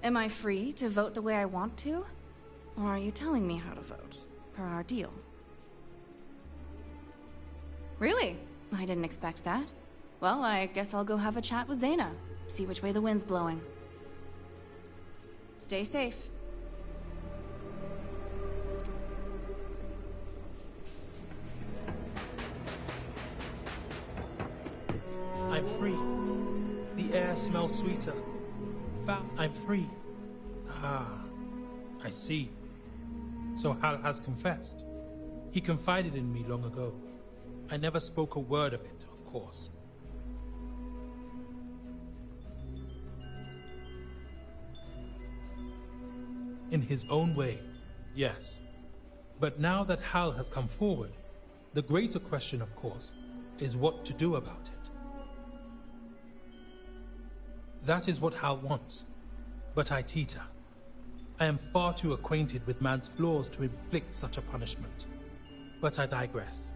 Am I free to vote the way I want to? Or are you telling me how to vote, per our deal? Really? I didn't expect that. Well, I guess I'll go have a chat with Zaina, see which way the wind's blowing. Stay safe. I'm free. The air smells sweeter. I'm free. Ah, I see. So Hal has confessed. He confided in me long ago. I never spoke a word of it, of course. In his own way, yes. But now that Hal has come forward, the greater question, of course, is what to do about it. That is what Hal wants, but I teeter. I am far too acquainted with man's flaws to inflict such a punishment. But I digress.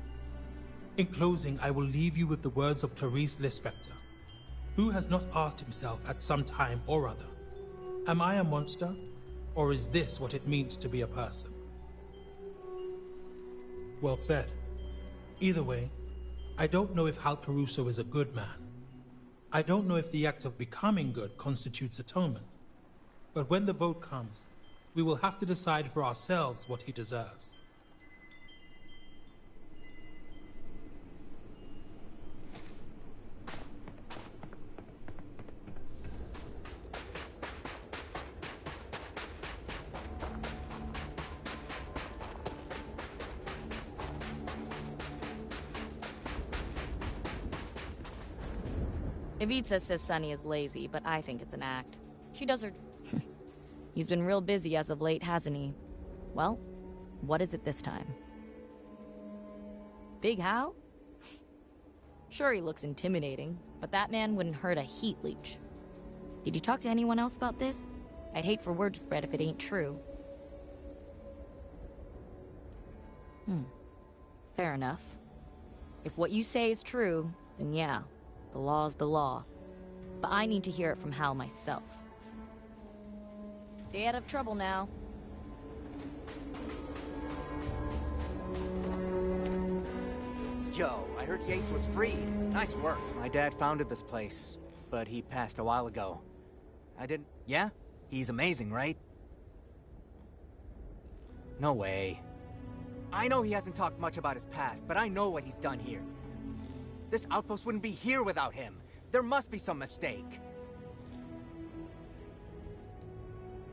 In closing, I will leave you with the words of Clarice Lispector. Who has not asked himself at some time or other, am I a monster Or is this what it means to be a person? Well said. Either way, I don't know if Hal Caruso is a good man. I don't know if the act of becoming good constitutes atonement. But when the vote comes, we will have to decide for ourselves what he deserves. Ivica says Sunny is lazy, but I think it's an act. She does her... He's been real busy as of late, hasn't he? Well, what is it this time? Big Hal? Sure, he looks intimidating, but that man wouldn't hurt a heat leech. Did you talk to anyone else about this? I'd hate for word to spread if it ain't true. Fair enough. If what you say is true, then yeah, the law's the law. But I need to hear it from Hal myself. Stay out of trouble now. Yo, I heard Yates was freed. Nice work. My dad founded this place, but he passed a while ago. I didn't... Yeah? He's amazing, right? No way. I know he hasn't talked much about his past, but I know what he's done here. This outpost wouldn't be here without him. There must be some mistake.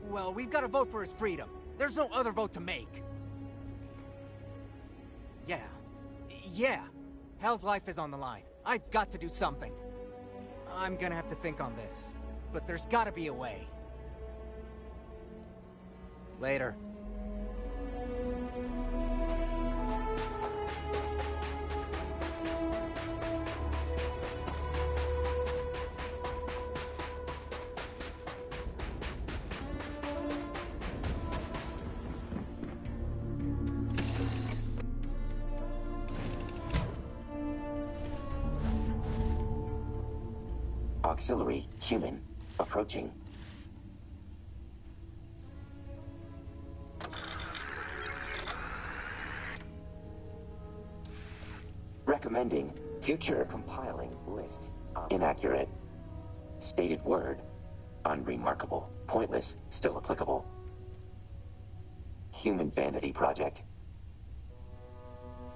Well, we've got to vote for his freedom. There's no other vote to make. Yeah. Hal's life is on the line. I've got to do something. I'm gonna have to think on this. But there's gotta be a way. Later. Auxiliary human approaching. Recommending future compiling list. Inaccurate. Stated word. Unremarkable. Pointless. Still applicable. Human vanity project.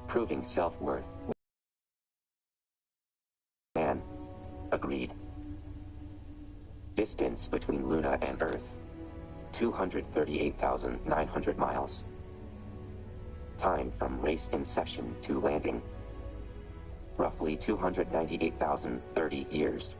Proving self-worth. Man. Agreed. Distance between Luna and Earth, 238,900 miles. Time from race inception to landing, roughly 298,030 years.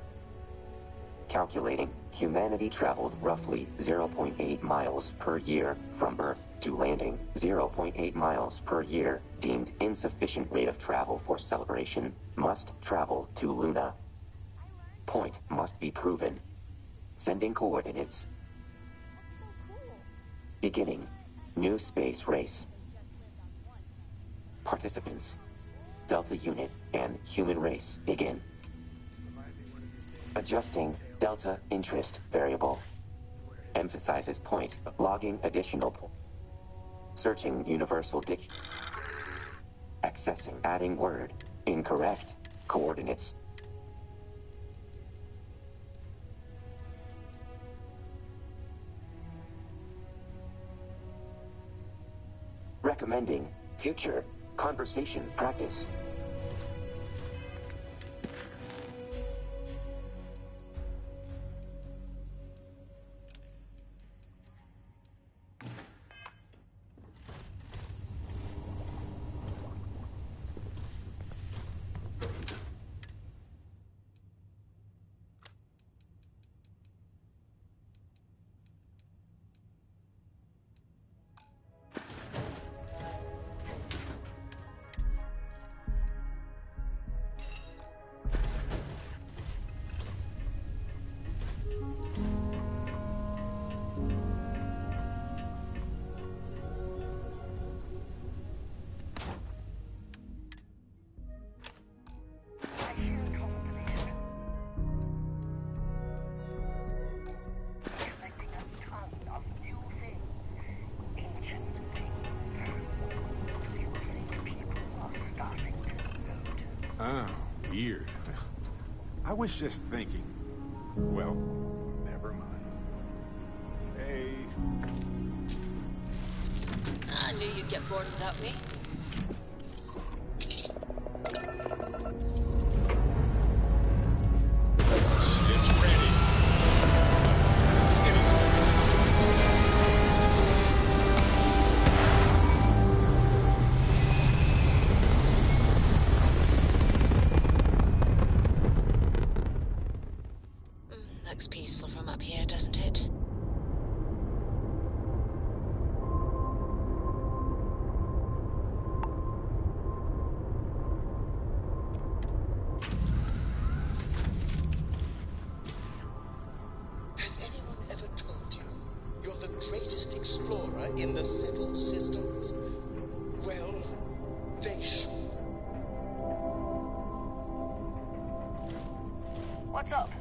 Calculating, humanity traveled roughly 0.8 miles per year from Earth to landing, 0.8 miles per year, deemed insufficient rate of travel for celebration, must travel to Luna. Point must be proven. Sending coordinates. Beginning. New space race. Participants. Delta unit and human race begin. Adjusting delta interest variable. Emphasizes point. Logging additional point. Searching universal accessing. Adding word. Incorrect. Coordinates. Recommending future conversation practice. Oh, weird. I was just thinking. Well, never mind. Hey. I knew you'd get bored without me. Shit's ready. Looks peaceful from up here, doesn't it? Has anyone ever told you you're the greatest explorer in the settled systems? Well, they should. What's up?